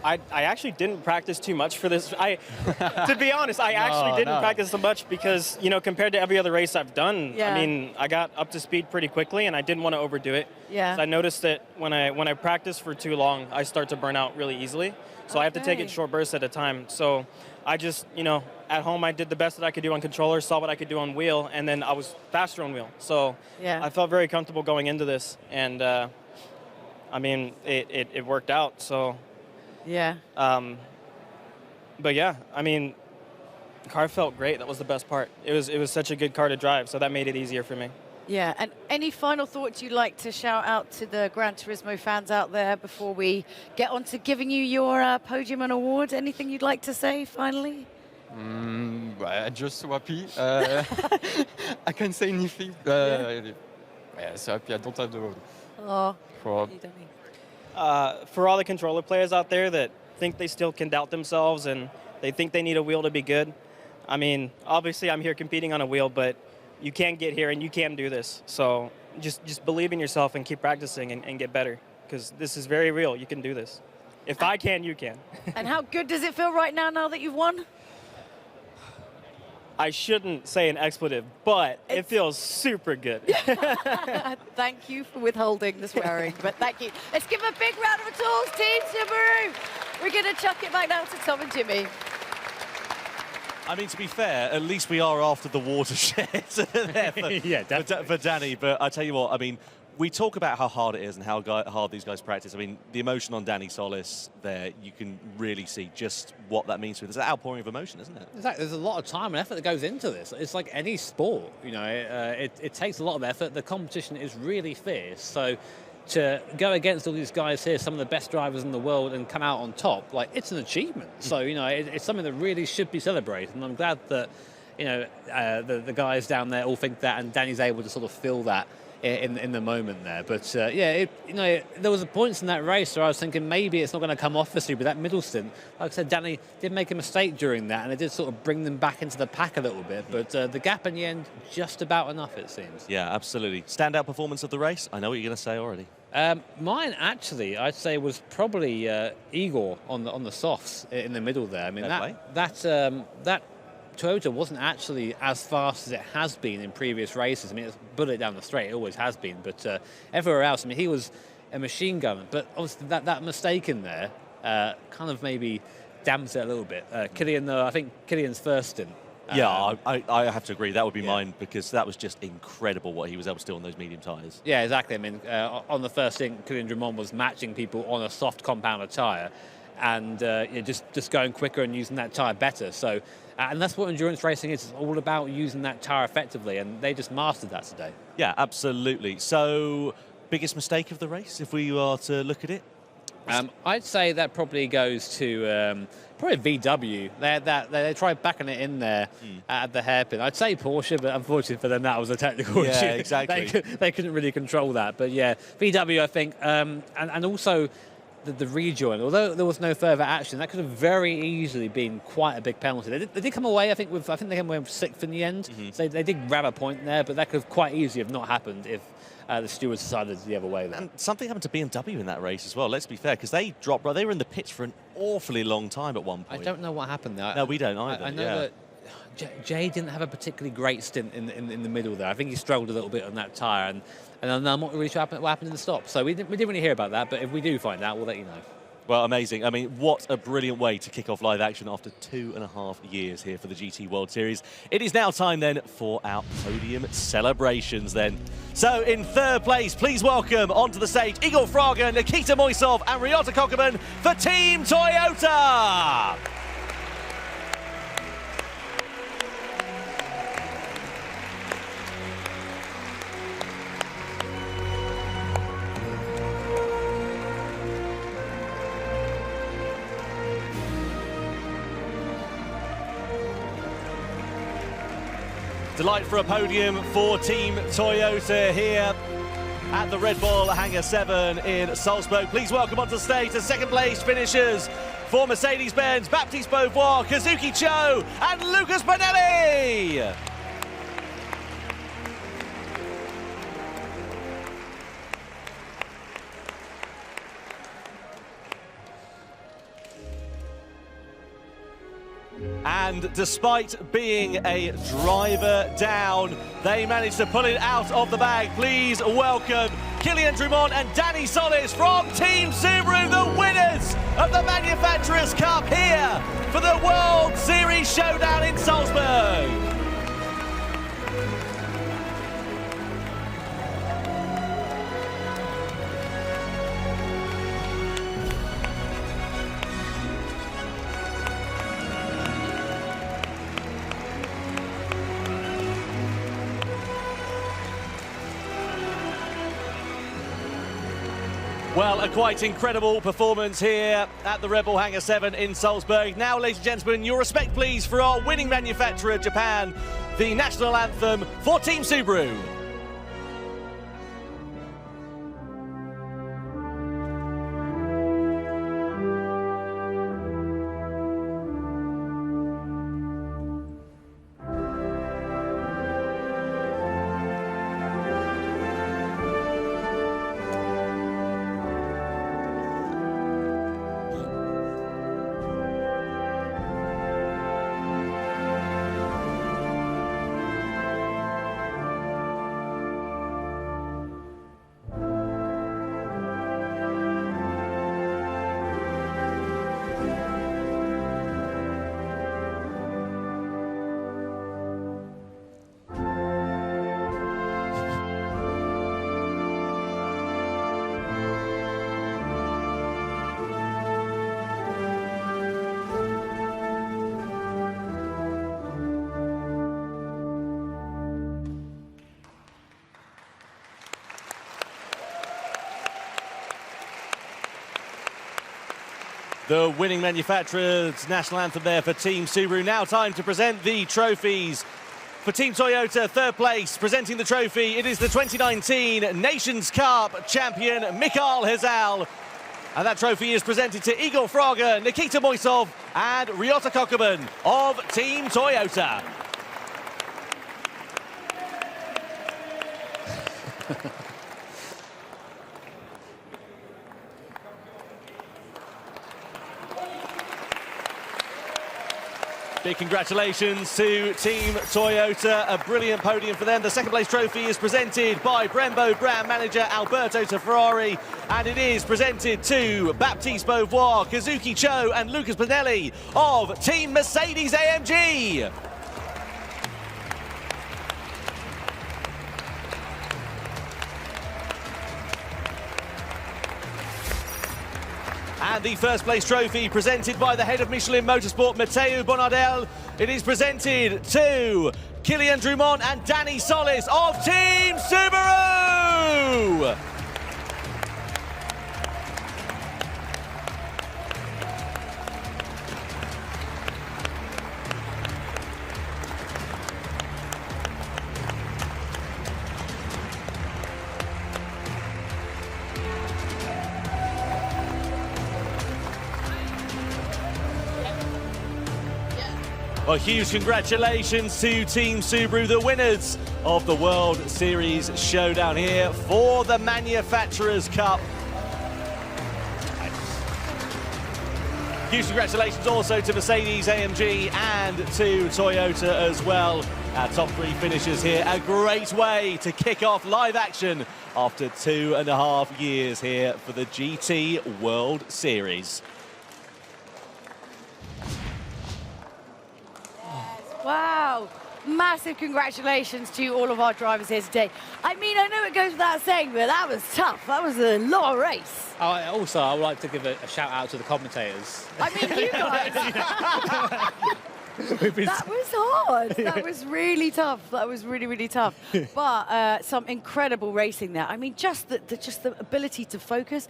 I actually didn't practice too much for this. To be honest, I actually didn't practice so much because, you know, compared to every other race I've done, I mean, I got up to speed pretty quickly and I didn't want to overdo it. Yeah. So I noticed that when I practice for too long, I start to burn out really easily. So I have to take it short bursts at a time. So I just, you know, at home I did the best that I could do on controller, saw what I could do on wheel, and then I was faster on wheel. So I felt very comfortable going into this. And I mean, it worked out, so. Yeah. But yeah, I mean, the car felt great. That was the best part. It was such a good car to drive, so that made it easier for me. Yeah, and any final thoughts you'd like to shout out to the Gran Turismo fans out there before we get on to giving you your podium and award? Anything you'd like to say finally? I'm just so happy. I can't say anything. So happy I don't have the road. Oh, for all the controller players out there that think they still can doubt themselves and they think they need a wheel to be good, I mean, obviously I'm here competing on a wheel, but you can get here and you can do this. So just believe in yourself and keep practicing and get better, because this is very real. You can do this. If I can, you can. And how good does it feel right now that you've won? I shouldn't say an expletive, but it feels super good. Thank you for withholding the swearing, but thank you. Let's give a big round of applause, Team Subaru. We're going to chuck it back now to Tom and Jimmy. I mean, to be fair, at least we are after the watershed for Danny. But I tell you what, I mean, we talk about how hard it is and how hard these guys practice. I mean, the emotion on Danny Solis there, you can really see just what that means for us. It's an outpouring of emotion, isn't it? Exactly. There's a lot of time and effort that goes into this. It's like any sport, you know, it takes a lot of effort. The competition is really fierce. So to go against all these guys here, some of the best drivers in the world, and come out on top, like, it's an achievement. So, you know, it's something that really should be celebrated. And I'm glad that, you know, the guys down there all think that, and Danny's able to sort of feel that in the moment there. But yeah, you know, there was points in that race where I was thinking maybe it's not going to come off this year, but that middle stint, like I said, Danny did make a mistake during that, and it did sort of bring them back into the pack a little bit. But the gap in the end, just about enough, it seems. Yeah, absolutely. Standout performance of the race? I know what you're going to say already. Mine, actually, I'd say was probably Igor on the softs in the middle there. I mean, that Toyota wasn't actually as fast as it has been in previous races. I mean, it's bullet down the straight, it always has been. But everywhere else, I mean, he was a machine gun. But obviously that mistake in there kind of maybe damped it a little bit. Killian, though, I think Killian's first stint. Yeah, I have to agree. That would be mine, because that was just incredible what he was able to do on those medium tyres. Yeah, exactly. I mean, on the first stint, Killian Drummond was matching people on a soft compounder tyre, and just going quicker and using that tyre better. So, and that's what endurance racing is. It's all about using that tyre effectively, and they just mastered that today. Yeah, absolutely. So, biggest mistake of the race, if we are to look at it? I'd say that probably goes to probably VW. They tried backing it in there at the hairpin. I'd say Porsche, but unfortunately for them, that was a technical issue. Exactly. They couldn't really control that. But yeah, VW, I think, and also the rejoin. Although there was no further action, that could have very easily been quite a big penalty. They did come away, I think they came away with 6th in the end. So they did grab a point there, but that could have quite easily have not happened if the stewards decided the other way. And something happened to BMW in that race as well, let's be fair, because they dropped, they were in the pits for an awfully long time at one point. I don't know what happened there. No, we don't either. I know that Jay didn't have a particularly great stint in the middle there. I think he struggled a little bit on that tyre, and I'm not really sure what happened in the stop. So we didn't really hear about that, but if we do find out, we'll let you know. Well, amazing. I mean, what a brilliant way to kick off live action after 2.5 years here for the GT World Series. It is now time then for our podium celebrations then. So in 3rd place, please welcome onto the stage Igor Fraga, Nikita Moisov and Ryota Kokkonen for Team Toyota. Delight for a podium for Team Toyota here at the Red Bull Hangar 7 in Salzburg. Please welcome onto the stage the 2nd place finishers for Mercedes-Benz, Baptiste Beauvoir, Kazuki Cho and Lucas Bonelli. And despite being a driver down, they managed to pull it out of the bag. Please welcome Kylian Drumont and Danny Solis from Team Subaru, the winners of the Manufacturers' Cup here for the World Series Showdown in Salzburg. Well, a quite incredible performance here at the Red Bull Hangar 7 in Salzburg. Now, ladies and gentlemen, your respect, please, for our winning manufacturer, Japan, the national anthem for Team Subaru. The winning manufacturer's national anthem there for Team Subaru. Now time to present the trophies. For Team Toyota, 3rd place, presenting the trophy, it is the 2019 Nations Cup champion, Mikael Hezal. And that trophy is presented to Igor Fraga, Nikita Moisov and Ryota Kokkonen of Team Toyota. Big congratulations to Team Toyota, a brilliant podium for them. The 2nd place trophy is presented by Brembo brand manager Alberto Ferrari, and it is presented to Baptiste Beauvoir, Kazuki Cho and Lucas Bonelli of Team Mercedes-AMG. And the 1st place trophy presented by the head of Michelin Motorsport, Matteo Bonardel. It is presented to Kylian Drumont and Danny Solis of Team Subaru. Well, huge congratulations to Team Subaru, the winners of the World Series Showdown here for the Manufacturers Cup. Huge congratulations also to Mercedes, AMG and to Toyota as well. Our top 3 finishers here. A great way to kick off live action after 2.5 years here for the GT World Series. Wow. Massive congratulations to all of our drivers here today. I mean, I know it goes without saying, but that was tough. That was a lot of race. I would like to give a shout out to the commentators. I mean, you guys. That was hard. That was really tough. That was really, really tough. But some incredible racing there. I mean, just the ability to focus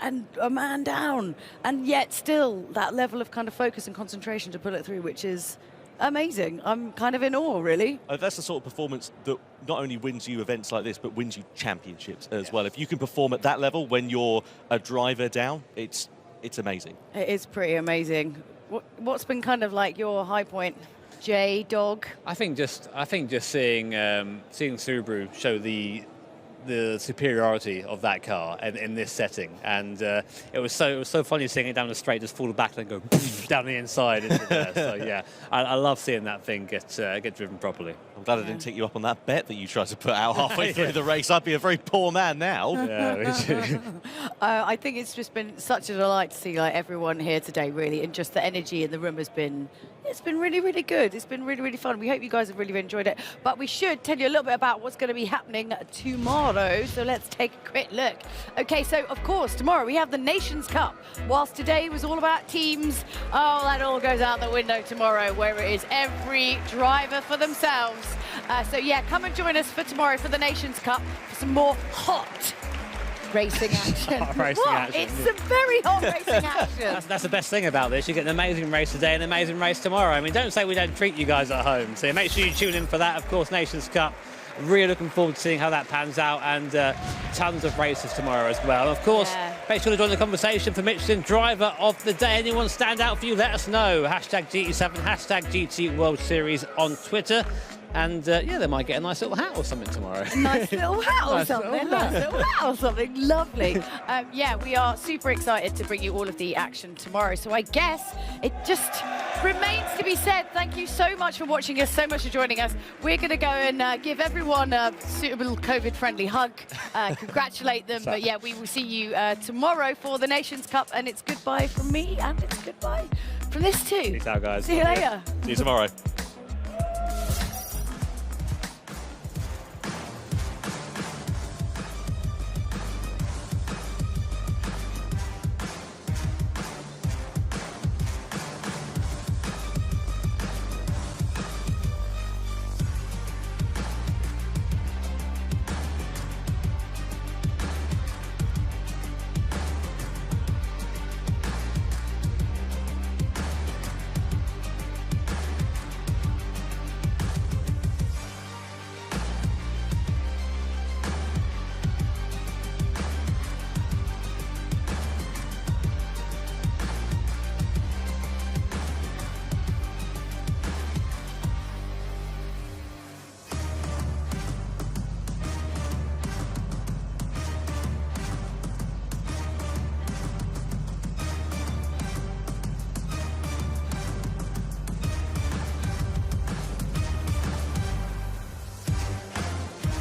and a man down, and yet still that level of kind of focus and concentration to pull it through, which is amazing. I'm kind of in awe, really. That's the sort of performance that not only wins you events like this, but wins you championships as well. If you can perform at that level when you're a driver down, it's amazing. It is pretty amazing. What's been kind of like your high point, Jay, Dog? I think just seeing Subaru show the superiority of that car in this setting, and it was so funny seeing it down the straight just fall back and go down the inside into there. So yeah, I love seeing that thing get driven properly. I'm glad I didn't take you up on that bet that you tried to put out halfway through the race. I'd be a very poor man now. Yeah, I think it's just been such a delight to see like everyone here today, really, and just the energy in the room has been. It's been really, really good. It's been really, really fun. We hope you guys have really enjoyed it. But we should tell you a little bit about what's going to be happening tomorrow. So let's take a quick look. Okay, so of course, tomorrow we have the Nations Cup. Whilst today was all about teams, oh, that all goes out the window tomorrow, where it is every driver for themselves. So yeah, come and join us for tomorrow for the Nations Cup for some more hot racing action. Action. It's some very hot racing action. That's the best thing about this. You get an amazing race today and an amazing race tomorrow. I mean, don't say we don't treat you guys at home. So make sure you tune in for that. Of course, Nations Cup. Really looking forward to seeing how that pans out, and tons of races tomorrow as well. Of course, make sure to join the conversation for Michelin Driver of the Day. Anyone stand out for you? Let us know. Hashtag GT7, hashtag GT World Series on Twitter. And yeah, they might get a nice little hat or something tomorrow. A nice little hat or something. Nice little hat or something. Lovely. Yeah, we are super excited to bring you all of the action tomorrow. So I guess it just remains to be said. Thank you so much for watching us, so much for joining us. We're going to go and give everyone a suitable COVID-friendly hug, congratulate them. But yeah, we will see you tomorrow for the Nations Cup. And it's goodbye from me, and it's goodbye from this too. Peace out, guys. See you later. See you tomorrow.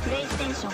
PlayStation